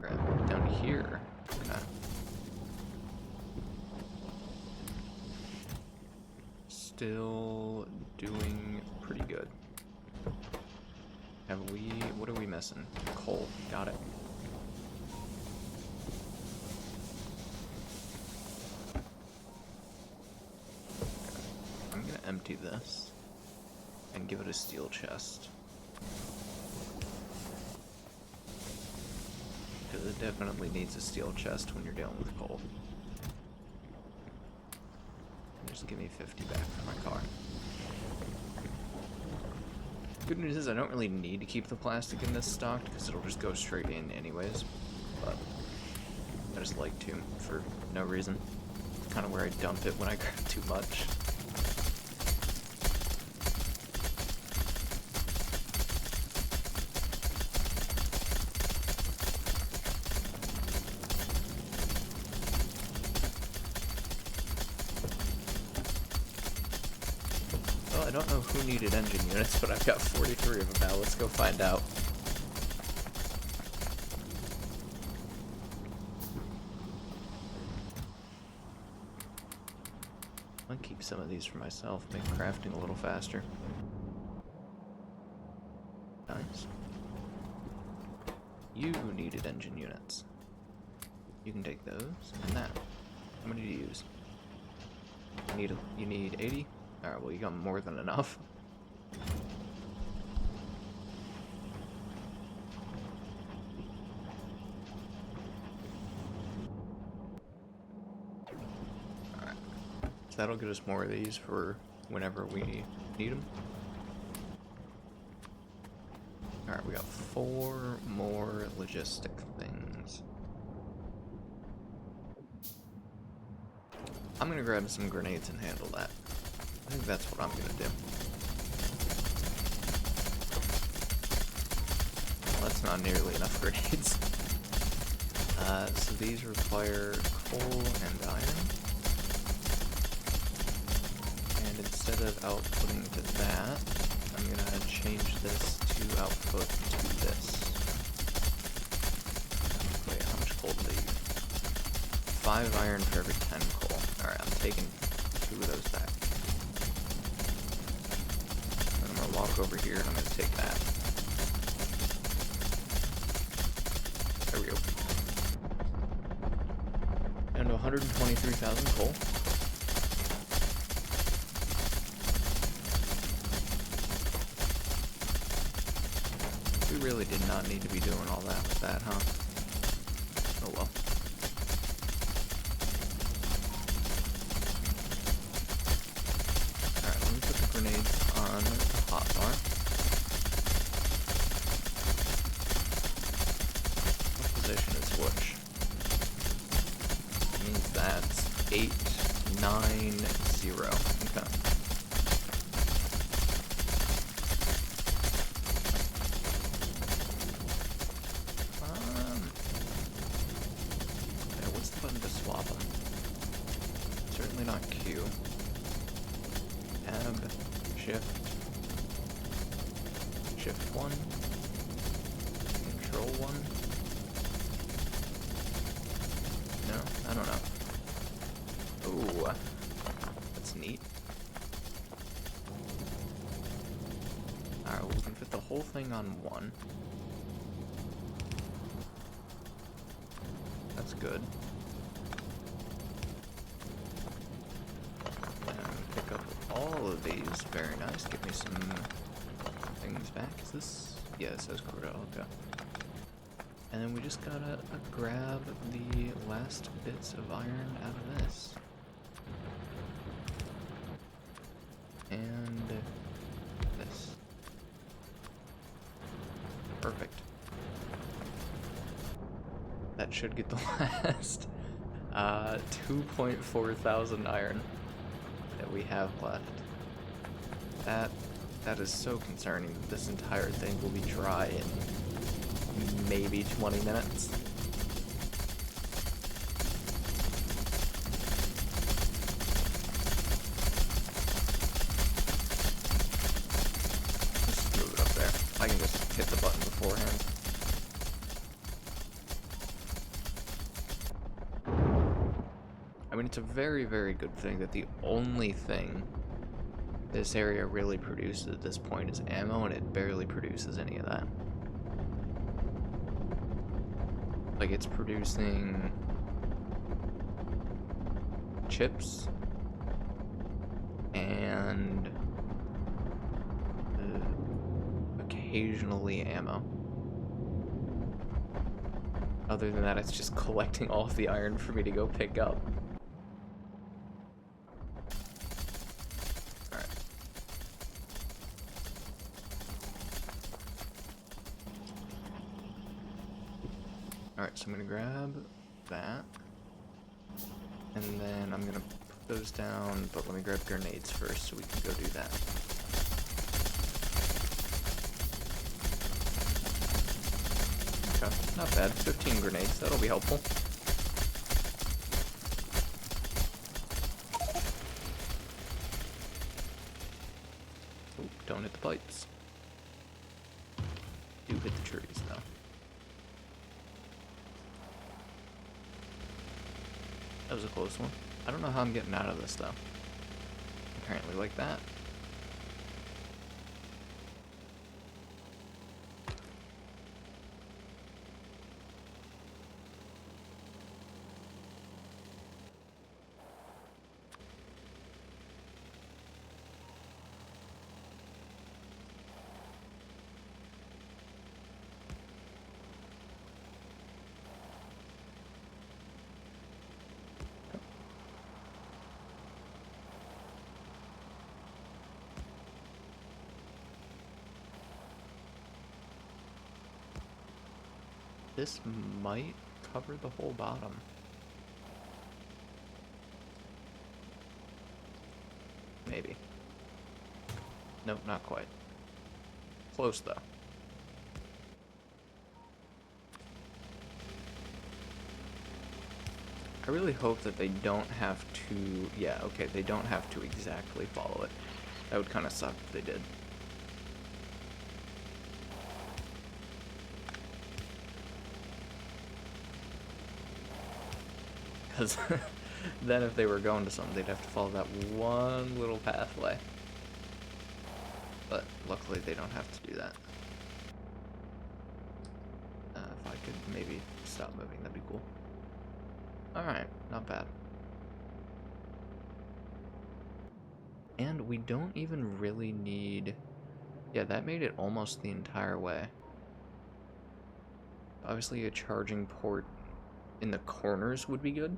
crap. Down here. Okay. Still doing pretty good. Have we... what are we missing? Coal. Got it. I'm gonna empty this and give it a steel chest. Because it definitely needs a steel chest when you're dealing with coal. Just give me 50 back for my car. Good news is I don't really need to keep the plastic in this stocked because it'll just go straight in anyways, but I just like to for no reason. It's kind of where I dump it when I grab too much. Well, I don't know who needed engine units, but I've got 43 of them now. Let's go find out. I'll keep some of these for myself, make crafting a little faster. Nice. You needed engine units. You can take those and that. How many do you use? You need 80? Alright, well you got more than enough. Alright. So that'll get us more of these for whenever we need them. Alright, we got 4 more logistic things. I'm gonna grab some grenades and handle that. I think that's what I'm gonna do. Well, that's not nearly enough grenades. So these require coal and iron. And instead of outputting to that, I'm gonna change this to output to this. Wait, how much coal did I use? 5 iron for every 10 coal. Alright, I'm taking 2 of those back. And I'm gonna walk over here and I'm gonna take that. There we go. Down to 123,000 coal. We really did not need to be doing all that with that, huh? Oh well. Alright, let me put the grenades on the hotbar. What position is which? It means that's 8, 9, 0. Okay. What's the button to swap them? Certainly not Q. Tab, Shift, Shift 1, Control 1. No, I don't know. Ooh, that's neat. Alright, well, we can fit the whole thing on 1. That's good. And pick up all of these. Very nice. Give me some things back. Is this? Yeah, it says Cordell. Okay. And then we just gotta grab the last bits of iron out of this. And this. Perfect. That should get the last 2.4 thousand iron that we have left. That is so concerning. This entire thing will be dry in maybe 20 minutes. Just move it up there. I can just hit the button beforehand. I mean, it's a very, very good thing that the only thing this area really produces at this point is ammo, and it barely produces any of that. Like, it's producing chips and occasionally ammo. Other than that, it's just collecting all of the iron for me to go pick up. Alright, so I'm gonna grab that, and then I'm gonna put those down, but let me grab grenades first so we can go do that. Okay, not bad. 15 grenades, that'll be helpful. Oh, don't hit the pipes. Do hit the trees, though. That was a close one. I don't know how I'm getting out of this, though. Apparently like that. This might cover the whole bottom. Maybe. Nope, not quite. Close, though. I really hope that they don't have to... Yeah, okay, they don't have to exactly follow it. That would kind of suck if they did. Because then if they were going to something, they'd have to follow that one little pathway. But luckily they don't have to do that. If I could maybe stop moving, that'd be cool. Alright, not bad. And we don't even really need... Yeah, that made it almost the entire way. Obviously a charging port in the corners would be good.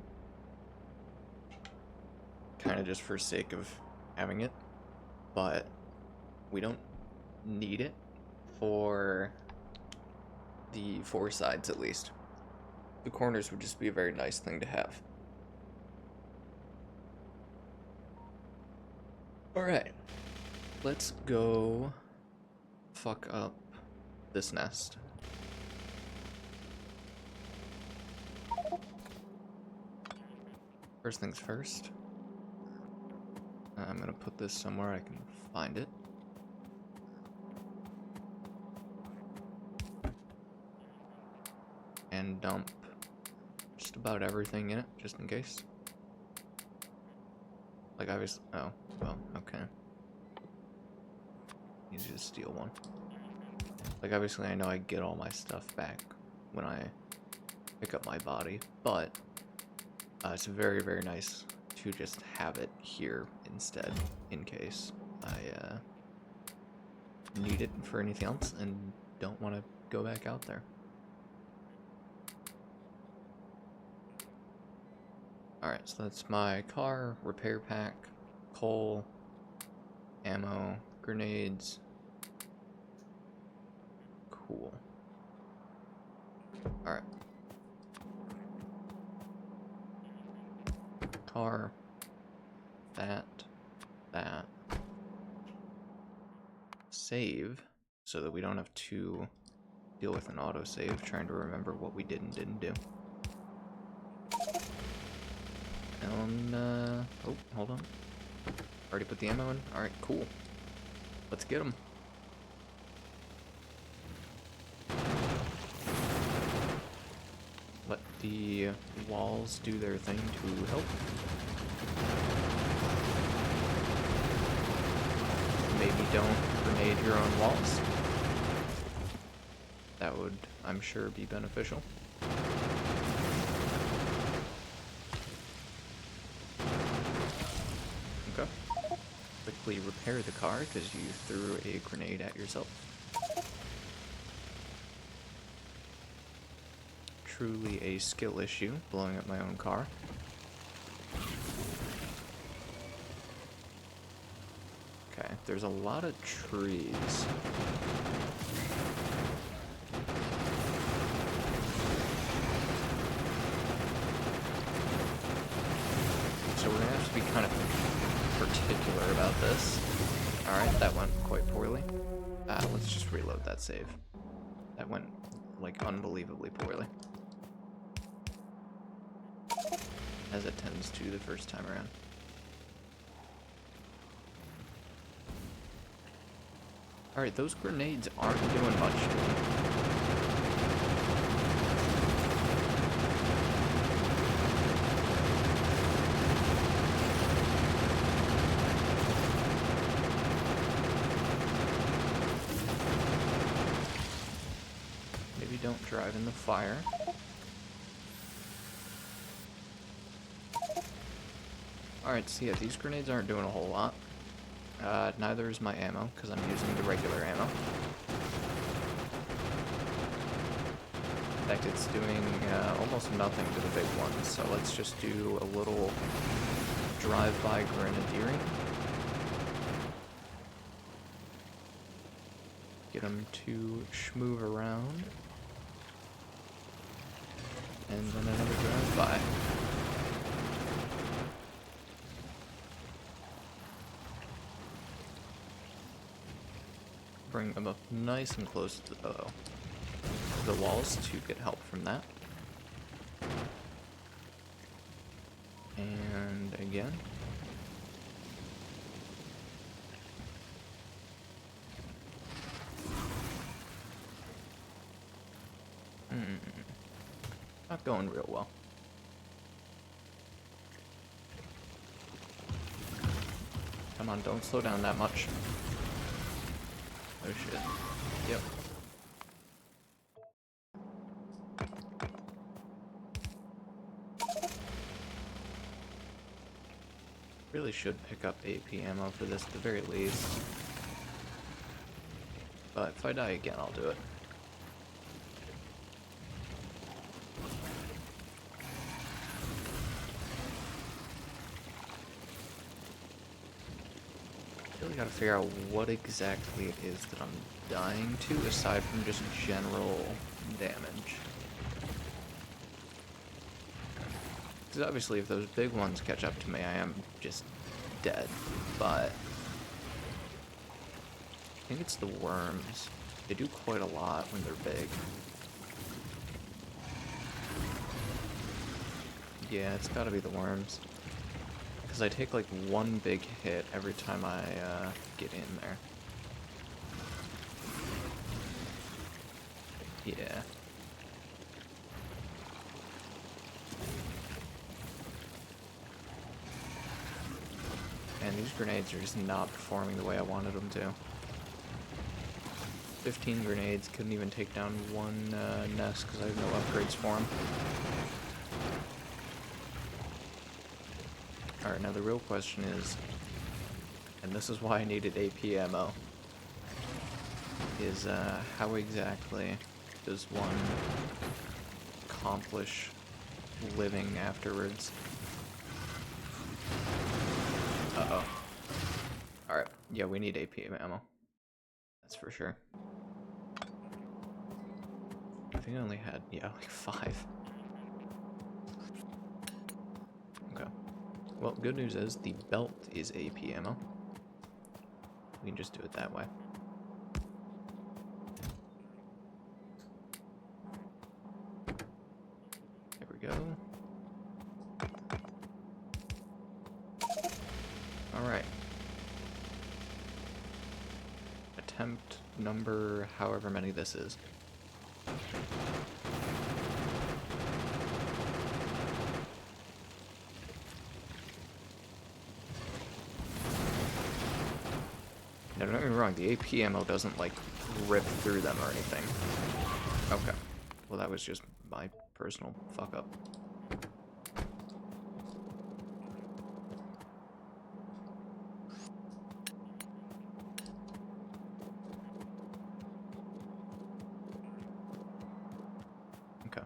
Kind of just for sake of having it. But we don't need it for the 4 sides at least. The corners would just be a very nice thing to have. Alright. Let's go fuck up this nest. First things first. I'm gonna put this somewhere I can find it. And dump just about everything in it, just in case. Like obviously, oh, well, okay. Easy to steal one. Like obviously I know I get all my stuff back when I pick up my body, but it's very, very nice to just have it here instead, in case I need it for anything else and don't want to go back out there. Alright, so that's my car, repair pack, coal, ammo, grenades. Cool. Alright. Car, that. Save, so that we don't have to deal with an autosave trying to remember what we did and didn't do. And, oh, hold on. Already put the ammo in? Alright, cool. Let's get them. Let the walls do their thing to help. Maybe don't grenade your own walls. That would, I'm sure, be beneficial. Okay. Quickly repair the car because you threw a grenade at yourself. Truly a skill issue, blowing up my own car. Okay, there's a lot of trees. So we're gonna have to be kind of particular about this. Alright, that went quite poorly. Let's just reload that save. That went, like, unbelievably poorly. As it tends to the first time around. Alright, those grenades aren't doing much to me. Maybe don't drive in the fire. Alright, so yeah, these grenades aren't doing a whole lot. Neither is my ammo, because I'm using the regular ammo. In fact, it's doing almost nothing to the big ones, so let's just do a little drive-by grenadiering. Get them to schmoove around. And then another drive-by. Bring them up nice and close to the walls to get help from that. And again. Not going real well. Come on, don't slow down that much. Oh shit. Yep. Really should pick up AP ammo for this at the very least. But if I die again, I'll do it. Really gotta figure out what exactly it is that I'm dying to, aside from just general damage. Because obviously if those big ones catch up to me, I am just dead, but I think it's the worms. They do quite a lot when they're big. Yeah, it's gotta be the worms. Because I take like one big hit every time I get in there. Yeah. And these grenades are just not performing the way I wanted them to. 15 grenades, couldn't even take down one nest because I have no upgrades for them. Alright, now the real question is, and this is why I needed AP ammo, is how exactly does one accomplish living afterwards? Uh-oh. Alright, yeah, we need AP ammo. That's for sure. I think I only had, yeah, like 5. Okay. Well, good news is the belt is AP ammo. We can just do it that way. There we go. Alright. Attempt number however many this is. Now, don't get me wrong, the AP ammo doesn't, like, rip through them or anything. Okay. Well, that was just my personal fuck-up. Okay.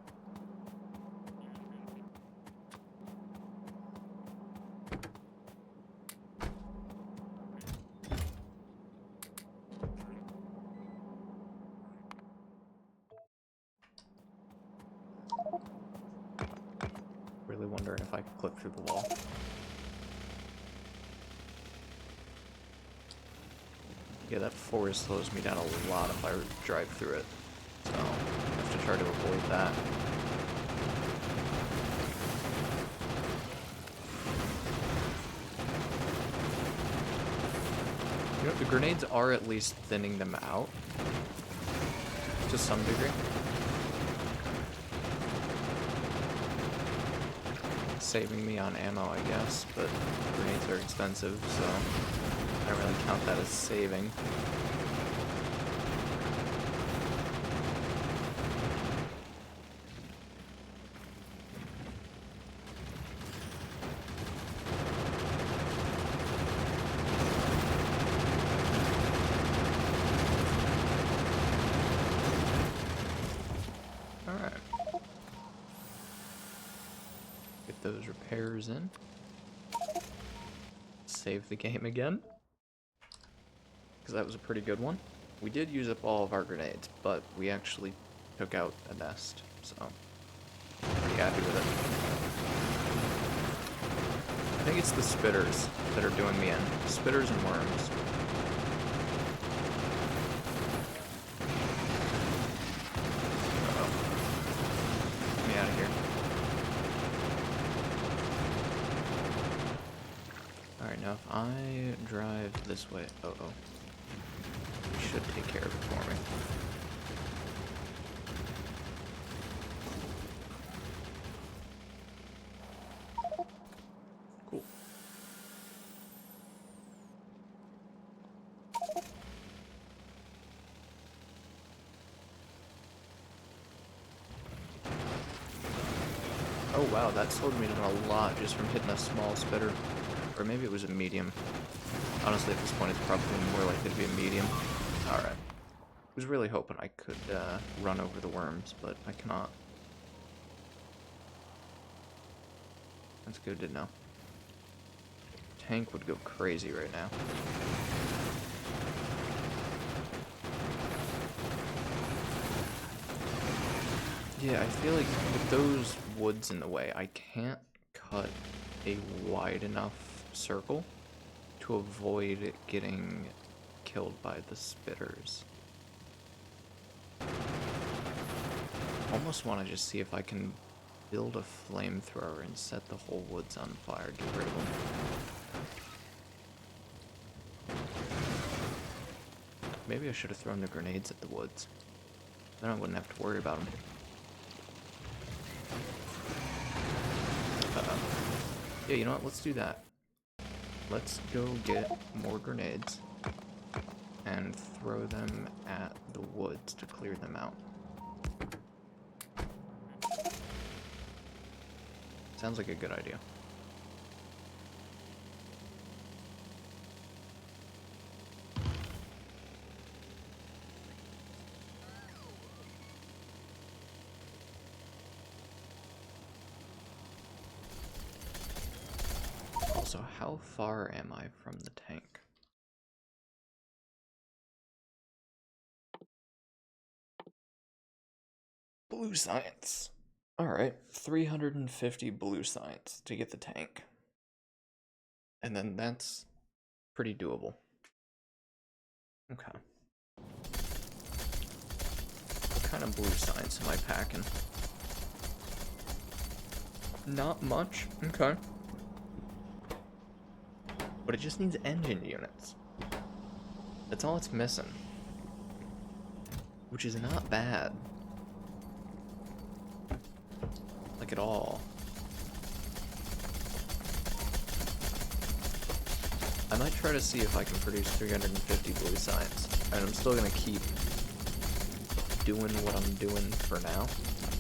Really wondering if I could clip through the wall. Yeah, that forest slows me down a lot if I drive through it. So, I have to try to avoid that. You know, the grenades are at least thinning them out. To some degree. Saving me on ammo, I guess, but grenades are expensive, so I don't really count that as saving. Alright. Get those repairs in. Save the game again. Because that was a pretty good one. We did use up all of our grenades, but we actually took out a nest, so pretty happy with it. I think it's the spitters that are doing me in. Spitters and worms. Uh-oh. Get me out of here. Alright, now if I drive this way... Oh. It should take care of it for me. Cool. Oh wow, that slowed me down a lot just from hitting a small spitter. Or maybe it was a medium. Honestly, at this point, it's probably more likely to be a medium. Alright. I was really hoping I could run over the worms, but I cannot. That's good to know. Tank would go crazy right now. Yeah, I feel like with those woods in the way, I can't cut a wide enough circle to avoid getting killed by the spitters. Almost want to just see if I can build a flamethrower and set the whole woods on fire, get rid of them. Maybe I should have thrown the grenades at the woods. Then I wouldn't have to worry about them. Yeah, you know what? Let's do that. Let's go get more grenades and throw them at the woods to clear them out. Sounds like a good idea. Also, how far am I from the tank? Blue science. Alright, 350 blue science to get the tank. And then that's pretty doable. Okay. What kind of blue science am I packing? Not much. Okay. But it just needs engine units. That's all it's missing. Which is not bad. Like at all. I might try to see if I can produce 350 blue science. And I'm still gonna keep doing what I'm doing for now.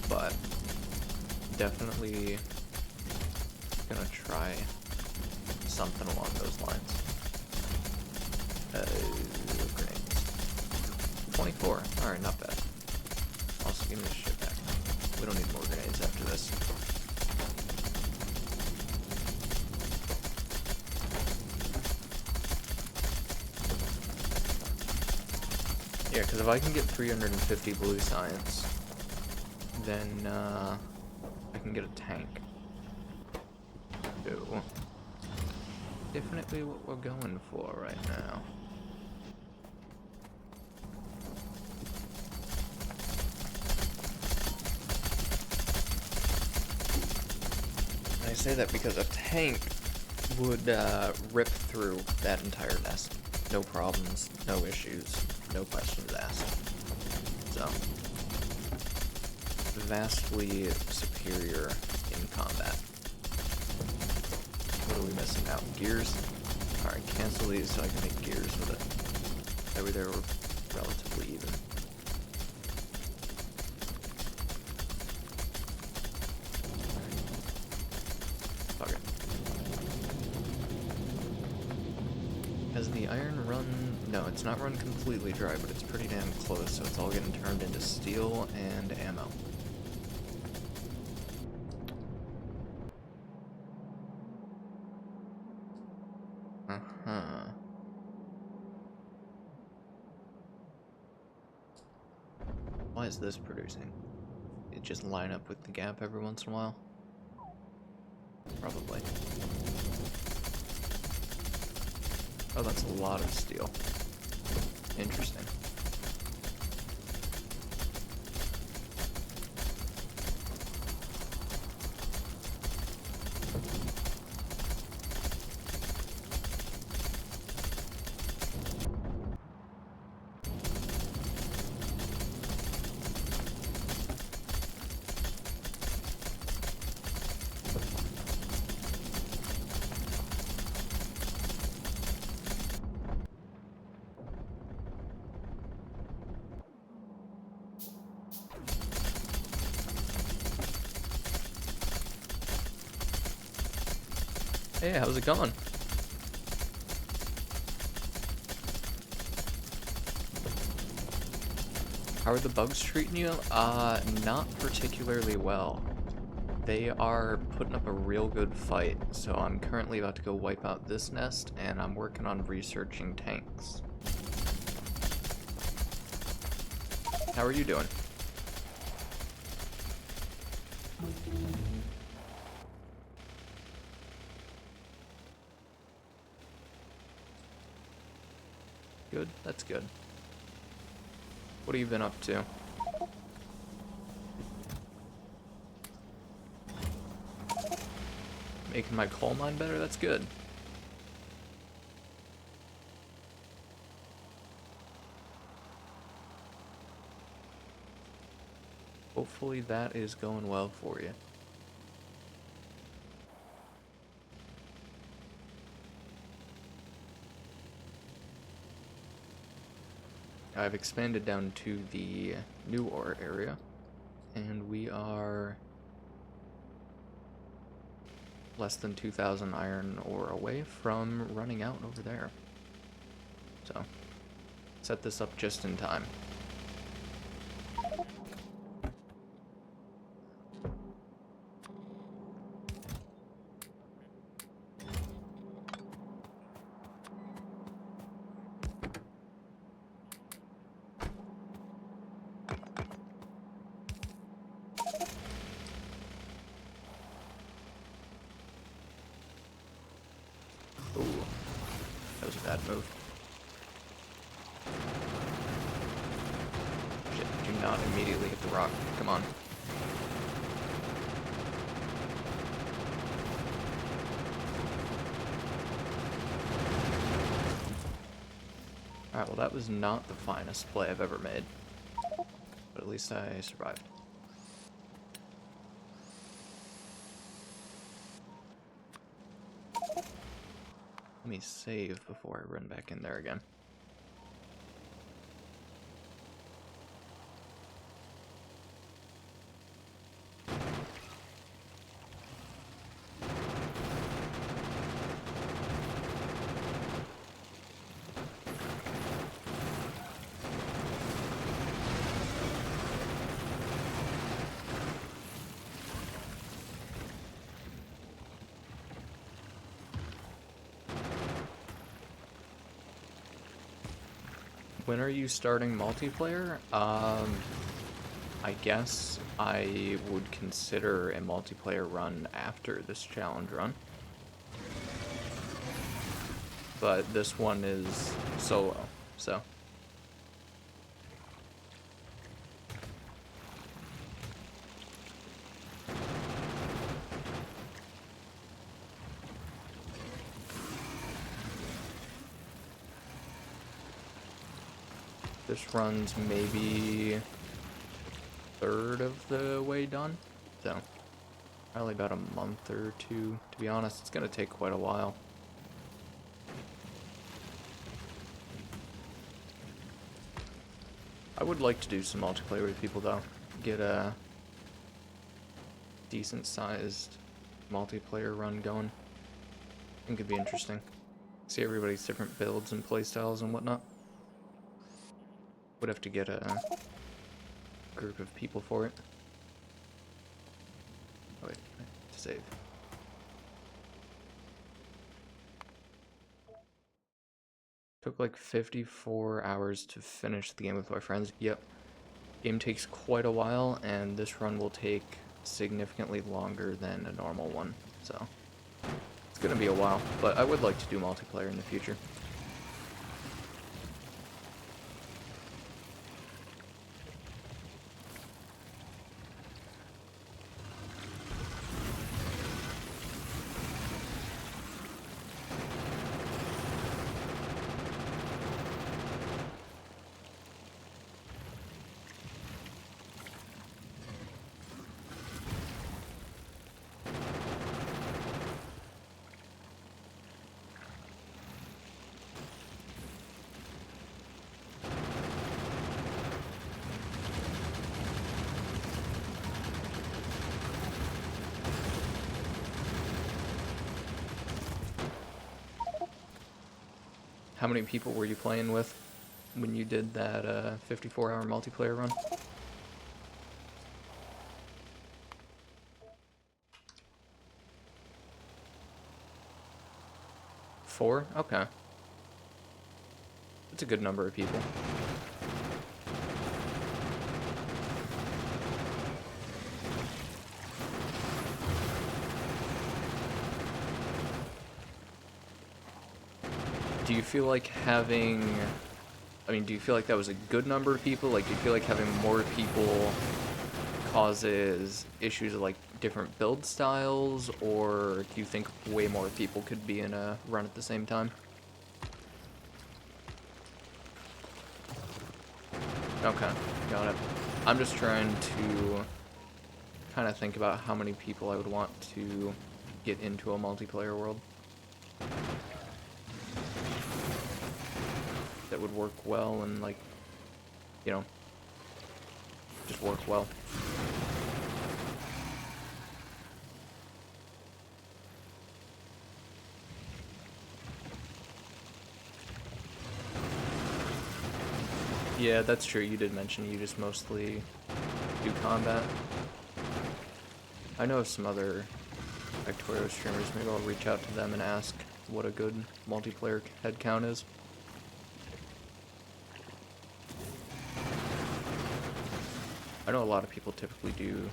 But definitely gonna try something along those lines. Grenades. 24. Alright, not bad. Also, give me this shit back. We don't need more grenades after this. Yeah, because if I can get 350 blue science, then I can get a tank. So, definitely what we're going for right now. I say that because a tank would rip through that entire nest. No problems, no issues, no questions asked. So, vastly superior in combat. What are we missing now? Gears? Alright, cancel these so I can make gears with it. That way they're relatively even. Fuck it. Has the iron run... No, it's not run completely dry, but it's pretty damn close, so it's all getting turned into steel and ammo. Why is this producing? It just line up with the gap every once in a while? Probably. Oh, that's a lot of steel. Interesting. Hey, how's it going? How are the bugs treating you? Not particularly well. They are putting up a real good fight, so I'm currently about to go wipe out this nest, and I'm working on researching tanks. How are you doing? Good, that's good. What have you been up to? Making my coal mine better? That's good. Hopefully that is going well for you. I've expanded down to the new ore area, and we are less than 2,000 iron ore away from running out over there. So, set this up just in time. Ooh, that was a bad move. Shit, do not immediately hit the rock. Come on. Alright, well that was not the finest play I've ever made. But at least I survived. Let me save before I run back in there again. When are you starting multiplayer? I guess I would consider a multiplayer run after this challenge run. But this one is solo, so. This run's maybe third of the way done, so probably about a month or two. To be honest, it's gonna take quite a while. I would like to do some multiplayer with people though. Get a decent sized multiplayer run going. I think it'd be interesting. See everybody's different builds and playstyles and whatnot. Would have to get a group of people for it. Oh wait, save. Took like 54 hours to finish the game with my friends. Yep. Game takes quite a while, and this run will take significantly longer than a normal one. So, it's gonna be a while, but I would like to do multiplayer in the future. How many people were you playing with when you did that 54-hour multiplayer run? 4? Okay. That's a good number of people. Do you feel like having... I mean, do you feel like that was a good number of people? Like, do you feel like having more people causes issues of, like, different build styles? Or do you think way more people could be in a run at the same time? Okay, got it. I'm just trying to kind of think about how many people I would want to get into a multiplayer world that would work well and, like, you know, just work well. Yeah, that's true. You did mention you just mostly do combat. I know of some other Factorio streamers. Maybe I'll reach out to them and ask what a good multiplayer head count is. I know a lot of people typically do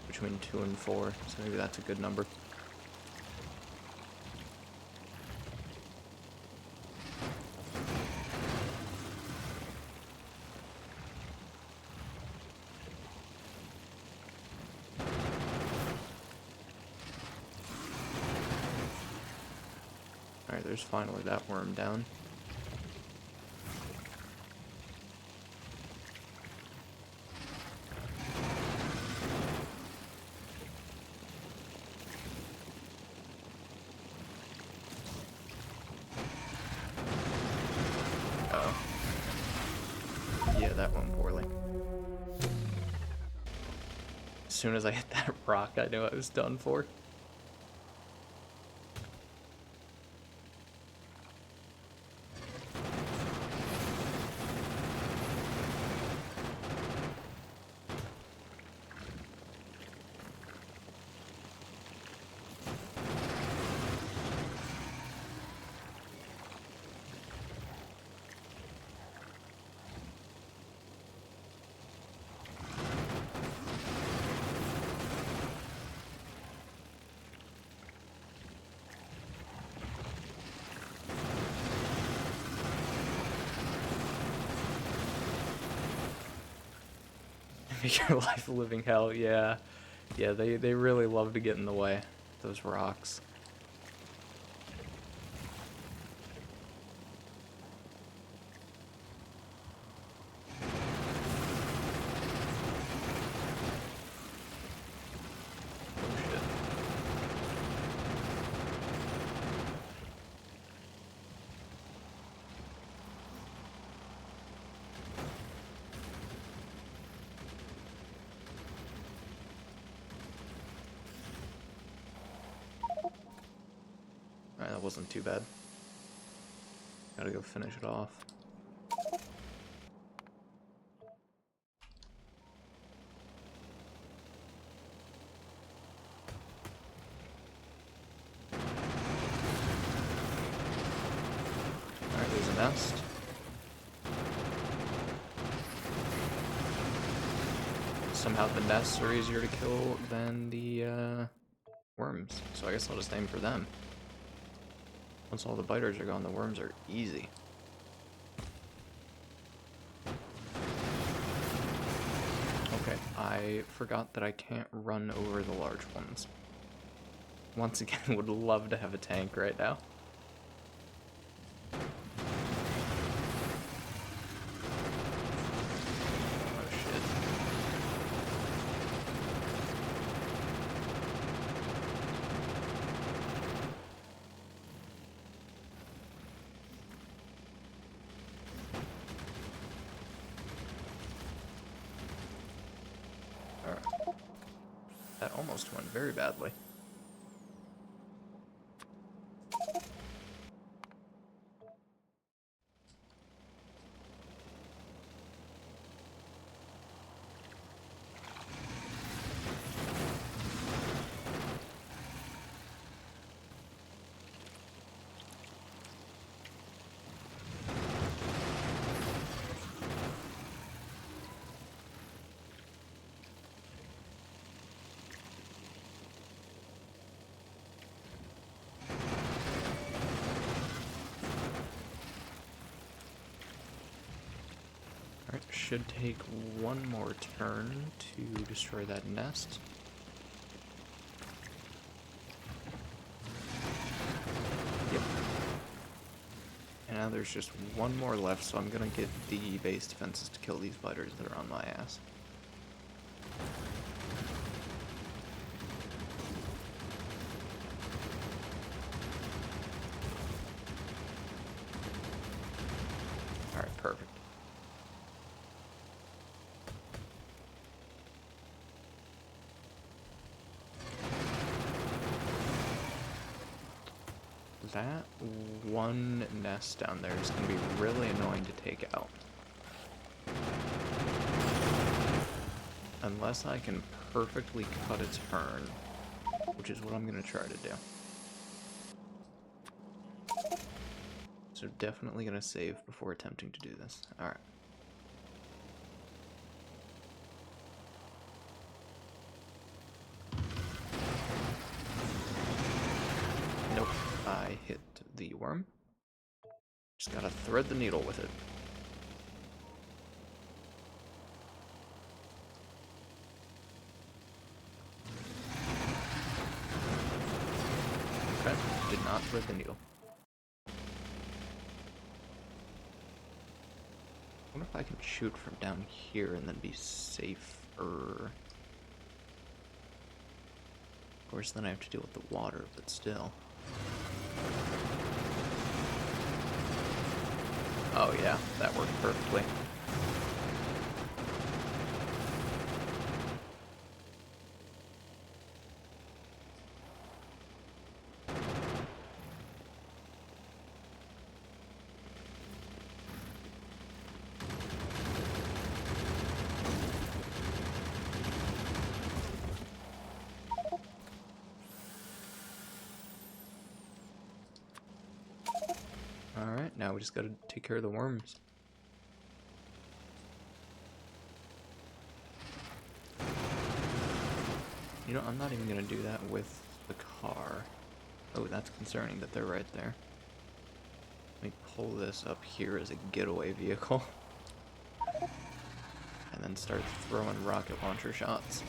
between 2 and 4, so maybe that's a good number. Alright, there's finally that worm down. Oh. Yeah, that went poorly. As soon as I hit that rock, I knew I was done for. Make your life a living hell, yeah. Yeah, they really love to get in the way, those rocks. Oh shit. Alright, that wasn't too bad. Gotta go finish it off. Alright, there's a nest. Somehow the nests are easier to kill than the worms, so I guess I'll just aim for them. Once all the biters are gone, the worms are easy. Okay, I forgot that I can't run over the large ones. Once again, would love to have a tank right now. Oh shit. Alright. That almost went very badly. should take one more turn to destroy that nest. Yep. And now there's just one more left, so I'm gonna get the base defenses to kill these biters that are on my ass. Alright, perfect. That one nest down there is going to be really annoying to take out. Unless I can perfectly cut its turn, which is what I'm going to try to do. So definitely going to save before attempting to do this. Alright. Nope. I hit the worm. Just gotta thread the needle with it. Okay, did not thread the needle. I wonder if I can shoot from down here and then be safer. Of course, then I have to deal with the water, but still. Oh yeah, that worked perfectly. Alright, now we just gotta take care of the worms. You know, I'm not even gonna do that with the car. Oh, that's concerning that they're right there. Let me pull this up here as a getaway vehicle. And then start throwing rocket launcher shots.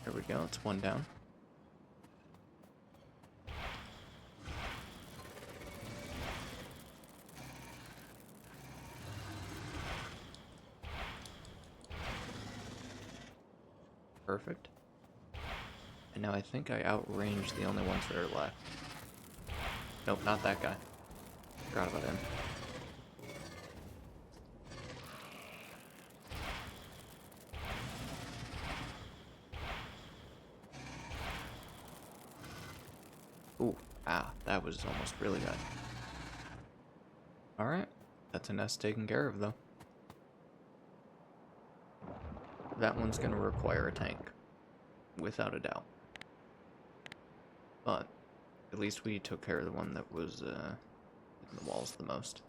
There we go, it's one down. Perfect. And now I think I outranged the only ones that are left. Nope, not that guy. Forgot about him. Ooh, that was almost really bad. Alright, that's a nest taken care of, though. That one's gonna require a tank, without a doubt. But at least we took care of the one that was in the walls the most.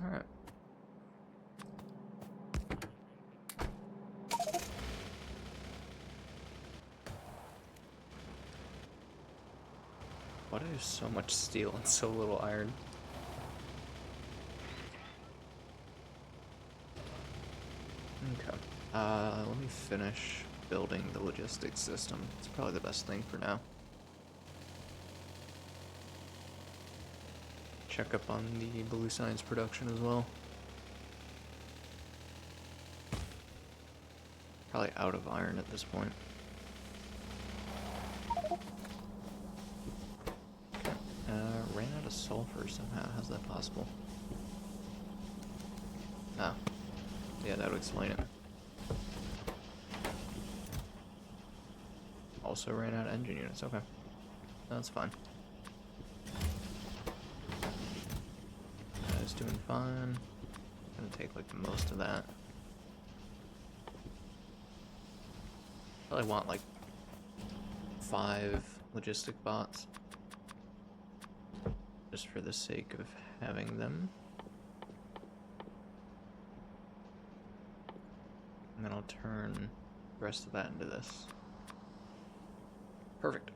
Alright. Why do I have so much steel and so little iron? Okay. Let me finish building the logistics system. It's probably the best thing for now. Check up on the blue science production as well. Probably out of iron at this point. Ran out of sulfur somehow. How's that possible? Oh. Yeah, that would explain it. Also ran out of engine units. Okay. That's fine. Guy's doing fine. Gonna take like most of that. Probably want like 5 logistic bots. Just for the sake of having them. And then I'll turn the rest of that into this. Perfect.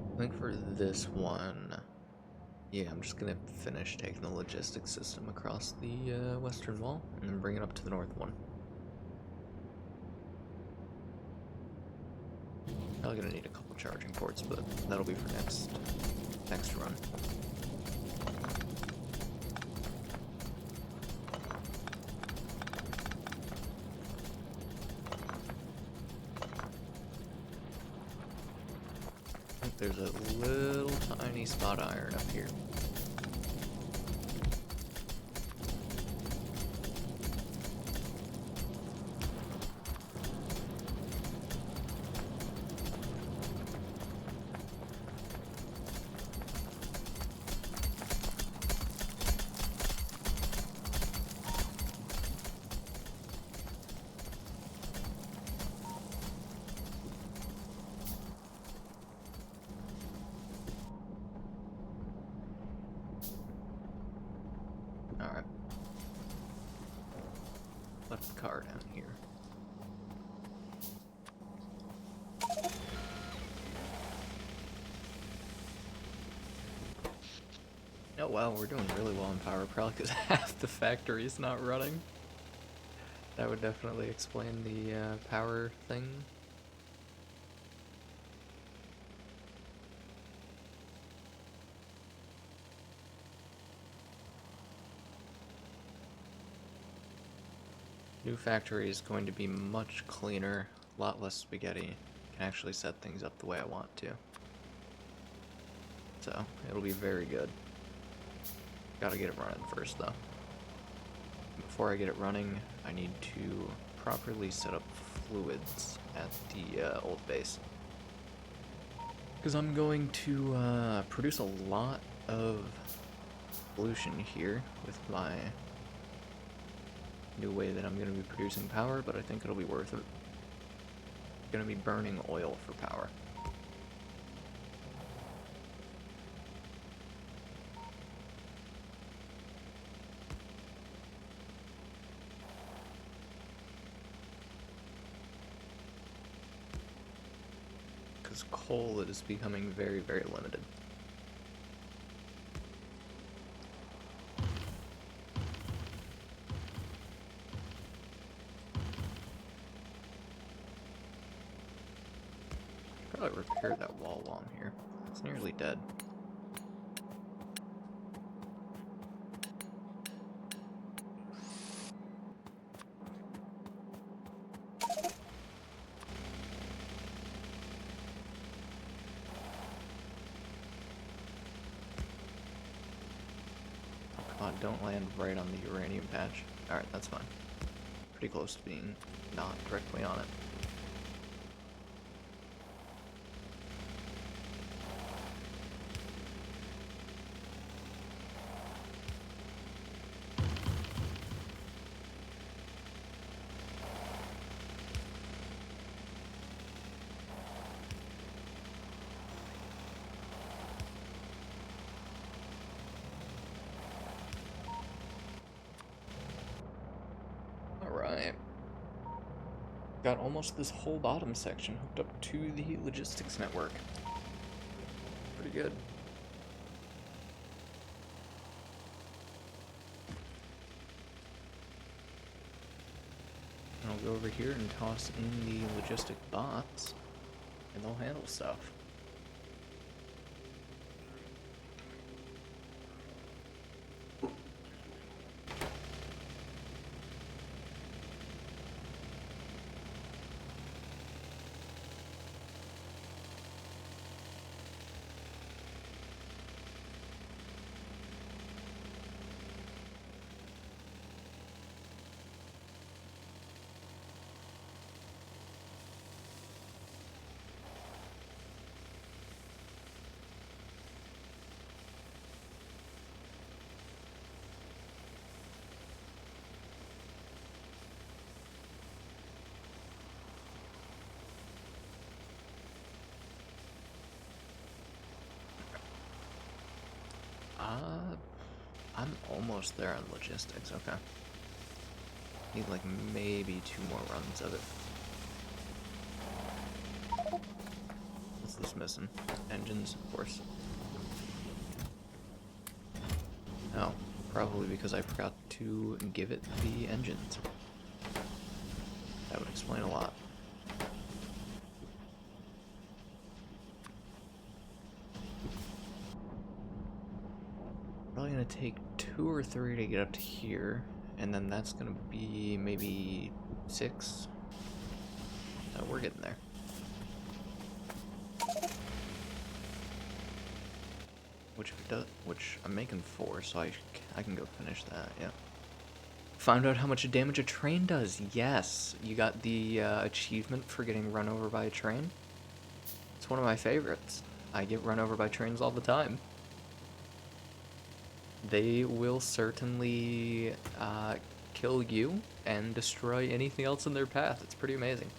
I think for this one, yeah, I'm just gonna finish taking the logistics system across the western wall and then bring it up to the north one. Probably gonna need a couple charging ports, but that'll be for next run. There's a little tiny spot of iron up here. Alright. Left the car down here. Oh wow, we're doing really well in power, probably because half the factory's not running. That would definitely explain the power thing. New factory is going to be much cleaner, a lot less spaghetti. Can actually set things up the way I want to. So, it'll be very good. Gotta get it running first though. Before I get it running, I need to properly set up fluids at the old base. Because I'm going to produce a lot of pollution here with my new way that I'm going to be producing power, but I think it'll be worth it. I'm going to be burning oil for power. Because coal is becoming very, very limited. Probably repair that wall while I'm here. It's nearly dead. Come on, don't land right on the uranium patch. Alright, that's fine. Pretty close to being not directly on it. Alright. Got almost this whole bottom section hooked up to the logistics network. Pretty good. And I'll go over here and toss in the logistic bots, and they'll handle stuff. I'm almost there on logistics, okay. Need like maybe 2 more runs of it. What's this missing? Engines, of course. Oh, probably because I forgot to give it the engines. That would explain a lot. Probably gonna take 2 or 3 to get up to here, and then that's gonna be maybe 6. So we're getting there. Which I'm making 4, so I can go finish that. Yeah. Found out how much damage a train does. Yes, you got the achievement for getting run over by a train. It's one of my favorites. I get run over by trains all the time. They will certainly kill you and destroy anything else in their path. It's pretty amazing.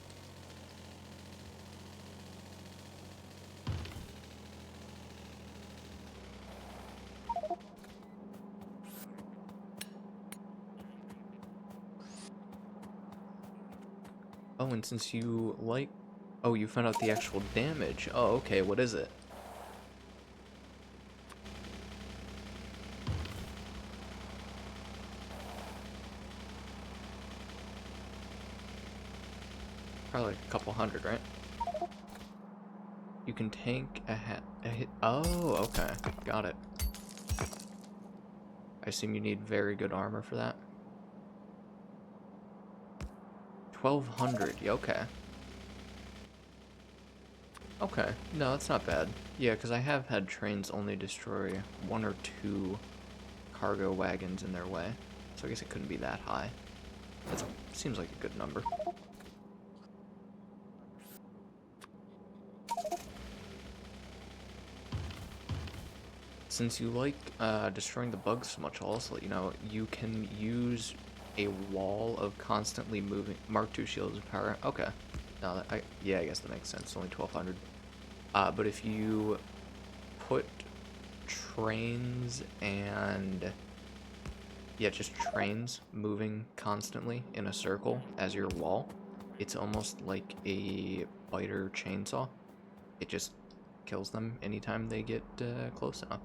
Oh, and since you like... Oh, you found out the actual damage. Oh, okay, what is it? Probably like a couple hundred, right? You can tank a hit. Oh, okay. Got it. I assume you need very good armor for that. 1200, okay. Okay, no, that's not bad. Yeah, because I have had trains only destroy 1 or 2 cargo wagons in their way. So I guess it couldn't be that high. That seems like a good number. Since you like destroying the bugs so much, I'll also let you know, you can use a wall of constantly moving Mark II shields of power. Okay. No, yeah, I guess that makes sense. It's only 1200. But if you put trains and... Yeah, just trains moving constantly in a circle as your wall, it's almost like a biter chainsaw. It just kills them anytime they get close enough.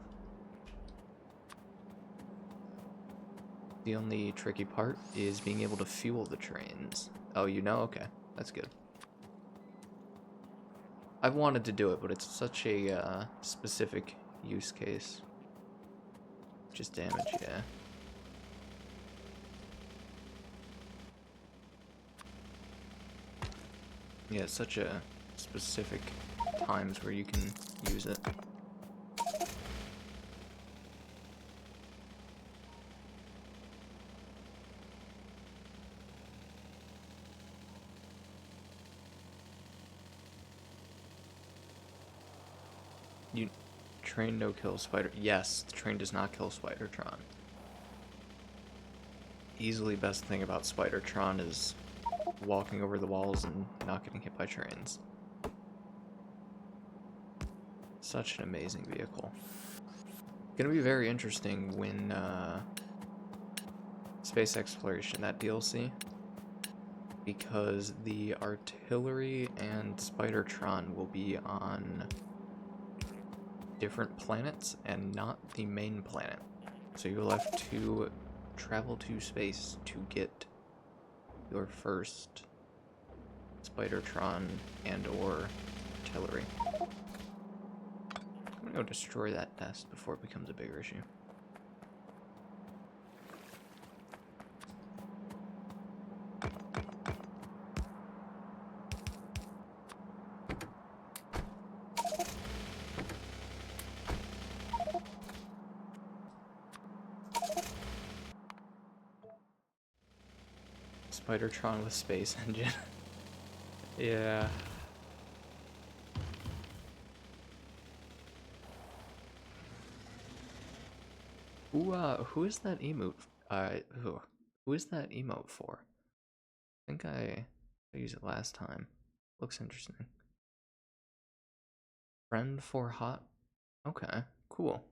The only tricky part is being able to fuel the trains. Oh, you know? Okay, that's good. I've wanted to do it, but it's such a specific use case. Just damage, yeah. Yeah, it's such a specific times where you can use it. You train no kill spider. Yes, the train does not kill Spidertron. Easily best thing about Spidertron is walking over the walls and not getting hit by trains. Such an amazing vehicle. Gonna be very interesting when space exploration, that DLC, because the artillery and Spidertron will be on different planets and not the main planet. So you'll have to travel to space to get your first Spidertron and or artillery. I'm gonna go destroy that nest before it becomes a bigger issue. Spidertron with space engine. Yeah. Who is that emote? Who is that emote for? I think I used it last time. Looks interesting. Friend for hot. Okay, cool.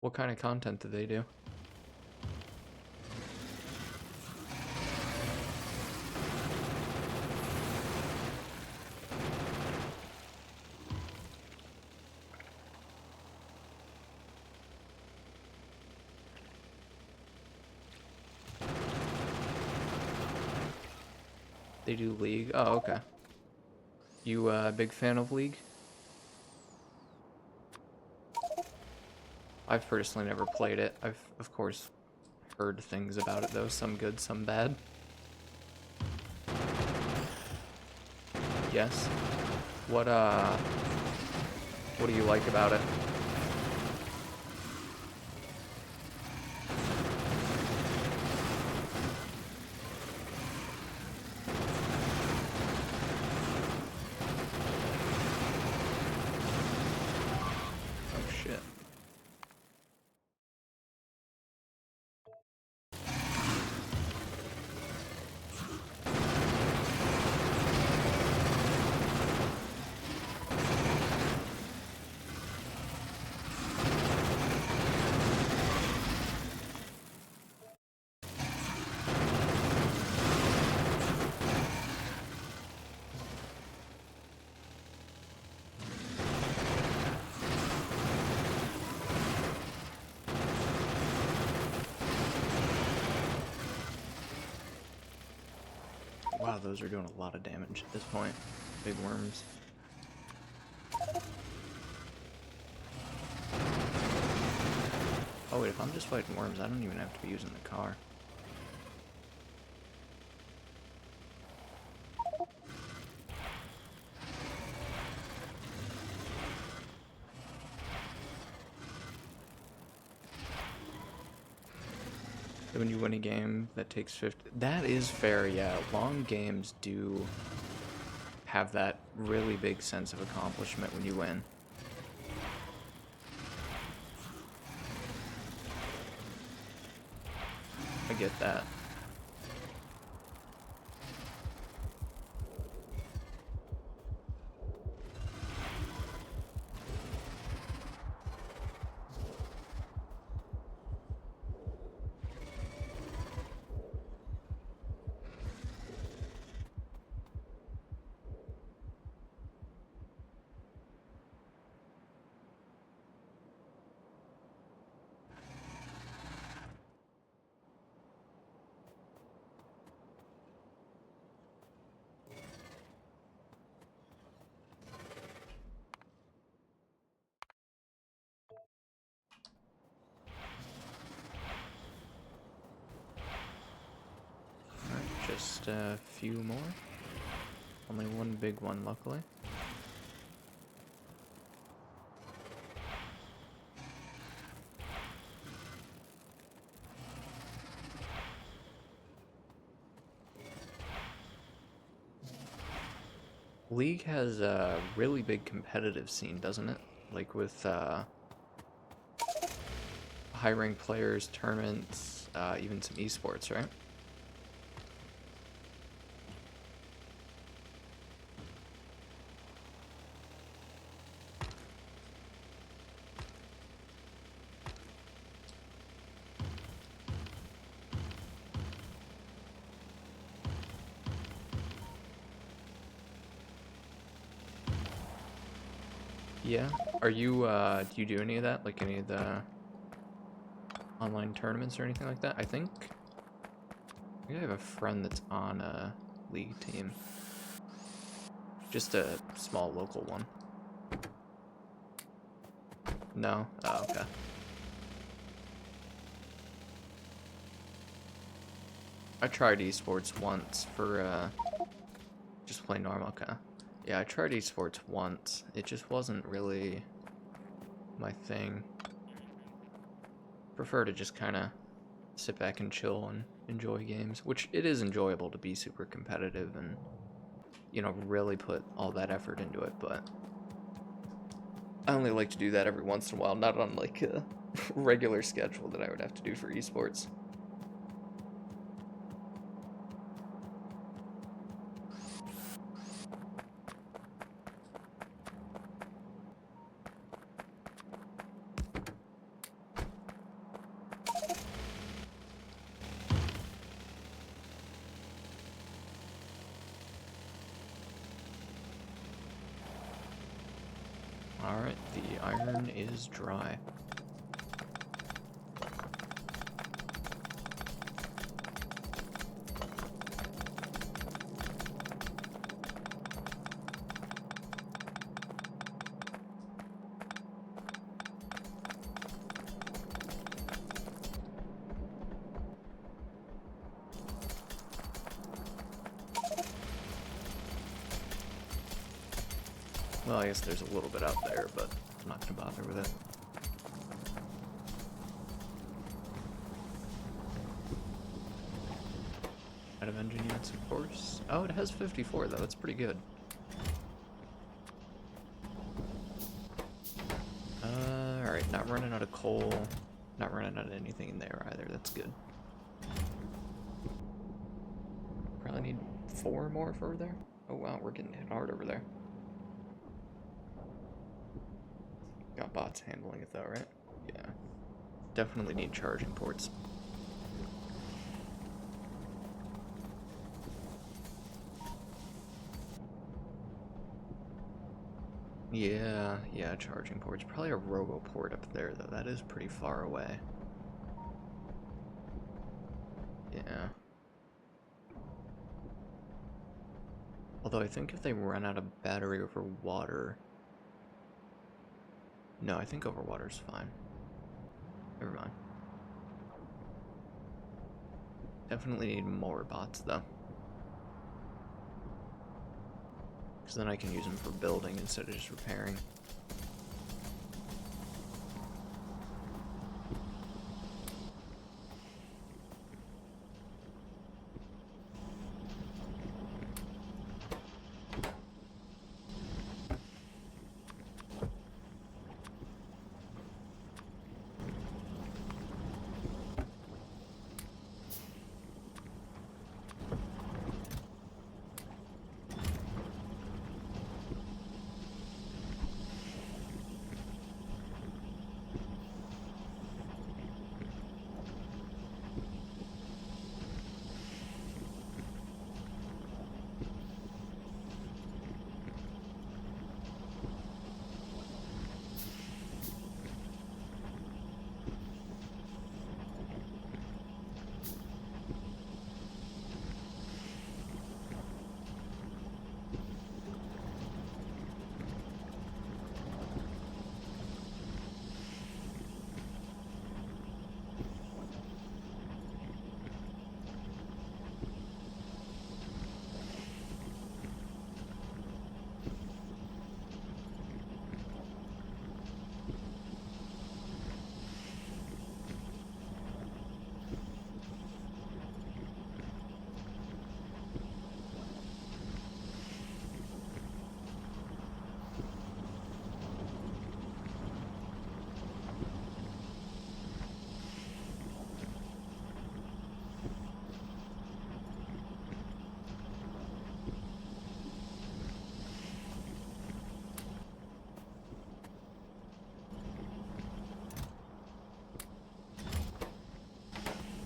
What kind of content do they do? They do League. Oh, okay. You a big fan of League? I've personally never played it. I've, of course, heard things about it though, some good, some bad. Yes. What do you like about it? Oh shit. Wow, those are doing a lot of damage at this point. Big worms. Oh wait, if I'm just fighting worms, I don't even have to be using the car. When you win a game that takes 50... That is fair, yeah. Long games do have that really big sense of accomplishment when you win. I get that. Just a few more. Only one big one, luckily. League has a really big competitive scene, doesn't it? Like with high-ranked players, tournaments, even some esports, right? Yeah. Are you, do you do any of that? Like any of the online tournaments or anything like that? I think I think I have a friend that's on a league team. Just a small local one. No? Oh, okay. I tried esports once for, just play normal, okay. Yeah, I tried esports once. It just wasn't really my thing. Prefer to just kind of sit back and chill and enjoy games, which it is enjoyable to be super competitive and, you know, really put all that effort into it, but I only like to do that every once in a while, not on like a regular schedule that I would have to do for esports. Alright, the iron is dry. Well, I guess there's a little bit out there, but I'm not gonna bother with it. Out of engine units, of course. Oh, it has 54 though, that's pretty good. Alright, not running out of coal, not running out of anything in there either, that's good. Probably need 4 more for over there. Oh wow, we're getting hit hard over there. Got bots handling it though, right? Yeah. Definitely need charging ports. Yeah, charging ports. Probably a robo port up there though. That is pretty far away. Yeah. Although I think if they run out of battery over water... No, I think over water's fine. Never mind. Definitely need more bots though. Because then I can use them for building instead of just repairing.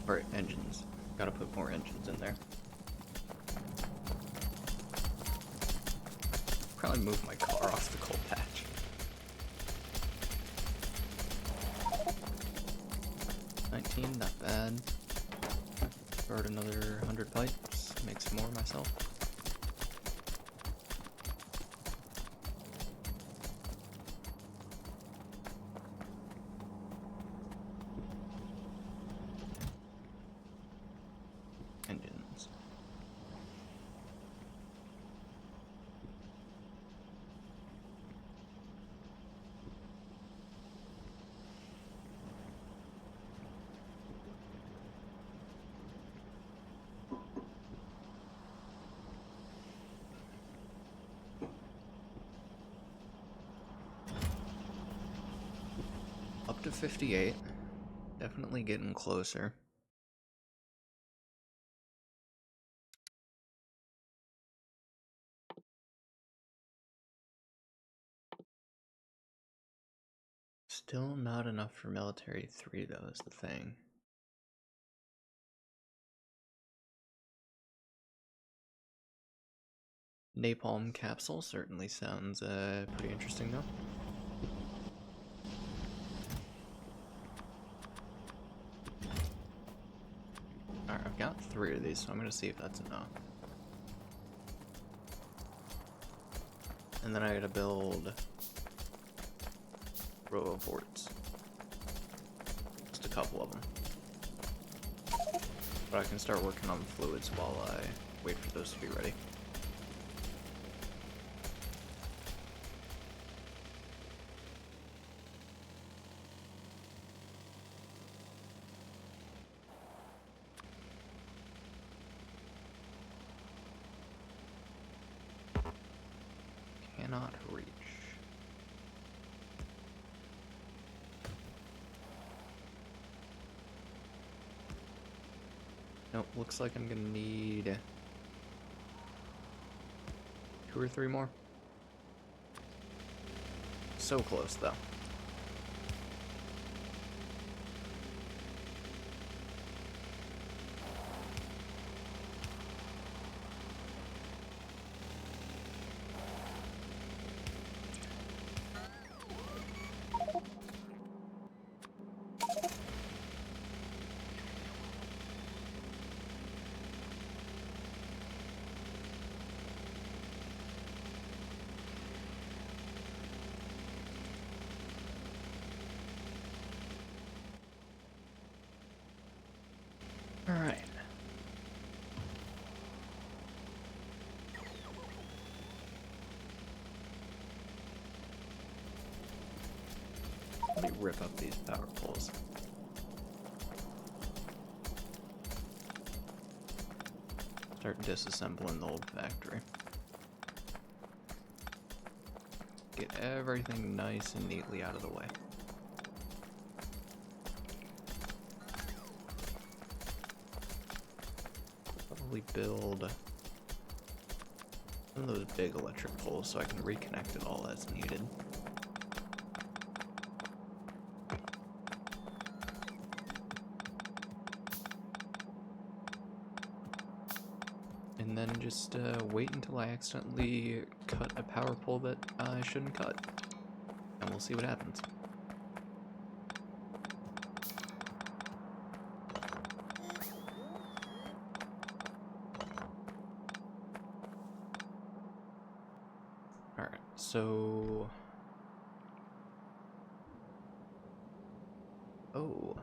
Alright, engines. Gotta put more engines in there. Probably move my car off the coal patch. $19, not bad. Start another 100 pipes, make some more myself. Engines. Up to 58. Definitely getting closer. Still not enough for military 3 though, is the thing. Napalm capsule certainly sounds pretty interesting though. Alright, I've got 3 of these, so I'm gonna see if that's enough. And then I gotta build row of forts. Just a couple of them. But I can start working on the fluids while I wait for those to be ready. Cannot reach. Nope, looks like I'm gonna need 2 or 3 more. So close though. Alright. Let me rip up these power poles. Start disassembling the old factory. Get everything nice and neatly out of the way. Probably build some of those big electric poles so I can reconnect it all as needed. And then just wait until I accidentally cut a power pole that I shouldn't cut. And we'll see what happens. Alright, so... Oh,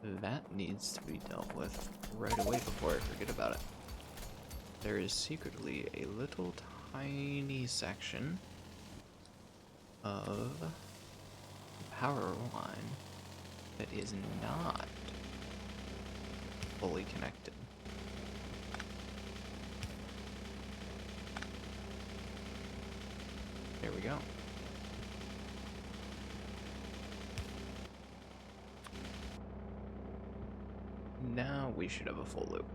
that needs to be dealt with right away before I forget about it. There is secretly a little tiny section of power line that is not fully connected. There we go. Now we should have a full loop.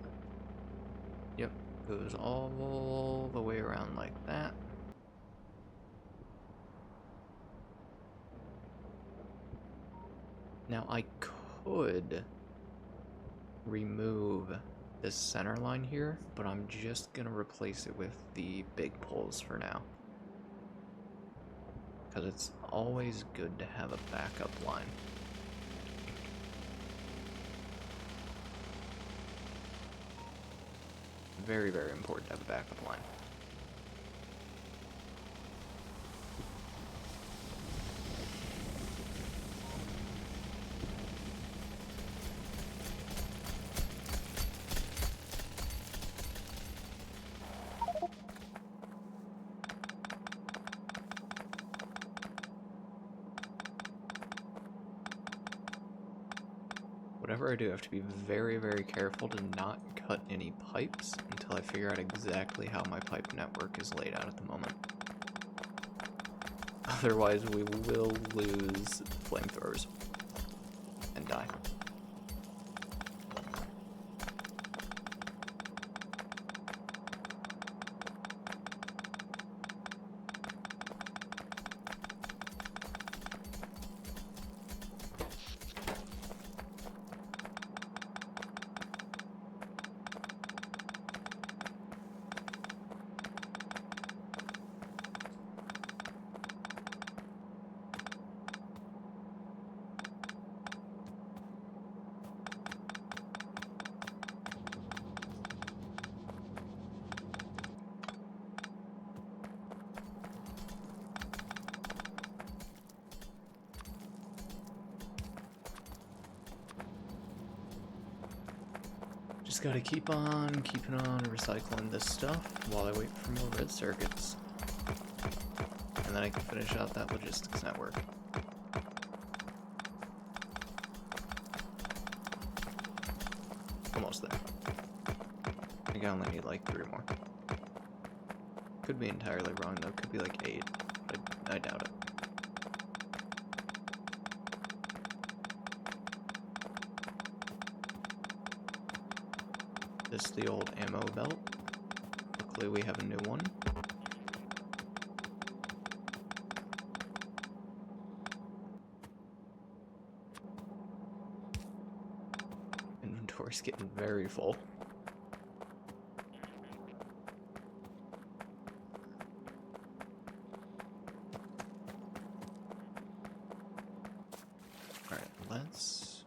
Yep, goes all the way around like that. Now I could remove this center line here, but I'm just gonna replace it with the big poles for now. Because it's always good to have a backup line. very, very important to have a backup line. Whatever I do, I have to be very, very careful to not cut any pipes until I figure out exactly how my pipe network is laid out at the moment. Otherwise, we will lose flamethrowers and die. Just gotta keep on keeping on recycling this stuff while I wait for more red circuits. And then I can finish out that logistics network. Almost there. I think I only need like 3 more. Could be entirely wrong though, could be like 8, but I doubt it. This is the old ammo belt. Luckily we have a new one. Inventory's getting very full. Alright, let's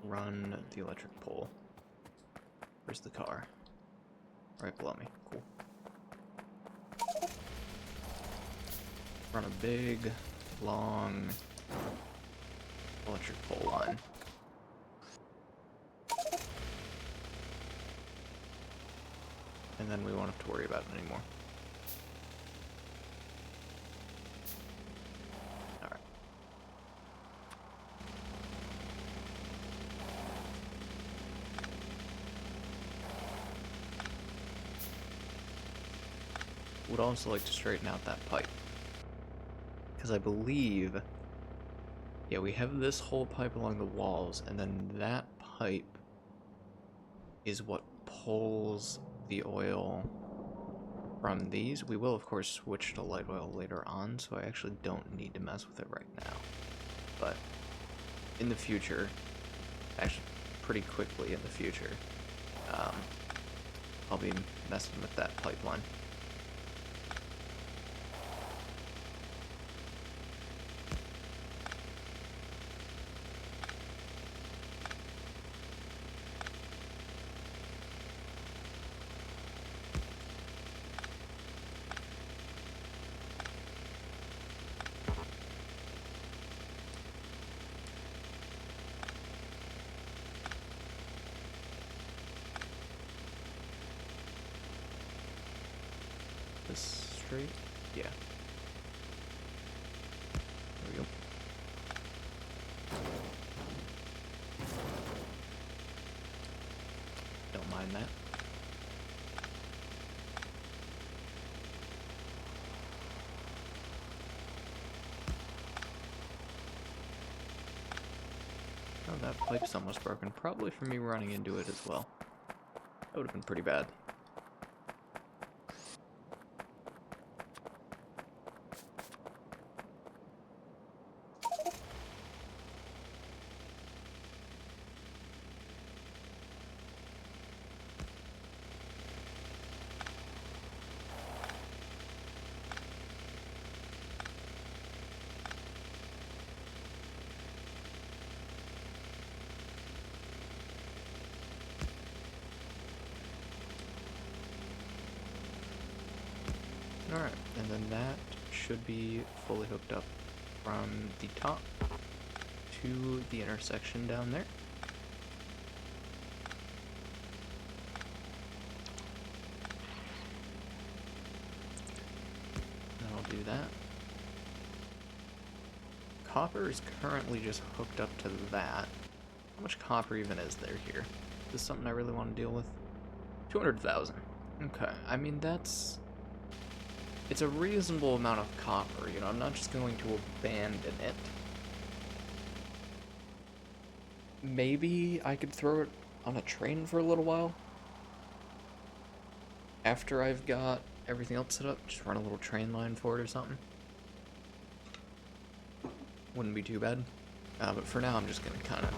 run the electric pole. Where's the car? Right below me. Cool. Run a big, long electric pole line. And then we won't have to worry about it anymore. Alright. Would also like to straighten out that pipe. Because I believe, yeah, we have this whole pipe along the walls, and then that pipe is what pulls the oil from these. We will, of course, switch to light oil later on, so I actually don't need to mess with it right now. But in the future, actually pretty quickly in the future, I'll be messing with that pipeline. Straight? Yeah. There we go. Don't mind that. Oh, that pipe's almost broken. Probably from me running into it as well. That would have been pretty bad. Alright, and then that should be fully hooked up from the top to the intersection down there. That'll do that. Copper is currently just hooked up to that. How much copper even is there here? Is this something I really want to deal with? 200,000. Okay, I mean it's a reasonable amount of copper, you know, I'm not just going to abandon it. Maybe I could throw it on a train for a little while. After I've got everything else set up, just run a little train line for it or something. Wouldn't be too bad. But for now, I'm just gonna kind of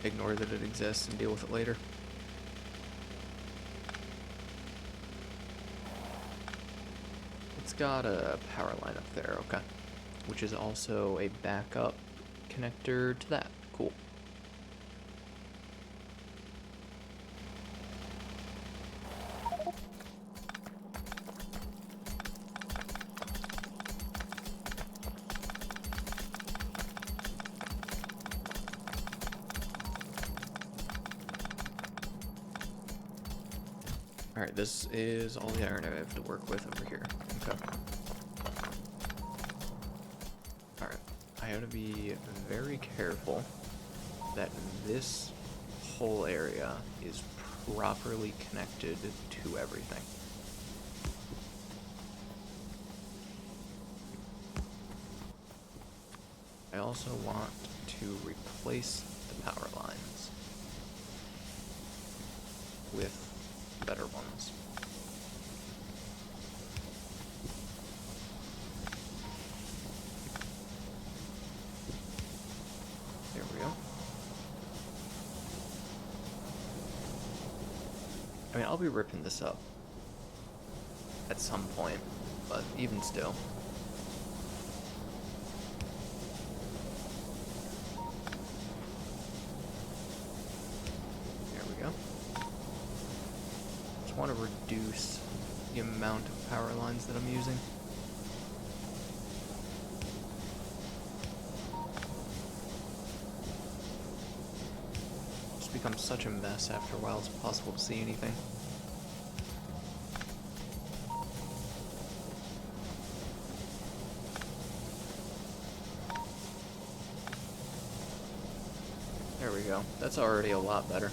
ignore that it exists and deal with it later. It's got a power line up there, okay. Which is also a backup connector to that. Cool. Alright, this is all the iron I have to work with over here. Okay. Alright, I have to be very careful that this whole area is properly connected to everything. I also want to replace the power lines with better ones. There we go. I mean, I'll be ripping this up at some point, but even still. There we go. Just want to reduce the amount of power lines that I'm using. Just becomes such a mess after a while it's impossible to see anything. There we go. That's already a lot better.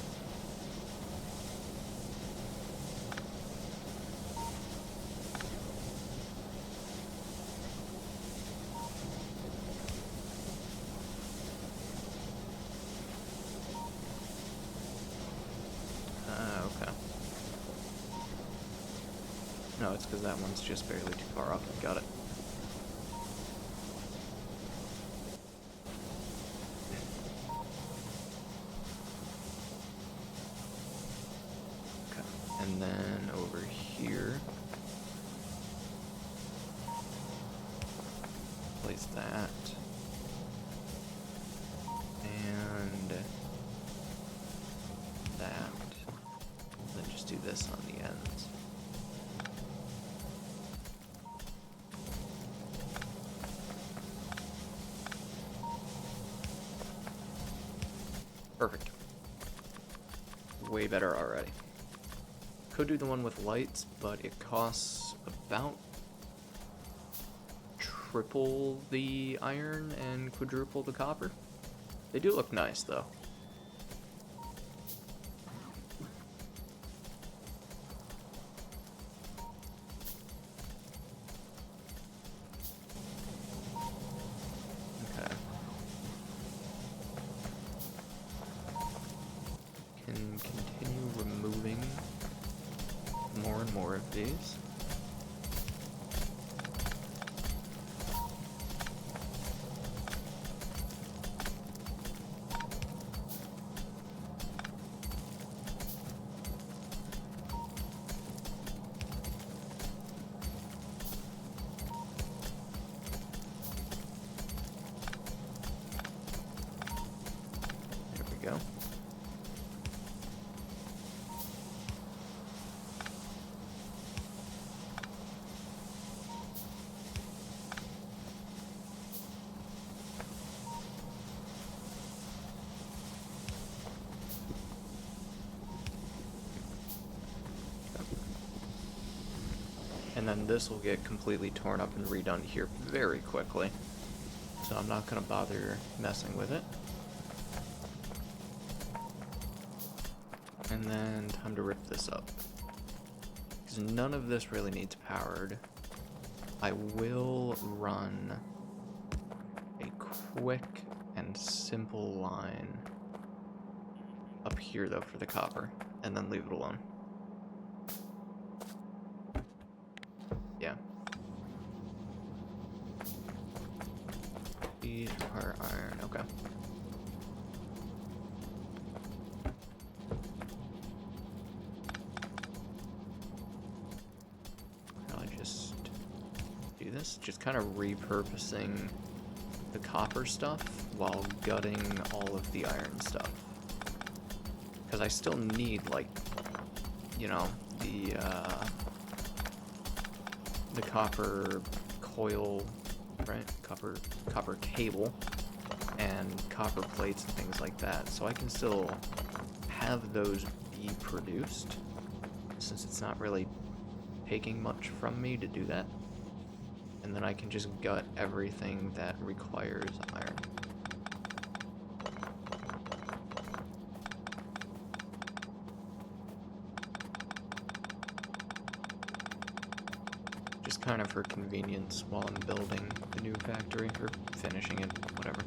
Okay. No, it's because that one's just barely too far off. Got it. Okay. And then over here, place that. And that. Then just do this on the ends. Perfect. Way better already. Could do the one with lights, but it costs about triple the iron and quadruple the copper. They do look nice, though. Okay. Can continue removing more and more of these. There we go. And then this will get completely torn up and redone here very quickly. So I'm not going to bother messing with it. And then time to rip this up. Because none of this really needs powered. I will run a quick and simple line up here though for the copper, and then leave it alone. Yeah. These are iron, okay. Just kind of repurposing the copper stuff while gutting all of the iron stuff. Because I still need, like, you know, the copper coil, right? Copper cable and copper plates and things like that. So I can still have those be produced, since it's not really taking much from me to do that. And then I can just gut everything that requires iron. Just kind of for convenience while I'm building the new factory, or finishing it, whatever.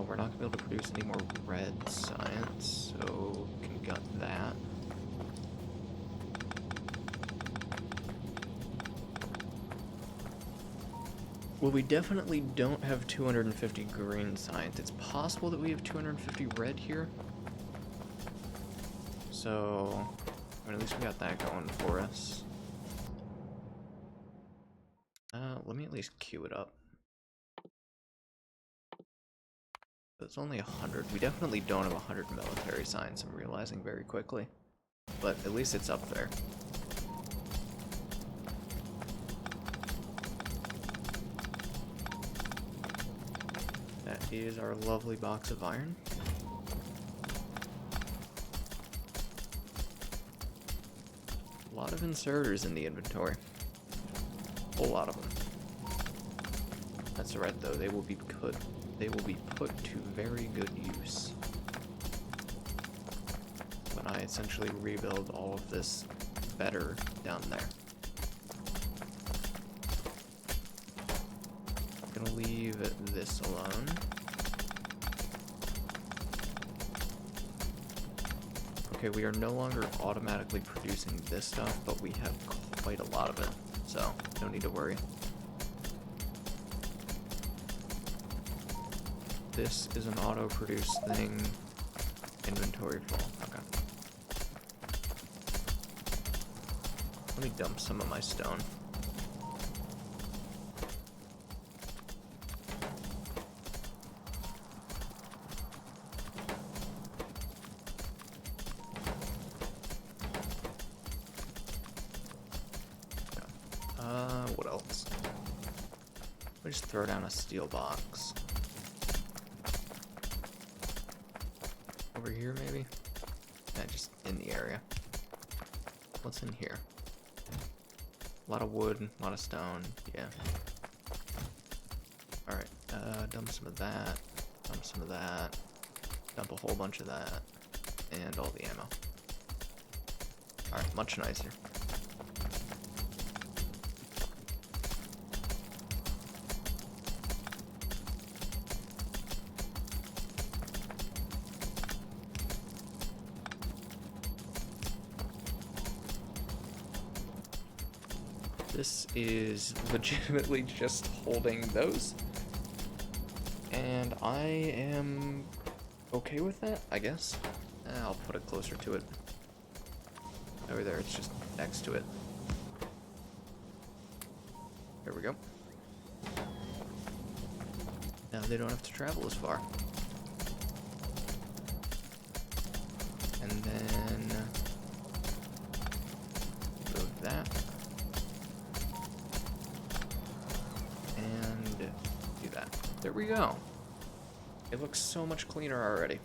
We're not going to be able to produce any more red science, so we can gut that. Well, we definitely don't have 250 green science. It's possible that we have 250 red here. So, I mean, at least we got that going for us. Let me at least queue it up. It's only 100. We definitely don't have 100 military science, I'm realizing very quickly. But at least it's up there. That is our lovely box of iron. A lot of inserters in the inventory. A whole lot of them. That's alright though, they will be put to very good use when I essentially rebuild all of this better down there. I'm gonna leave this alone. Okay, we are no longer automatically producing this stuff, but we have quite a lot of it, so no need to worry. This is an auto-produced thing. Inventory full. Okay. Let me dump some of my stone. What else? Let me just throw down a steel box. Over here, maybe? Yeah, just in the area. What's in here? A lot of wood, a lot of stone, yeah. Alright, dump some of that, dump some of that, dump a whole bunch of that, and all the ammo. Alright, much nicer. This is legitimately just holding those, and I am okay with that, I guess. I'll put it closer to it. Over there, it's just next to it. There we go. Now they don't have to travel as far. And then move that. Do that. There we go. It looks so much cleaner already.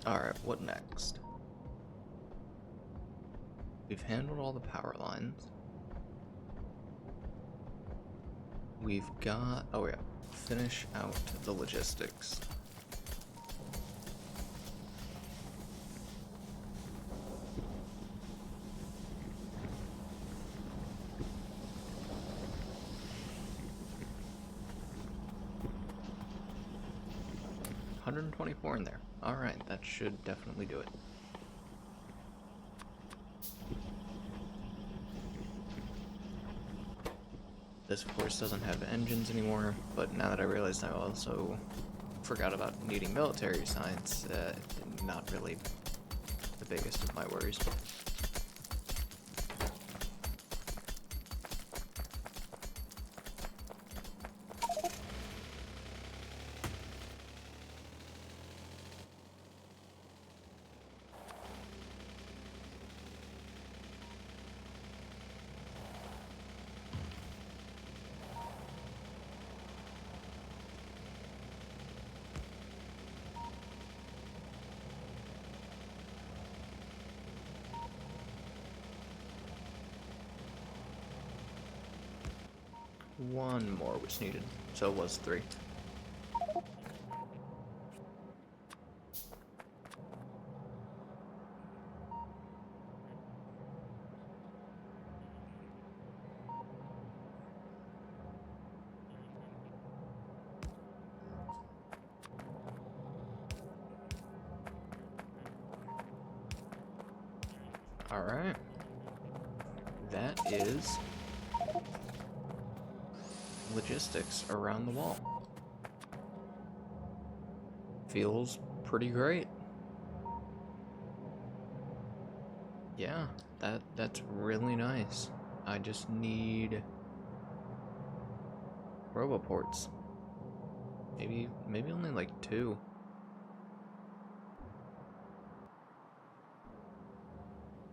Alright, what next? We've handled all the power lines. We've got... oh yeah, finish out the logistics. $124 in there. Alright, that should definitely do it. This, of course, doesn't have engines anymore, but now that I realized I also forgot about needing military science, not really the biggest of my worries. One more was needed, so it was 3. Alright. That is logistics around the wall. Feels pretty great. Yeah, that's really nice. I just need roboports. Maybe only like 2.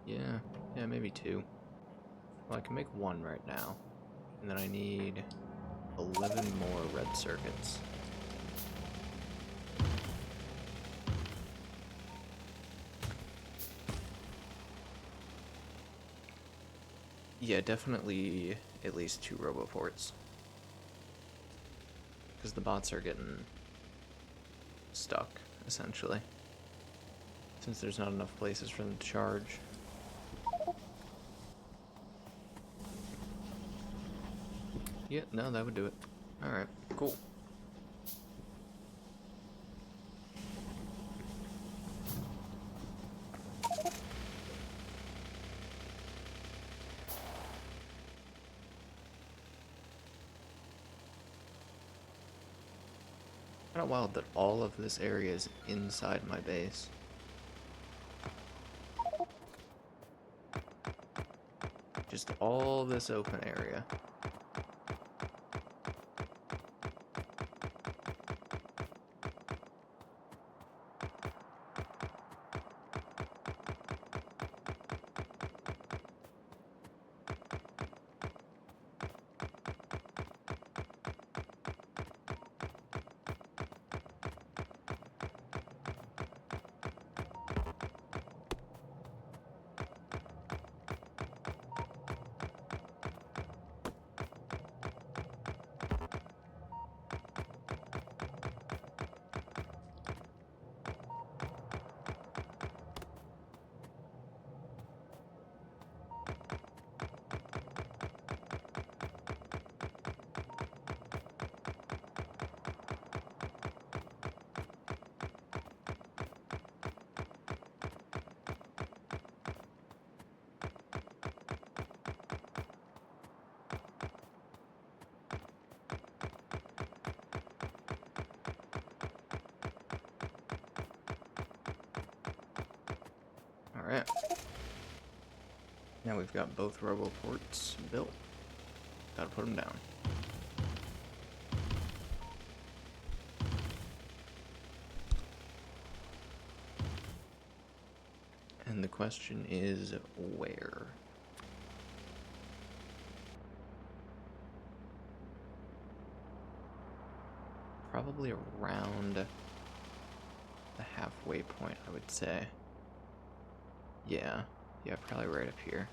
Yeah, maybe 2. Well, I can make 1 right now. And then I need 11 more red circuits. Yeah, definitely at least 2 roboports. Because the bots are getting stuck, essentially. Since there's not enough places for them to charge. Yeah, no, that would do it. Alright, cool. Kind of wild that all of this area is inside my base. Just all this open area. Alright. Now we've got both roboports built. Gotta put them down. And the question is, where? Probably around the halfway point, I would say. Yeah, probably right up here.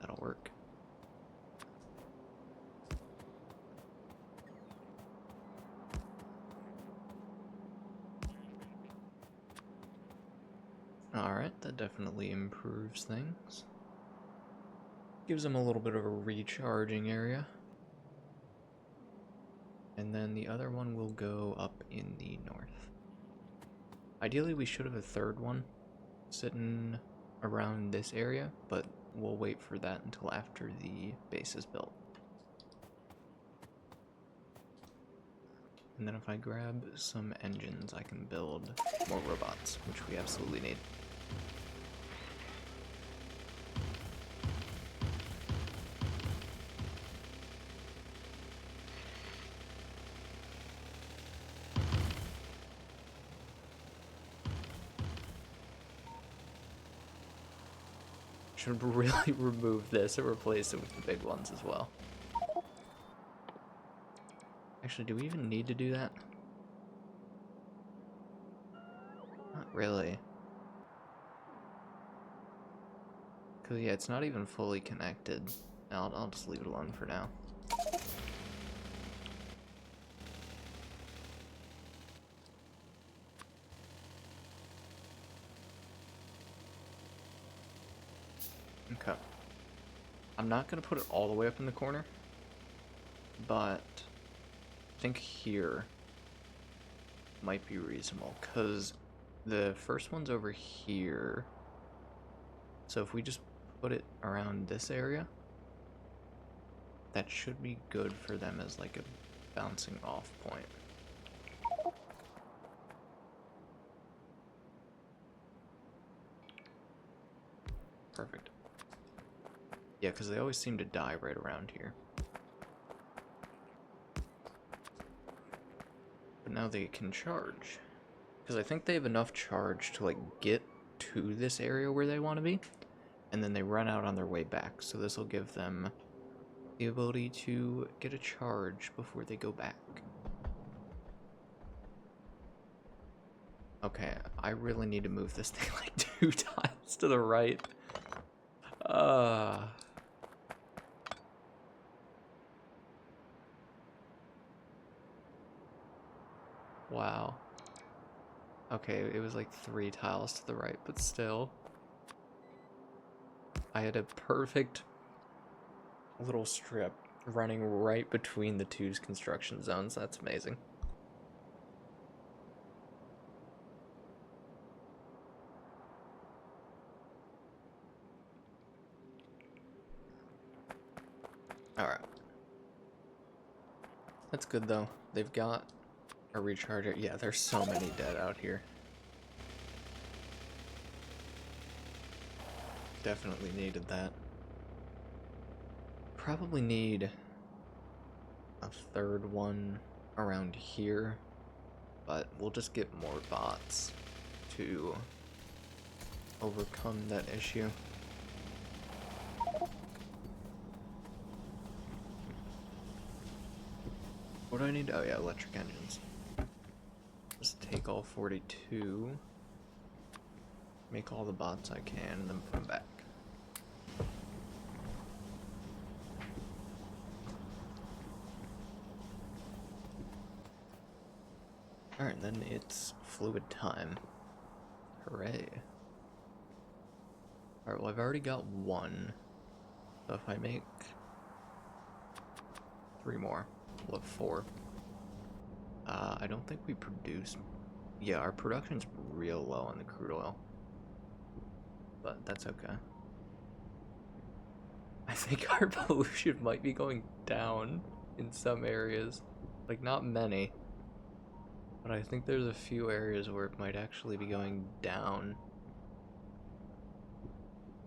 That'll work. Alright, that definitely improves things. Gives them a little bit of a recharging area. And then the other one will go up in the north. Ideally, we should have a third one sitting around this area, but we'll wait for that until after the base is built. And then if I grab some engines, I can build more robots, which we absolutely need. Should really remove this and replace it with the big ones as well. Actually, do we even need to do that? Not really. Because, yeah, it's not even fully connected. I'll just leave it alone for now. Okay. I'm not going to put it all the way up in the corner, but I think here might be reasonable, because the first one's over here. So if we just put it around this area, that should be good for them as like a bouncing off point. Perfect. Yeah, because they always seem to die right around here. But now they can charge. Because I think they have enough charge to like get to this area where they want to be. And then they run out on their way back. So this will give them the ability to get a charge before they go back. Okay, I really need to move this thing like 2 times to the right. Wow. Okay, it was like 3 tiles to the right, but still. I had a perfect little strip running right between the 2 construction zones. That's amazing. Alright. That's good though. They've got a recharger. Yeah, there's so many dead out here. Definitely needed that. Probably need a third one around here, but we'll just get more bots to overcome that issue. What do I need? Oh yeah, electric engines. Just take all 42, make all the bots I can, and then put them back. Alright, then it's fluid time. Hooray. Alright, well I've already got 1. So if I make 3 more, we'll have 4. I don't think we produce... Yeah, our production's real low on the crude oil. But that's okay. I think our pollution might be going down in some areas. Like, not many. But I think there's a few areas where it might actually be going down.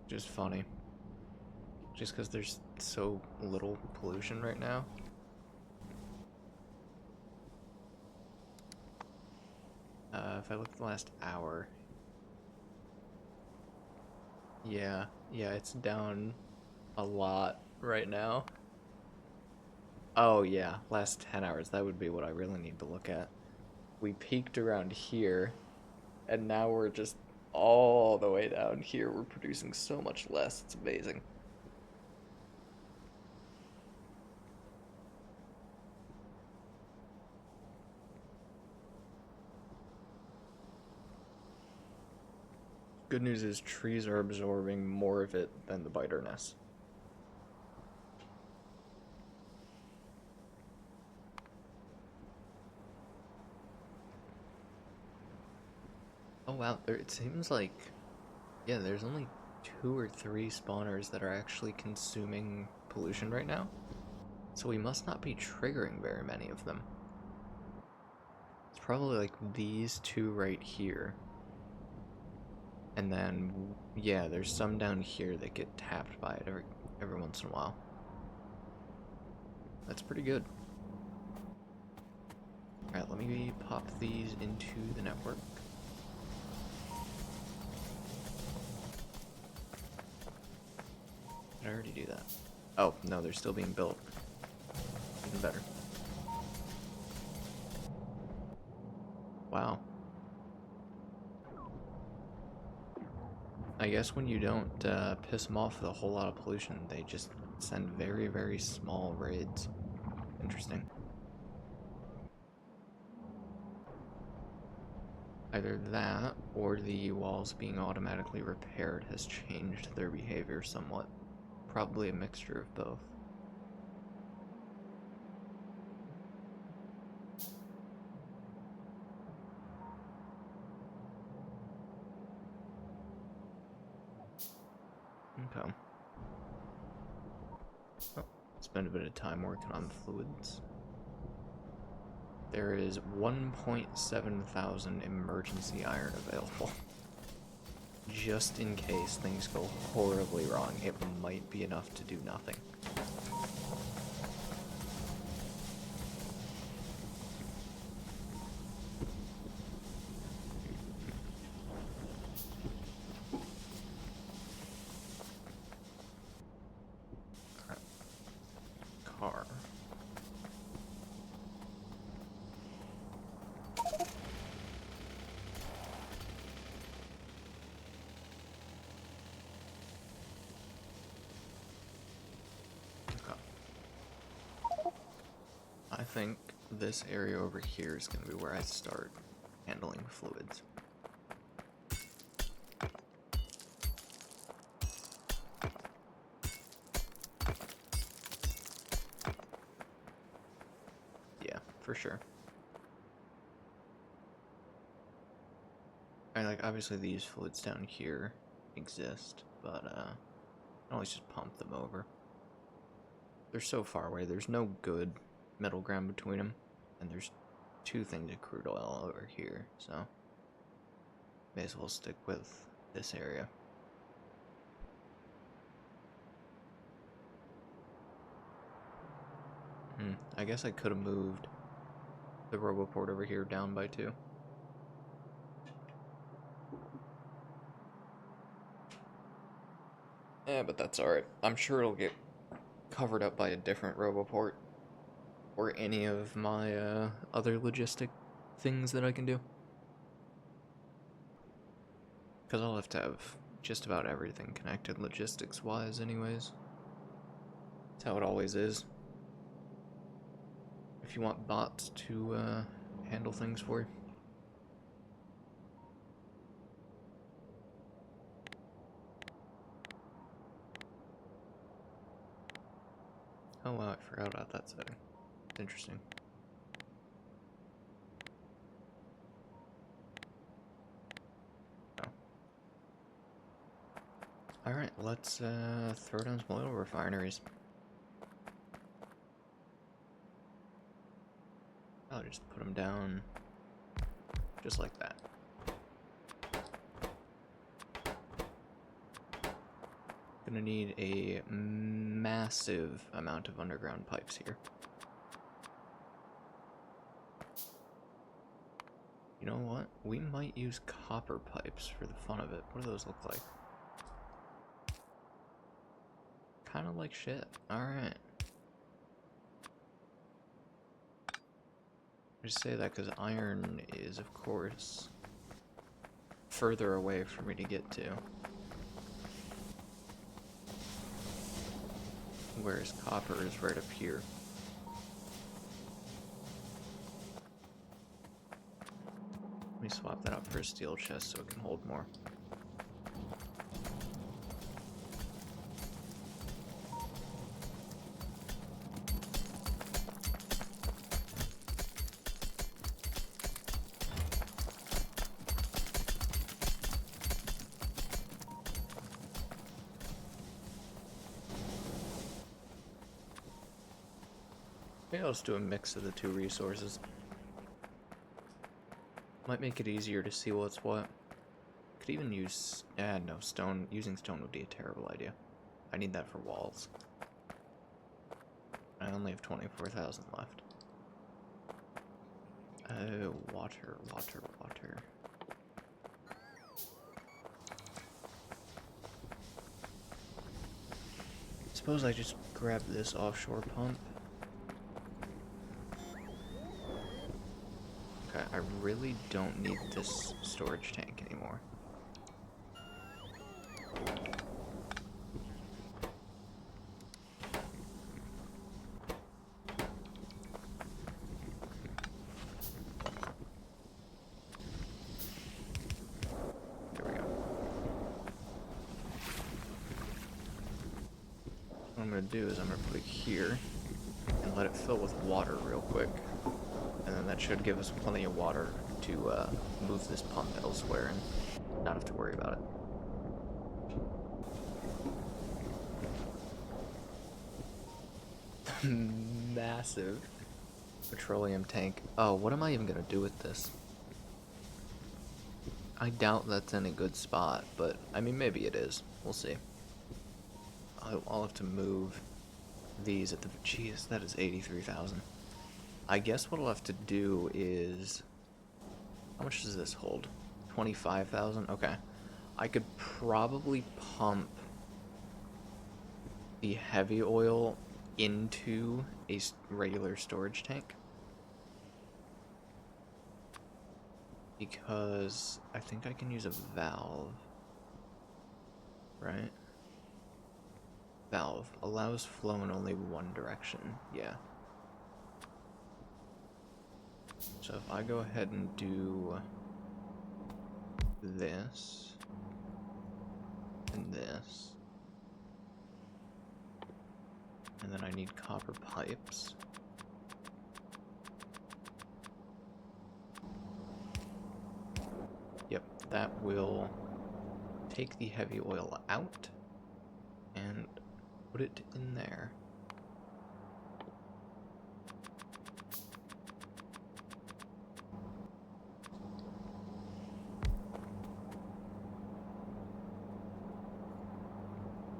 Which is funny. Just because there's so little pollution right now. If I look at the last hour... Yeah, it's down a lot right now. Oh yeah, last 10 hours, that would be what I really need to look at. We peaked around here, and now we're just all the way down here. We're producing so much less, it's amazing. Good news is trees are absorbing more of it than the biterness. Oh wow, it seems like, yeah, there's only 2 or 3 spawners that are actually consuming pollution right now. So we must not be triggering very many of them. It's probably like these 2 right here. And then, yeah, there's some down here that get tapped by it every once in a while. That's pretty good. Alright, let me pop these into the network. Did I already do that? Oh, no, they're still being built. Even better. Wow. I guess when you don't piss them off with a whole lot of pollution, they just send very, very small raids. Interesting. Either that, or the walls being automatically repaired has changed their behavior somewhat. Probably a mixture of both. Okay. Oh, spend a bit of time working on the fluids. There is 1.7 thousand emergency iron available. Just in case things go horribly wrong, it might be enough to do nothing. Car. I think this area over here is going to be where I start handling fluids. Yeah, for sure. I like, obviously these fluids down here exist, but I can always just pump them over. They're so far away, there's no good middle ground between them, and there's 2 things of crude oil over here, so may as well stick with this area. I guess I could have moved the roboport over here down by 2. Yeah, but that's alright. I'm sure it'll get covered up by a different roboport. Or any of my other logistic things that I can do. Because I'll have to have just about everything connected logistics-wise anyways. That's how it always is. If you want bots to handle things for you. Oh wow, I forgot about that setting. Interesting. Oh. Alright, let's throw down some oil refineries. I'll just put them down just like that. Gonna need a massive amount of underground pipes here. You know what? We might use copper pipes for the fun of it. What do those look like? Kind of like shit. Alright. I just say that because iron is, of course, further away for me to get to. Whereas copper is right up here. Let me swap that out for a steel chest so it can hold more. Maybe I'll just do a mix of the two resources. Might make it easier to see what's what. Could even use... no, stone. Using stone would be a terrible idea. I need that for walls. I only have 24,000 left. Water. Suppose I just grab this offshore pump. Okay, I really don't need this storage tank anymore. There we go. What I'm going to do is I'm going to put it here and let it fill with water real quick. And then that should give us plenty of water to move this pump elsewhere and not have to worry about it. Massive petroleum tank. Oh, what am I even going to do with this? I doubt that's in a good spot, but I mean, maybe it is. We'll see. I'll have to move these at the... Jeez, that is 83,000. I guess what I'll have to do is... How much does this hold? 25,000? Okay. I could probably pump the heavy oil into a regular storage tank. Because I think I can use a valve. Right? Valve. Allows flow in only one direction. Yeah. So if I go ahead and do this and this, and then I need copper pipes. Yep, that will take the heavy oil out and put it in there.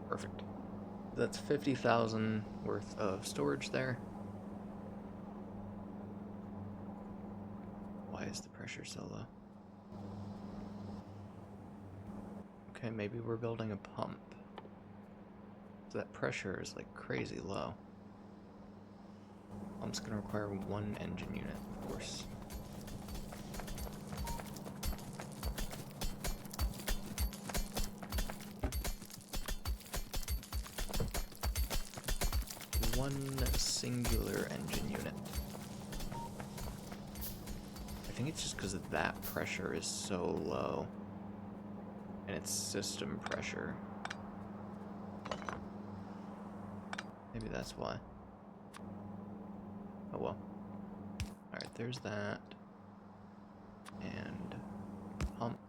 Perfect. That's 50,000 worth of storage there. Why is the pressure so low? Okay, maybe we're building a pump. So that pressure is like crazy low. Pump's gonna require one engine unit, of course. One singular engine unit. I think it's just because that pressure is so low. And it's system pressure. Maybe that's why. Oh well. Alright, there's that. And pump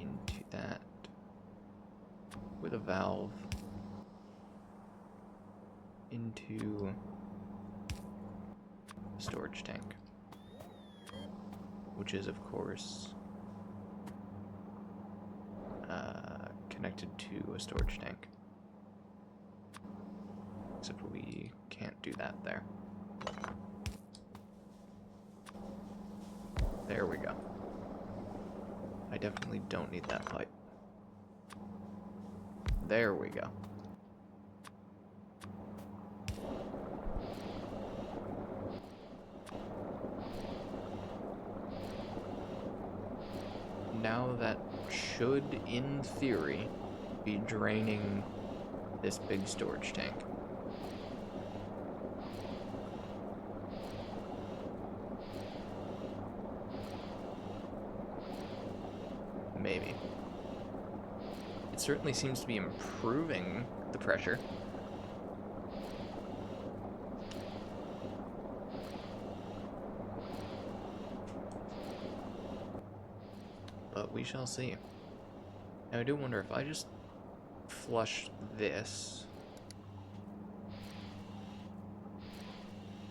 into that with a valve into the storage tank, which is of course connected to a storage tank. Except we can't do that there. There we go. I definitely don't need that pipe. There we go. should, in theory, be draining this big storage tank. Maybe. It certainly seems to be improving the pressure. But we shall see. Now I do wonder if I just flush this.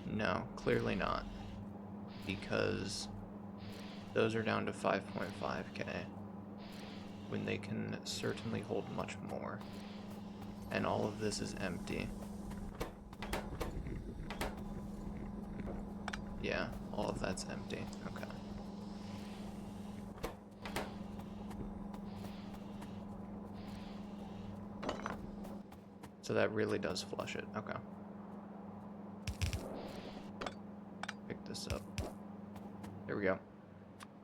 No, clearly not. Because those are down to 5.5k. When they can certainly hold much more. And all of this is empty. Yeah, all of that's empty. Okay. So that really does flush it. Okay. Pick this up. There we go.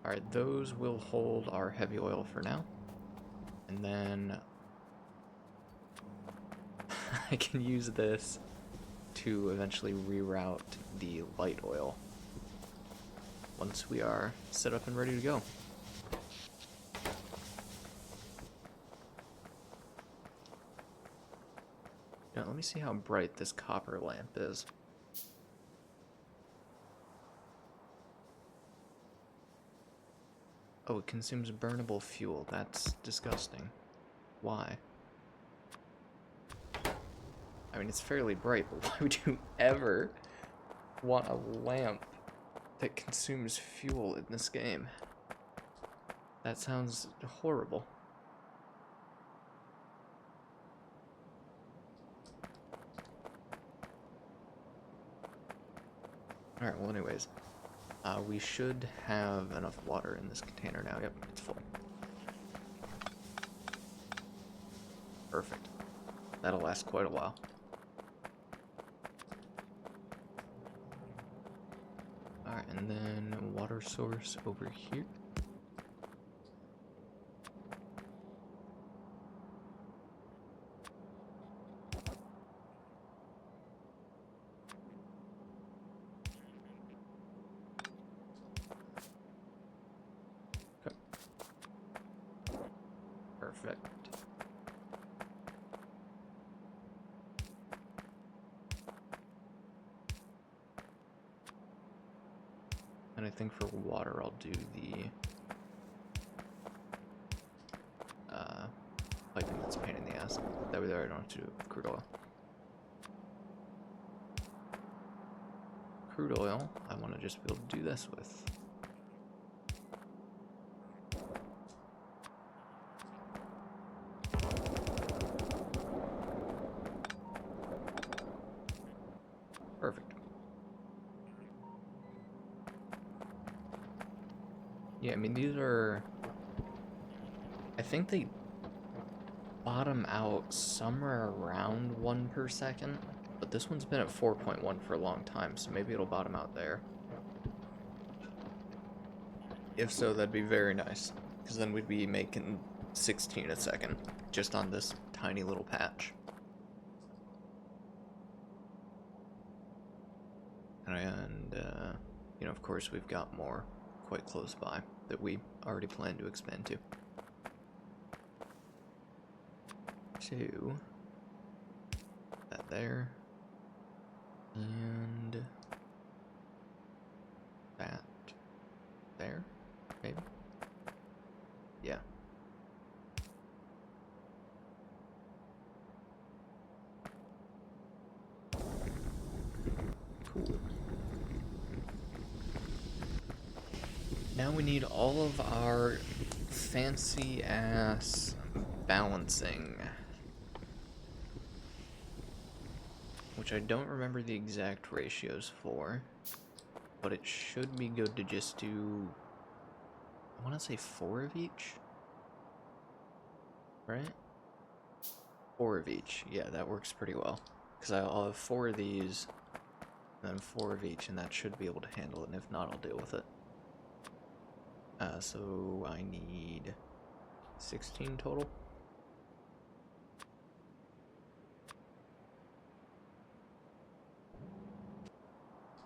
Alright, those will hold our heavy oil for now. And then I can use this to eventually reroute the light oil once we are set up and ready to go. Now let me see how bright this copper lamp is. Oh, it consumes burnable fuel. That's disgusting. Why? I mean, it's fairly bright, but why would you ever want a lamp that consumes fuel in this game? That sounds horrible. Alright, well anyways. We should have enough water in this container now. Yep, it's full. Perfect. That'll last quite a while. Alright, and then water source over here. Okay. Perfect. And I think for water, I'll do the piping that's a pain in the ass. That way there I don't have to do crude oil. Crude oil, I want to just be able to do this with. Perfect. Yeah, I mean, these are... I think they bottom out somewhere around 1 per second, but this one's been at 4.1 for a long time, so maybe it'll bottom out there. If so, that'd be very nice, because then we'd be making 16 a second, just on this tiny little patch. And, you know, of course, we've got more quite close by that we already plan to expand to. So, that there, and that there, maybe? Yeah. Cool. Now we need all of our fancy ass balancing, which I don't remember the exact ratios for, but it should be good to just do, I want to say 4 of each, right? 4 of each, yeah, that works pretty well, because I'll have 4 of these, and then 4 of each, and that should be able to handle it, and if not, I'll deal with it. So I need 16 total.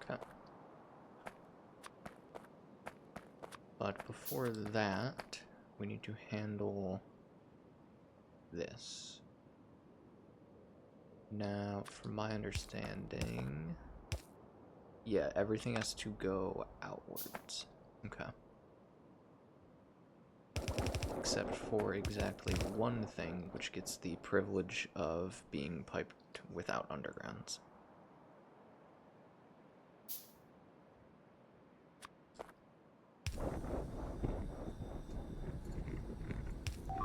Okay. But before that, we need to handle this. Now, from my understanding, yeah, everything has to go outwards. Okay. Except for exactly one thing, which gets the privilege of being piped without undergrounds.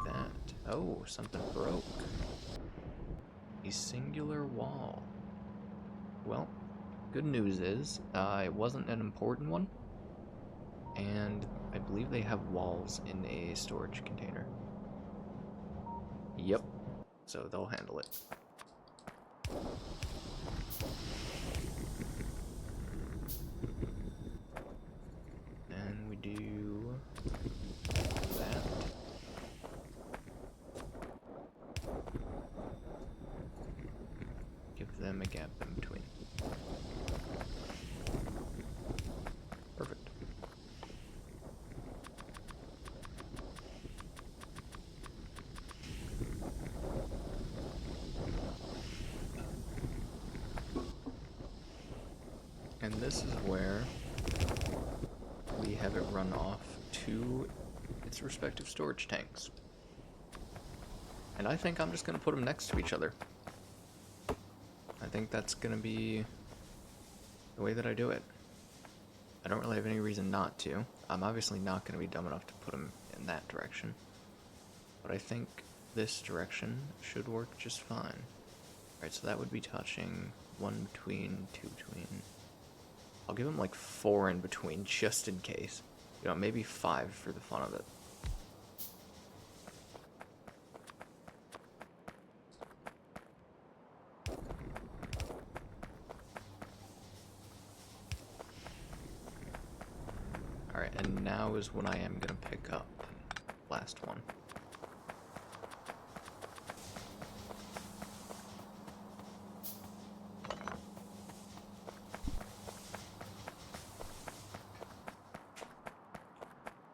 That. Oh, something broke. A singular wall. Well, good news is, it wasn't an important one, and I believe they have walls in a storage container. Yep, so they'll handle it. And we do that. Give them a gap in between. Perfect. And this is where we have it run off to its respective storage tanks. And I think I'm just going to put them next to each other. I think that's going to be the way that I do it. I don't really have any reason not to. I'm obviously not going to be dumb enough to put them in that direction. But I think this direction should work just fine. Alright, so that would be touching 1 between, 2 between. I'll give them like 4 in between just in case. You know, maybe 5 for the fun of it. Alright, and now is when I am going to pick up last one.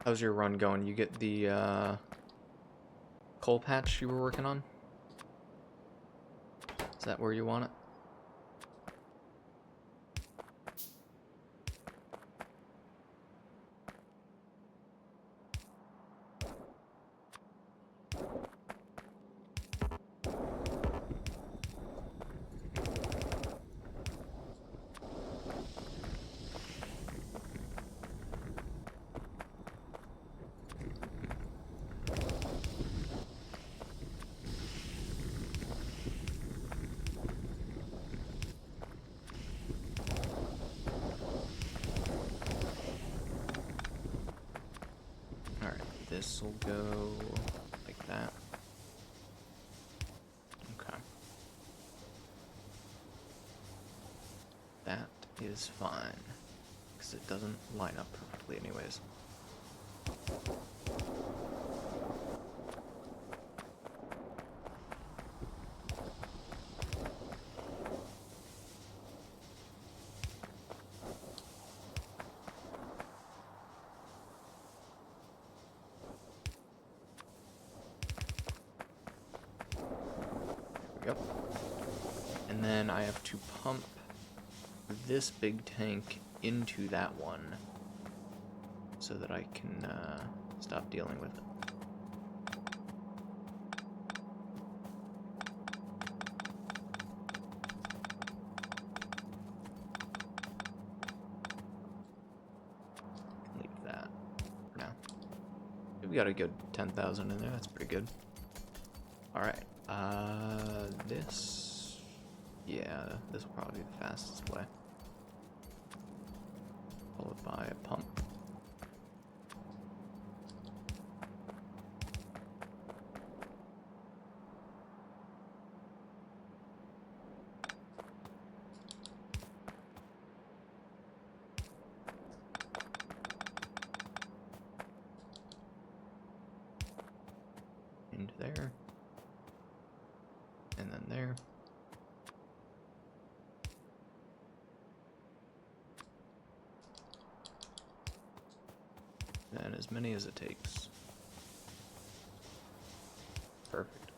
How's your run going? You get the coal patch you were working on? Is that where you want it? This will go like that. Okay. That is fine, because it doesn't line up perfectly anyways. Yep. And then I have to pump this big tank into that one so that I can stop dealing with it. Leave that for now. We got a good 10,000 in there. That's pretty good. All right. This, yeah, this will probably be the fastest way. Followed by a pump. there. And then there. And as many as it takes. Perfect.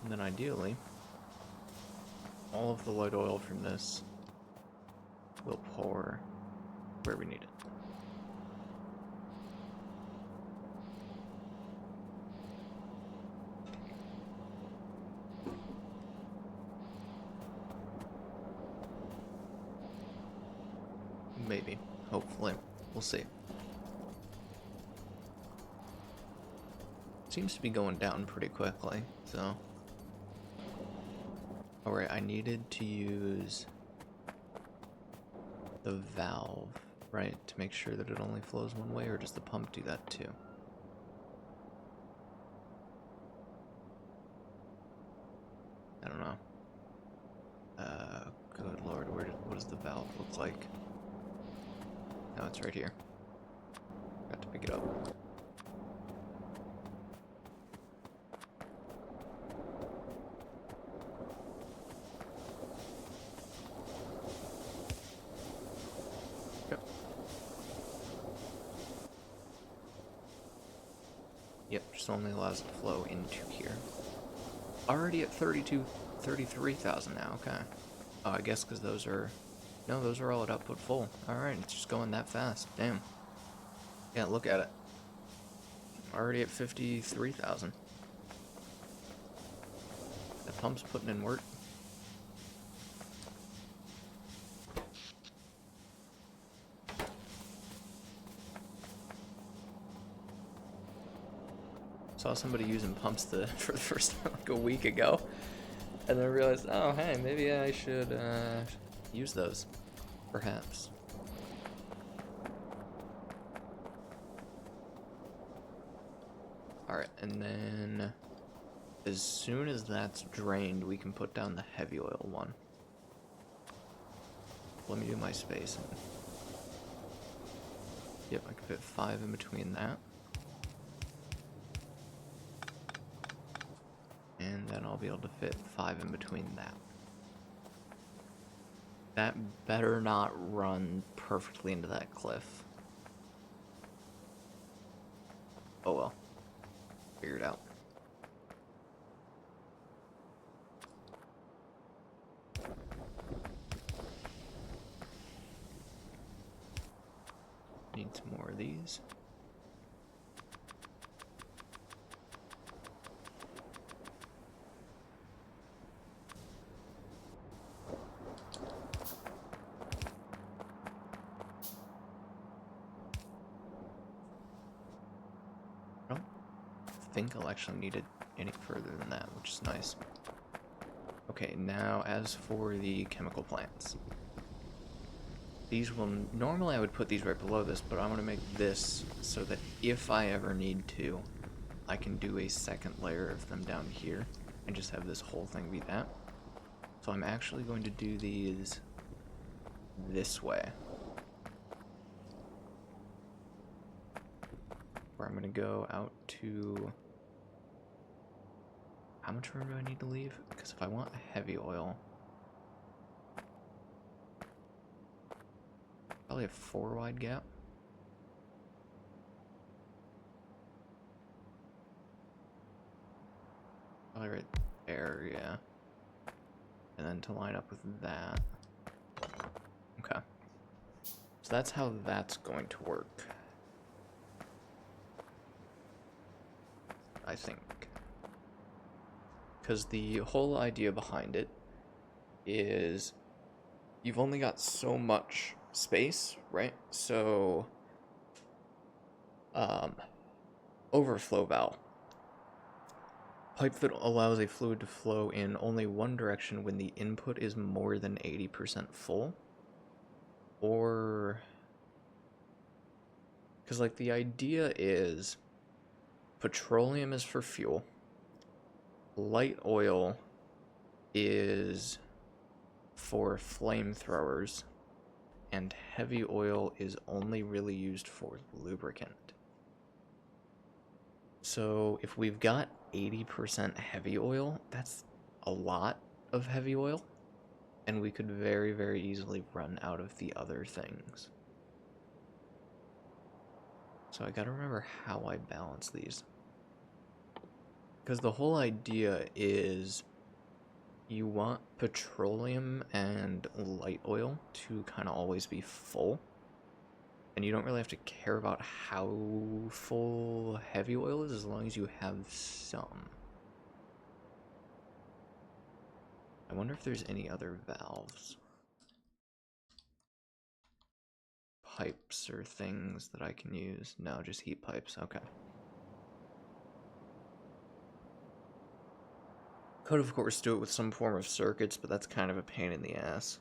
And then ideally, all of the light oil from this will pour where we need it. Maybe. Hopefully. We'll see. Seems to be going down pretty quickly, so... Alright, I needed to use the valve, right, to make sure that it only flows one way, or does the pump do that too? I don't know. Good lord, what does the valve look like? No, it's right here. Got to pick it up. Yep, just only allows it to flow into here. Already at 33,000 now, okay. Oh, I guess because those are... No, those are all at output full. Alright, it's just going that fast. Damn. Yeah, look at it. Already at 53,000. The pump's putting in work. Saw somebody using pumps for the first time like a week ago. And then I realized, oh, hey, maybe I should use those. Perhaps. Alright, and then as soon as that's drained, we can put down the heavy oil one. Let me do my spacing. Yep, I can fit 5 in between that. And then I'll be able to fit 5 in between that. That better not run perfectly into that cliff. Oh well. Figure it out. Need some more of these. I think I'll actually need it any further than that, which is nice. Okay, now as for the chemical plants. These will, normally I would put these right below this, but I want to make this so that if I ever need to, I can do a second layer of them down here and just have this whole thing be that. So I'm actually going to do these this way. Where I'm going to go out to... How much room do I need to leave? Because if I want a heavy oil... Probably a 4 wide gap. Probably right there, yeah. And then to line up with that. Okay. So that's how that's going to work. I think. Because the whole idea behind it is you've only got so much space, right? So, overflow valve. Pipe that allows a fluid to flow in only one direction when the input is more than 80% full. Or... Because, like, the idea is petroleum is for fuel. Light oil is for flamethrowers. and heavy oil is only really used for lubricant. So if we've got 80% heavy oil, that's a lot of heavy oil, and we could very, very easily run out of the other things. So I gotta remember how I balance these. Because the whole idea is you want petroleum and light oil to kind of always be full. And you don't really have to care about how full heavy oil is as long as you have some. I wonder if there's any other valves, pipes, or things that I can use. No, just heat pipes. Okay. Could, of course, do it with some form of circuits, but that's kind of a pain in the ass.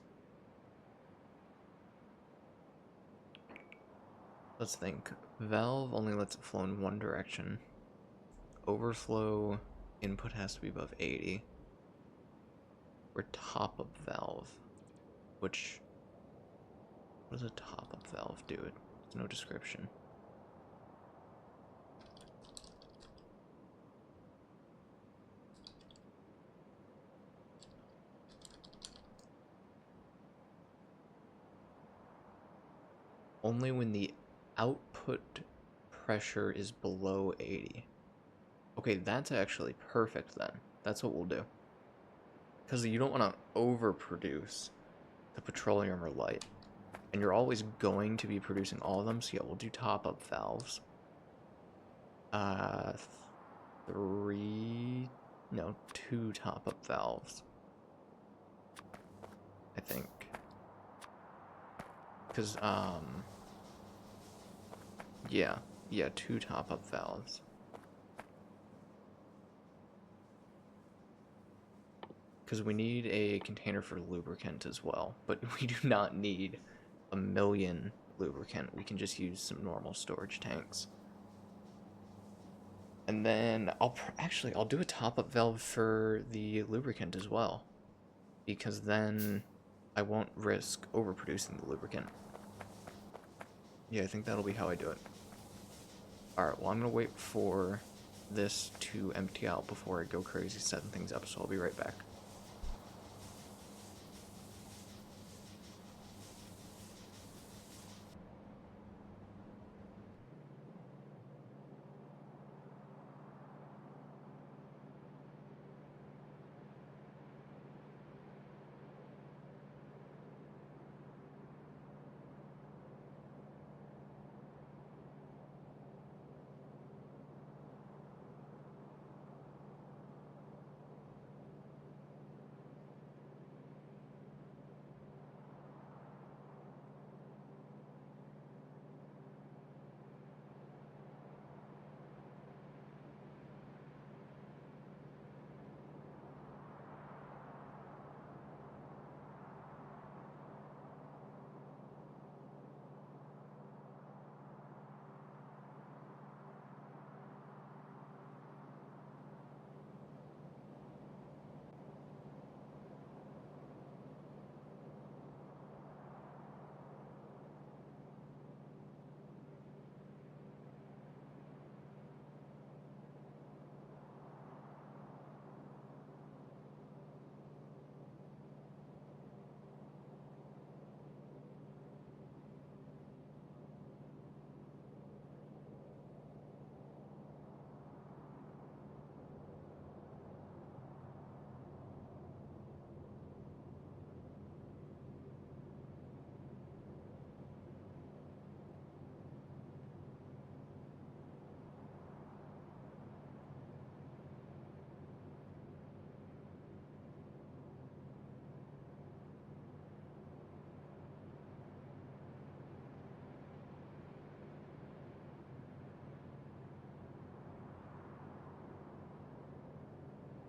Let's think. Valve only lets it flow in one direction. Overflow input has to be above 80. Or top-up valve, which... what does a top-up valve do? There's no description. Only when the output pressure is below 80. Okay, that's actually perfect then. That's what we'll do. Because you don't want to overproduce the petroleum or light. And you're always going to be producing all of them, so yeah, we'll do top-up valves. 2 top-up valves. I think. Because, yeah, 2 top-up valves. Because we need a container for lubricant as well, but we do not need 1,000,000 lubricant. We can just use some normal storage tanks. And then I'll do a top-up valve for the lubricant as well, because then I won't risk overproducing the lubricant. Yeah, I think that'll be how I do it. Alright, well, I'm gonna wait for this to empty out before I go crazy setting things up, so I'll be right back.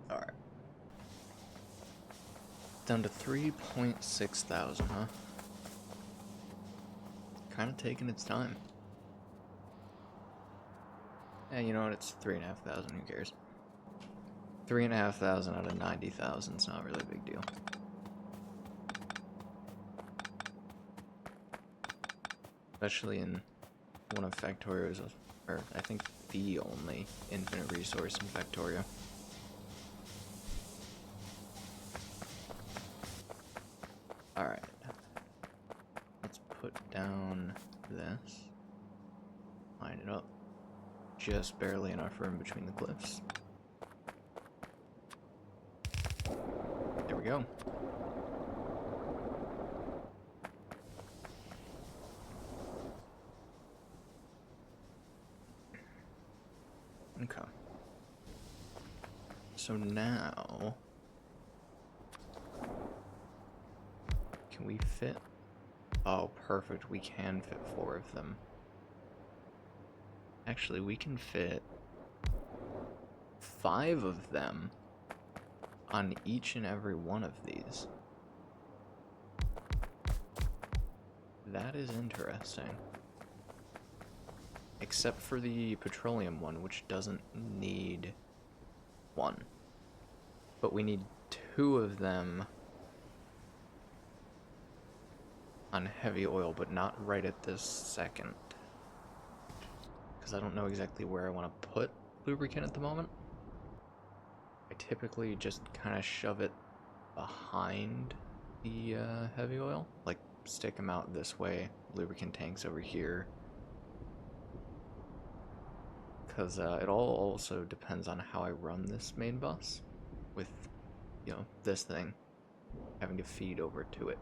Alright. Down to 3.6 thousand, huh? Kind of taking its time. Yeah, you know what? It's 3,500. Who cares? 3,500 out of 90,000 is not really a big deal. Especially in one of Factorio's, or I think the only infinite resource in Factorio. Alright. Let's put down this. Line it up. Just barely enough room between the cliffs. There we go. Okay. So now, can we fit? Oh, perfect. We can fit 4 of them. Actually, we can fit 5 of them on each and every one of these. That is interesting. Except for the petroleum one, which doesn't need 1. But we need 2 of them on heavy oil, but not right at this second. Because I don't know exactly where I want to put lubricant at the moment. I typically just kind of shove it behind the heavy oil. Like, stick them out this way, lubricant tanks over here. Because it all also depends on how I run this main bus with, you know, this thing having to feed over to it.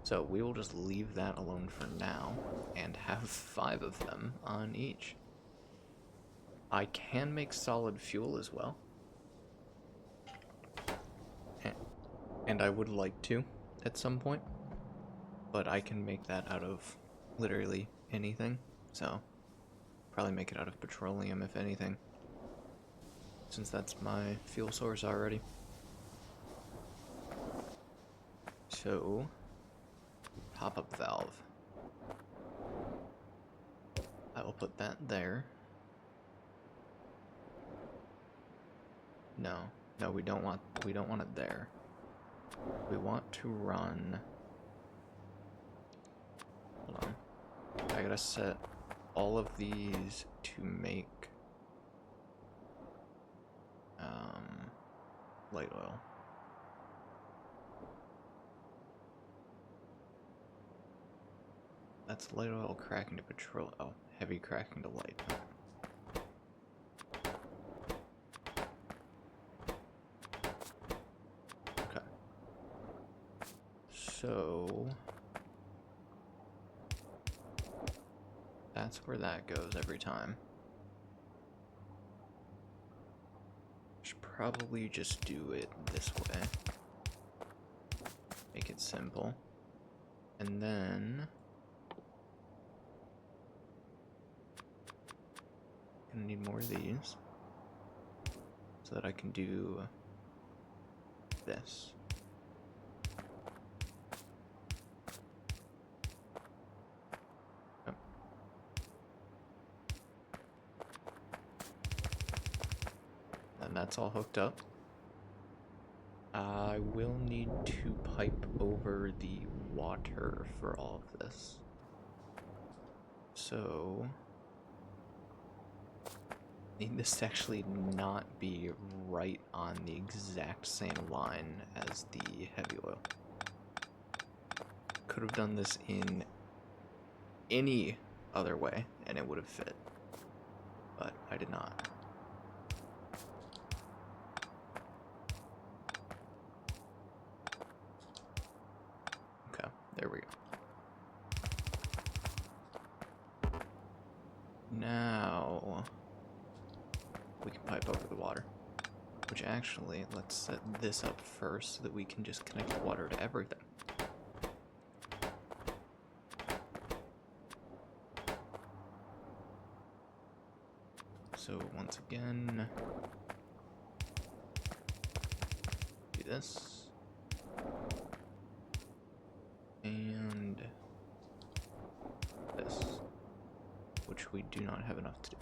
So we will just leave that alone for now and have 5 of them on each. I can make solid fuel as well. And I would like to at some point, but I can make that out of literally anything, so probably make it out of petroleum if anything, since that's my fuel source already. So, pop-up valve. I will put that there. No, we don't want it there. We want to run. Hold on. I gotta set all of these to make light oil. That's light oil cracking to petrol. Oh, heavy cracking to light. Okay. So that's where that goes every time. Should probably just do it this way. Make it simple. And then gonna need more of these so that I can do this. And that's all hooked up. I will need to pipe over the water for all of this. So need this to actually not be right on the exact same line as the heavy oil. Could have done this in any other way and it would have fit, but I did not. Okay, there we go. Now we can pipe over the water, which actually, let's set this up first so that we can just connect water to everything. So once again, do this, and this, which we do not have enough to do.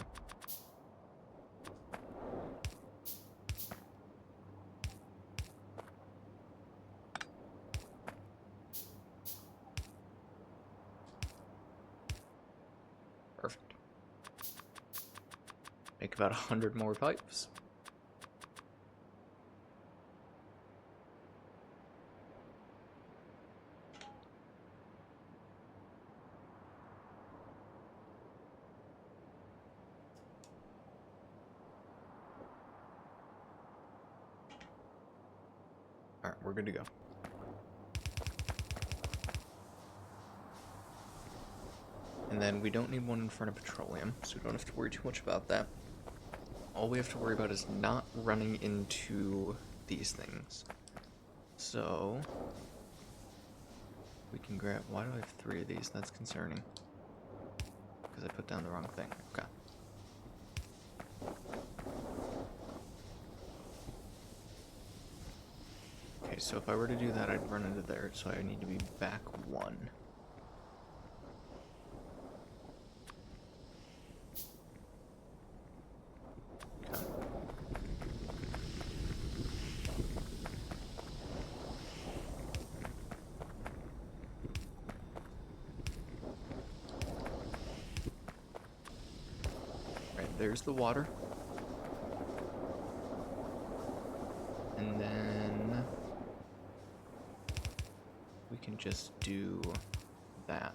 Make about 100 more pipes. Alright, we're good to go. And then we don't need one in front of petroleum, so we don't have to worry too much about that. All we have to worry about is not running into these things. So we can grab, why do I have 3 of these? That's concerning. Because I put down the wrong thing. Okay. Okay, so if I were to do that, I'd run into there, so I need to be back 1. Okay. Right, there's the water. And then we can just do that.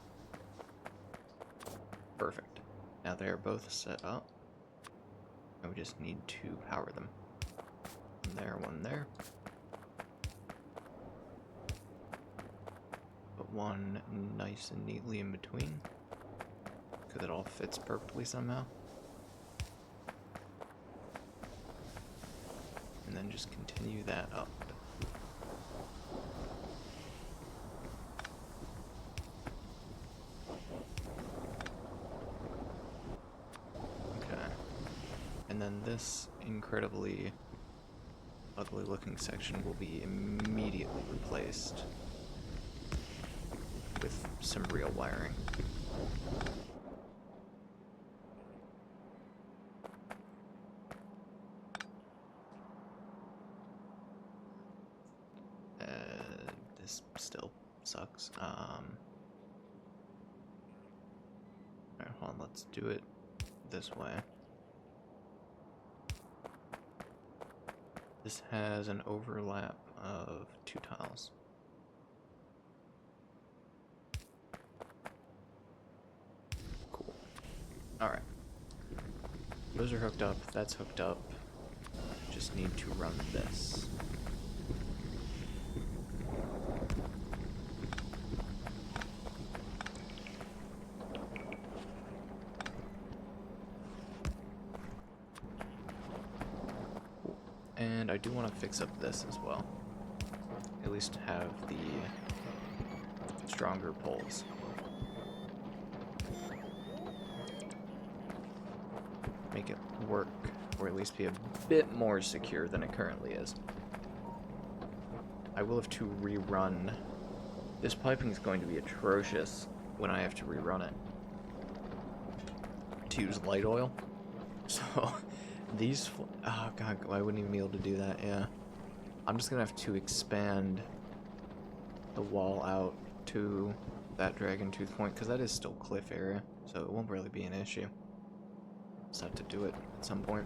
Perfect. Now they are both set up. And we just need to power them. One there, one there. Put one nice and neatly in between, because it all fits perfectly somehow. And then just continue that up. Okay. And then this incredibly ugly looking section will be immediately replaced with some real wiring. This still sucks. Alright, hold on, let's do it this way. This has an overlap of 2 tiles. Cool. Alright. Those are hooked up, that's hooked up. Just need to run this. And I do want to fix up this as well. At least have the stronger poles. Make it work, or at least be a bit more secure than it currently is. I will have to rerun. This piping is going to be atrocious when I have to rerun it. To use light oil. So these, oh god, I wouldn't even be able to do that, yeah. I'm just gonna have to expand the wall out to that dragon tooth point, because that is still cliff area, so it won't really be an issue. Just have to do it at some point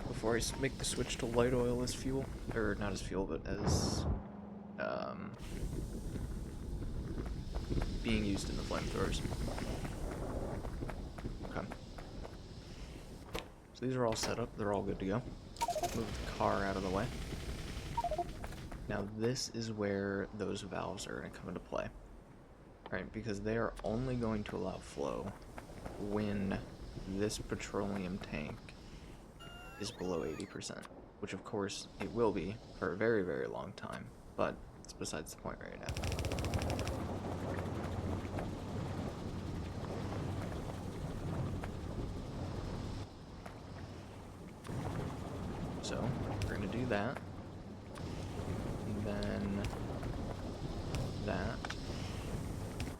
before I make the switch to light oil as fuel, or not as fuel, but as being used in the flamethrowers. Okay. So these are all set up, they're all good to go. Move the car out of the way. Now this is where those valves are going to come into play. Right, because they are only going to allow flow when this petroleum tank is below 80%, which of course it will be for a very, very long time, but it's besides the point right now. So, we're going to do that, and then that,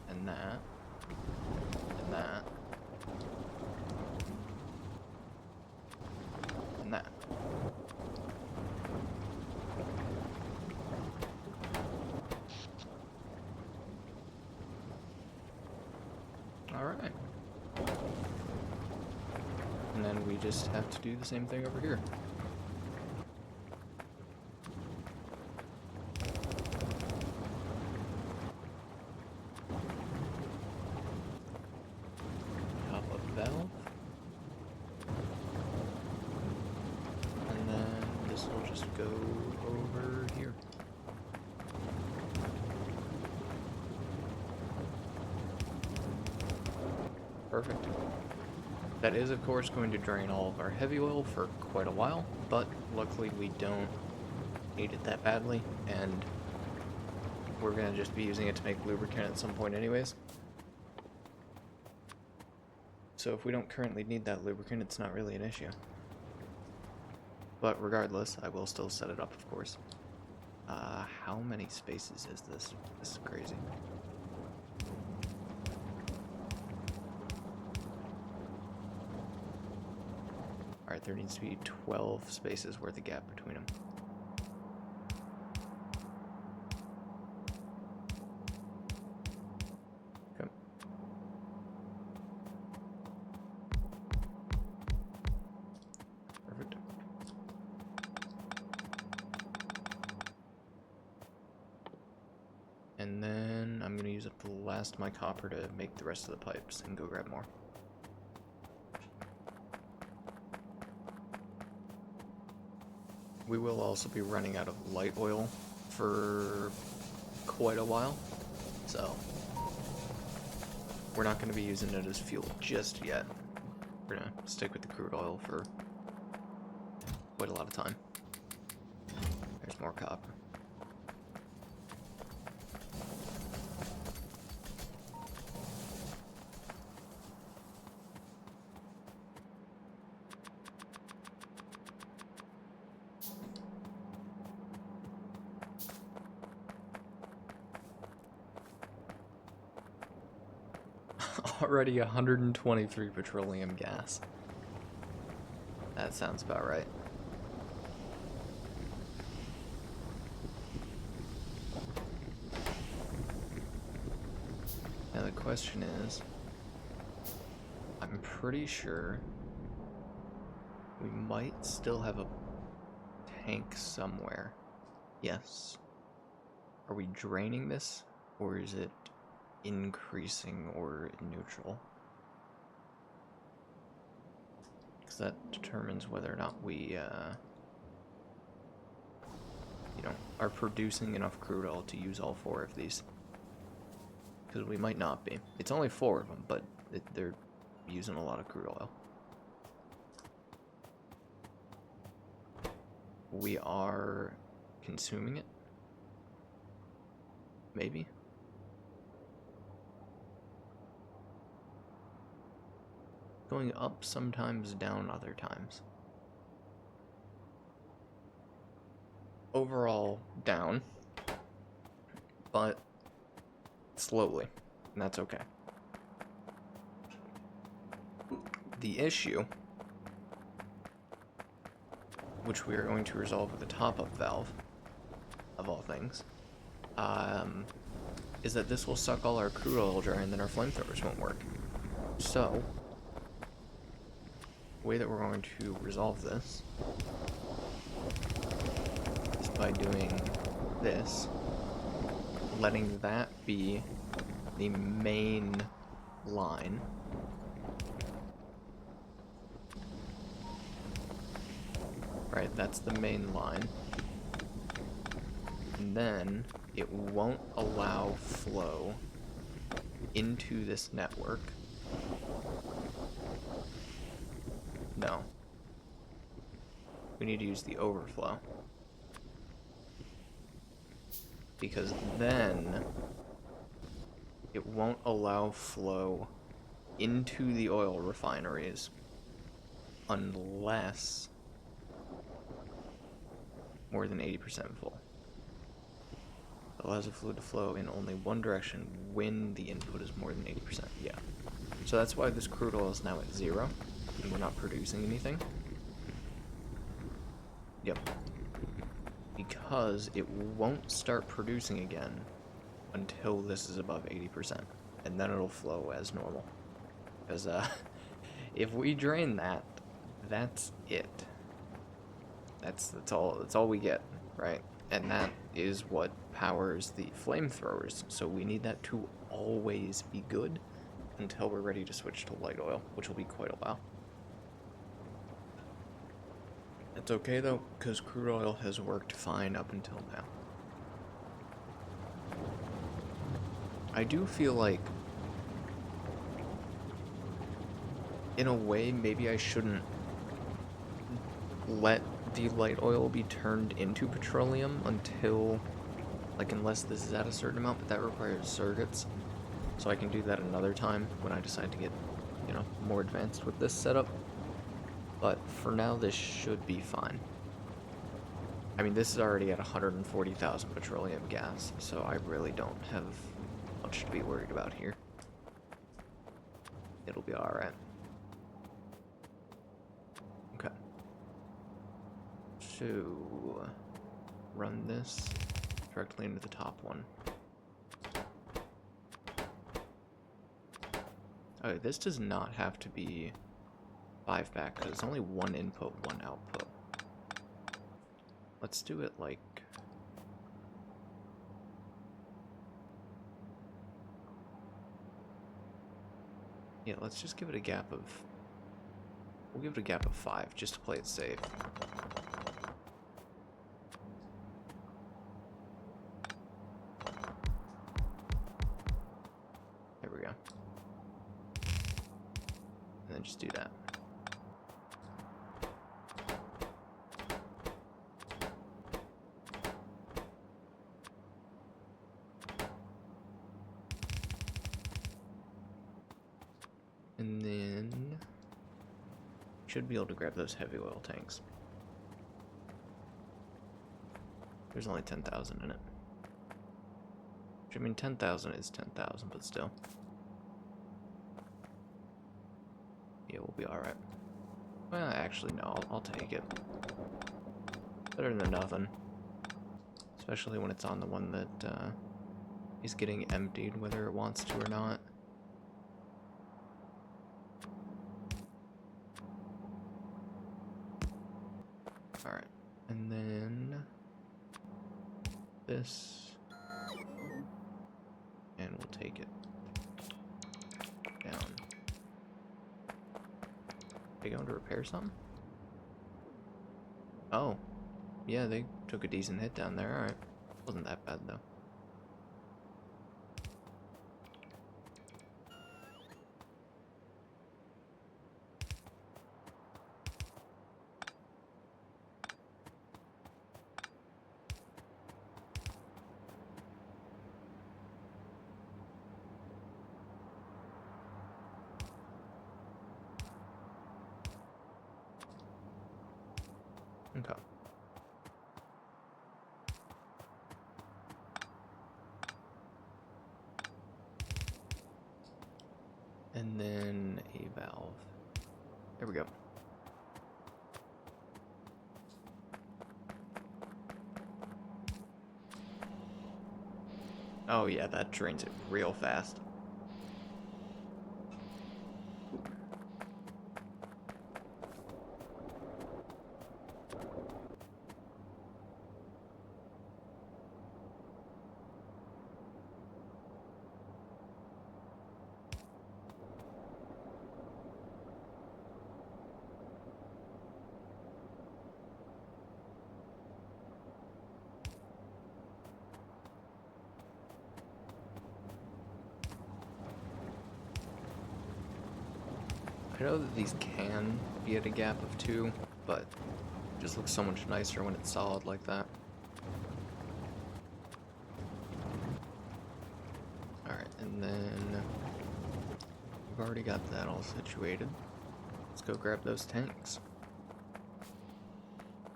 and that, and that, and that. Alright. And then we just have to do the same thing over here. Top up valve. And then this will just go over here. Perfect. That is, of course, going to drain all of our heavy oil for quite a while, but luckily we don't need it that badly, and we're going to just be using it to make lubricant at some point anyways. So if we don't currently need that lubricant, it's not really an issue. But regardless, I will still set it up, of course. How many spaces is this? This is crazy. Alright, there needs to be 12 spaces worth of gap between them. Okay. Perfect. And then I'm going to use up the last of my copper to make the rest of the pipes and go grab more. We will also be running out of light oil for quite a while, so we're not going to be using it as fuel just yet. We're going to stick with the crude oil for quite a lot of time. There's more copper. Already 123 petroleum gas. That sounds about right. Now the question is, I'm pretty sure we might still have a tank somewhere. Yes. Are we draining this, or is it increasing or neutral? Because that determines whether or not we are producing enough crude oil to use all 4 of these. Because we might not be. It's only 4 of them, but they're using a lot of crude oil. We are consuming it. Maybe. Going up sometimes, down other times. Overall, down. But slowly. And that's okay. The issue, which we are going to resolve with a top-up valve, of all things, is that this will suck all our crude oil dry and then our flamethrowers won't work. So, the way that we're going to resolve this is by doing this, letting that be the main line. Right, that's the main line. And then it won't allow flow into this network. No. We need to use the overflow. Because then it won't allow flow into the oil refineries unless more than 80% full. It allows the fluid to flow in only one direction when the input is more than 80%. Yeah. So that's why this crude oil is now at 0 and we're not producing anything. Yep. Because it won't start producing again until this is above 80%. And then it'll flow as normal. Because if we drain that that's it. That's all we get, right? And that is what powers the flamethrowers. So we need that to always be good until we're ready to switch to light oil, which will be quite a while. It's okay though, because crude oil has worked fine up until now. I do feel like, in a way, maybe I shouldn't let the light oil be turned into petroleum until, like, unless this is at a certain amount, but that requires circuits. So I can do that another time when I decide to get, you know, more advanced with this setup. But for now, this should be fine. I mean, this is already at 140,000 petroleum gas, so I really don't have much to be worried about here. It'll be alright. Okay. So, run this directly into the top one. Okay, this does not have to be 5 back, because it's only 1 input, 1 output. Let's do it like... Yeah, let's just give it a gap of... We'll give it a gap of 5, just to play it safe. There we go. And then just do that. And then should be able to grab those heavy oil tanks. There's only 10,000 in it. Which, I mean, 10,000 is 10,000, but still. Yeah, we'll be alright. Well, actually, no, I'll take it. Better than nothing. Especially when it's on the one that is getting emptied, whether it wants to or not. Alright, and then this, and we'll take it down. They going to repair something? Oh, yeah, they took a decent hit down there. Alright, wasn't that bad though. Okay. And then a valve. There we go. Oh yeah, that drains it real fast. I know that these can be at a gap of 2, but it just looks so much nicer when it's solid like that. Alright, and then we've already got that all situated. Let's go grab those tanks,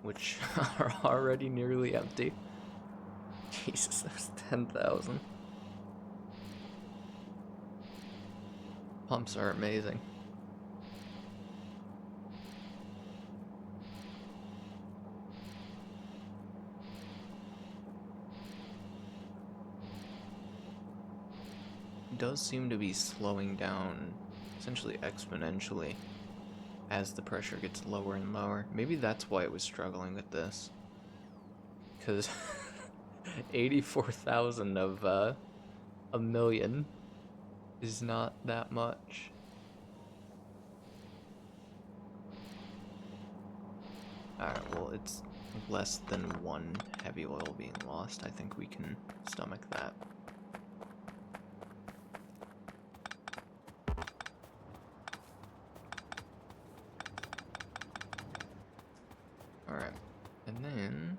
which are already nearly empty. Jesus, there's 10,000. Pumps are amazing. Does seem to be slowing down essentially exponentially as the pressure gets lower and lower. Maybe that's why it was struggling with this. Because 84,000 of a million is not that much. Alright, well, it's less than 1 heavy oil being lost. I think we can stomach that. Alright, and then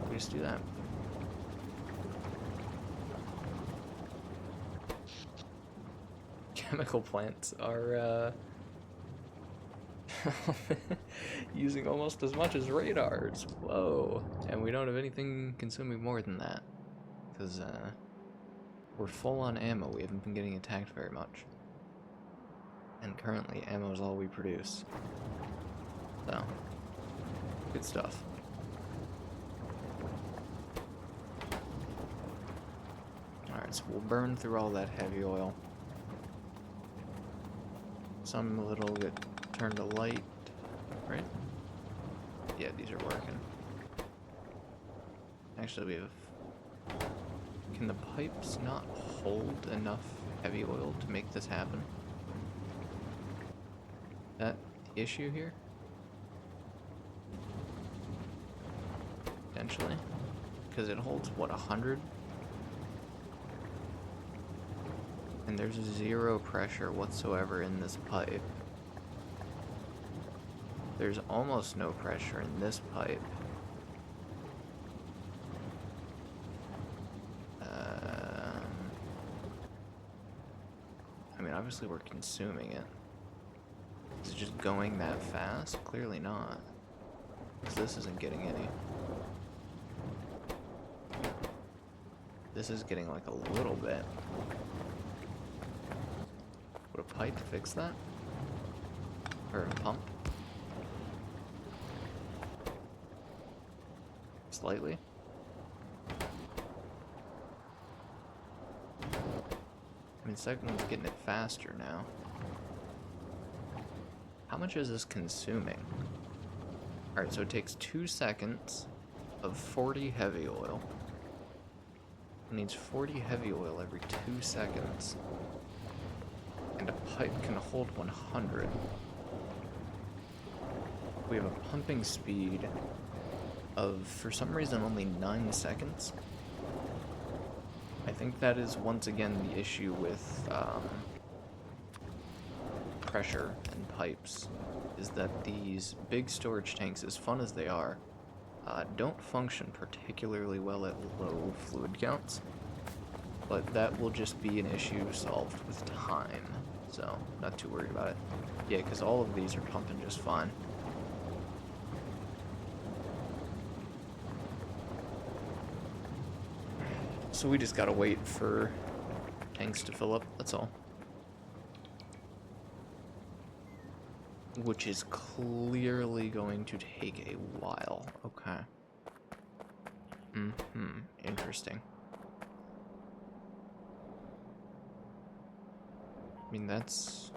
we just do that. Chemical plants are using almost as much as radars. Whoa. And we don't have anything consuming more than that. Because we're full on ammo. We haven't been getting attacked very much. And currently ammo is all we produce. So, good stuff. Alright, so we'll burn through all that heavy oil. Some little get turned to light, right? Yeah, these are working. Actually, we have... Can the pipes not hold enough heavy oil to make this happen? That the issue here? Potentially. Because it holds, what, 100? And there's 0 pressure whatsoever in this pipe. There's almost no pressure in this pipe. I mean, obviously we're consuming it. Is it just going that fast? Clearly not. Because this isn't getting any. This is getting like a little bit. Would a pipe fix that? Or a pump? Slightly? I mean, second one's getting it faster now. How much is this consuming? Alright, so it takes 2 seconds of 40 heavy oil. It needs 40 heavy oil every 2 seconds. And a pipe can hold 100. We have a pumping speed of, for some reason, only 9 seconds. I think that is once again the issue with pressure and pipes, is that these big storage tanks, as fun as they are, don't function particularly well at low fluid counts, but that will just be an issue solved with time, so not too worried about it. Yeah, because all of these are pumping just fine. So we just gotta wait for tanks to fill up, that's all. Which is clearly going to take a while. Okay. Interesting. I mean, that's...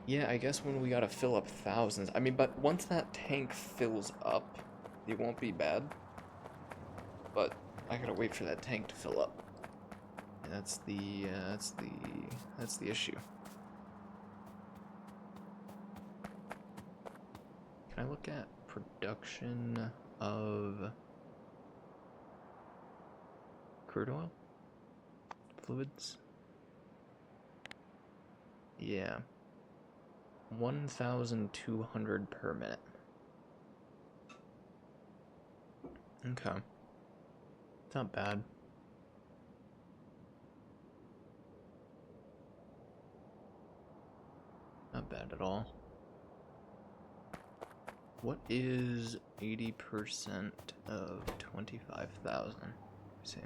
Yeah, I guess when we gotta fill up thousands. I mean, but once that tank fills up, it won't be bad. But I gotta wait for that tank to fill up. And that's the issue. Can I look at production of crude oil? Fluids? Yeah. 1,200 per minute. Okay. It's not bad. Not bad at all. What is 80% of 25,000? See.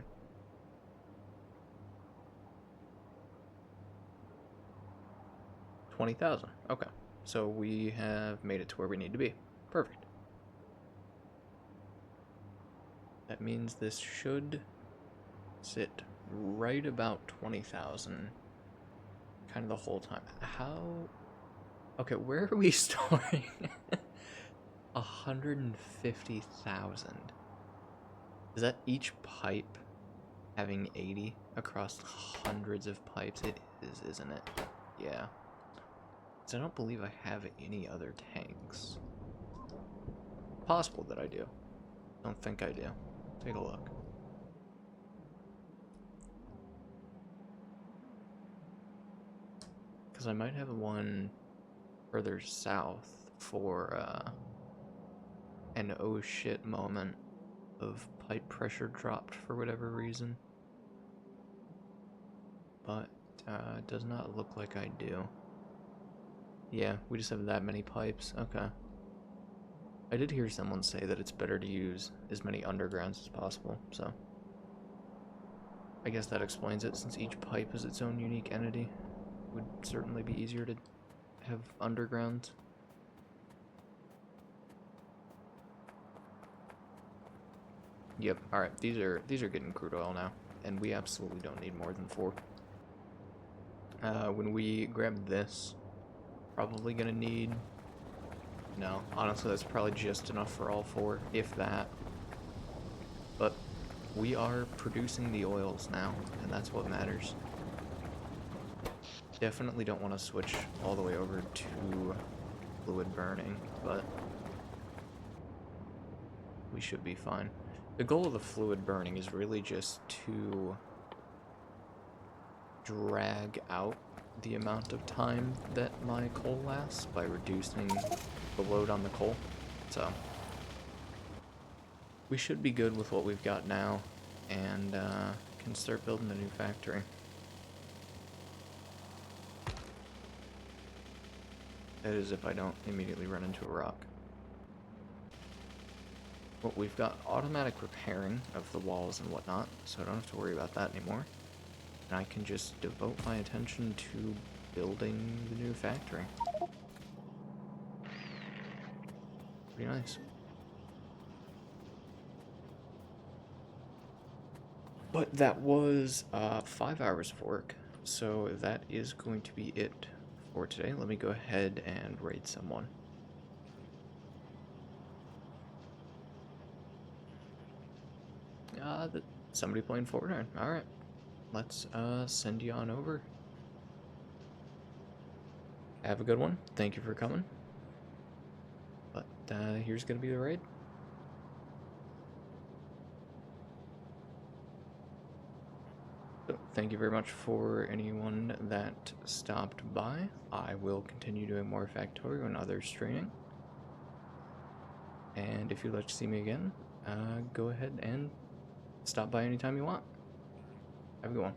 $20,000. Okay. So we have made it to where we need to be. Perfect. That means this should sit right about 20,000 kind of the whole time. How? Okay, where are we storing 150,000? Is that each pipe having 80 across hundreds of pipes? It is, isn't it? Yeah. So I don't believe I have any other tanks. Possible that I do. Don't think I do. Take a look. Because I might have one further south for an oh shit moment of pipe pressure dropped for whatever reason. But it does not look like I do. Yeah, we just have that many pipes. Okay. I did hear someone say that it's better to use as many undergrounds as possible, so I guess that explains it, since each pipe is its own unique entity. It would certainly be easier to have underground. Yep, alright, these are getting crude oil now, and we absolutely don't need more than 4. When we grab this, probably gonna need... No, honestly, that's probably just enough for all 4, if that. But we are producing the oils now, and that's what matters. Definitely don't want to switch all the way over to fluid burning, but we should be fine. The goal of the fluid burning is really just to drag out the amount of time that my coal lasts by reducing the load on the coal. So we should be good with what we've got now, and can start building the new factory. That is if I don't immediately run into a rock. Well, we've got automatic repairing of the walls and whatnot, so I don't have to worry about that anymore. And I can just devote my attention to building the new factory. Pretty nice. But that was 5 hours of work, so that is going to be it for today. Let me go ahead and raid someone. Somebody playing Fortnite. Alright. Let's send you on over. Have a good one. Thank you for coming. But here's gonna be the raid. So thank you very much for anyone that stopped by. I will continue doing more Factorio and other streaming. And if you'd like to see me again, go ahead and stop by anytime you want. Have a good one.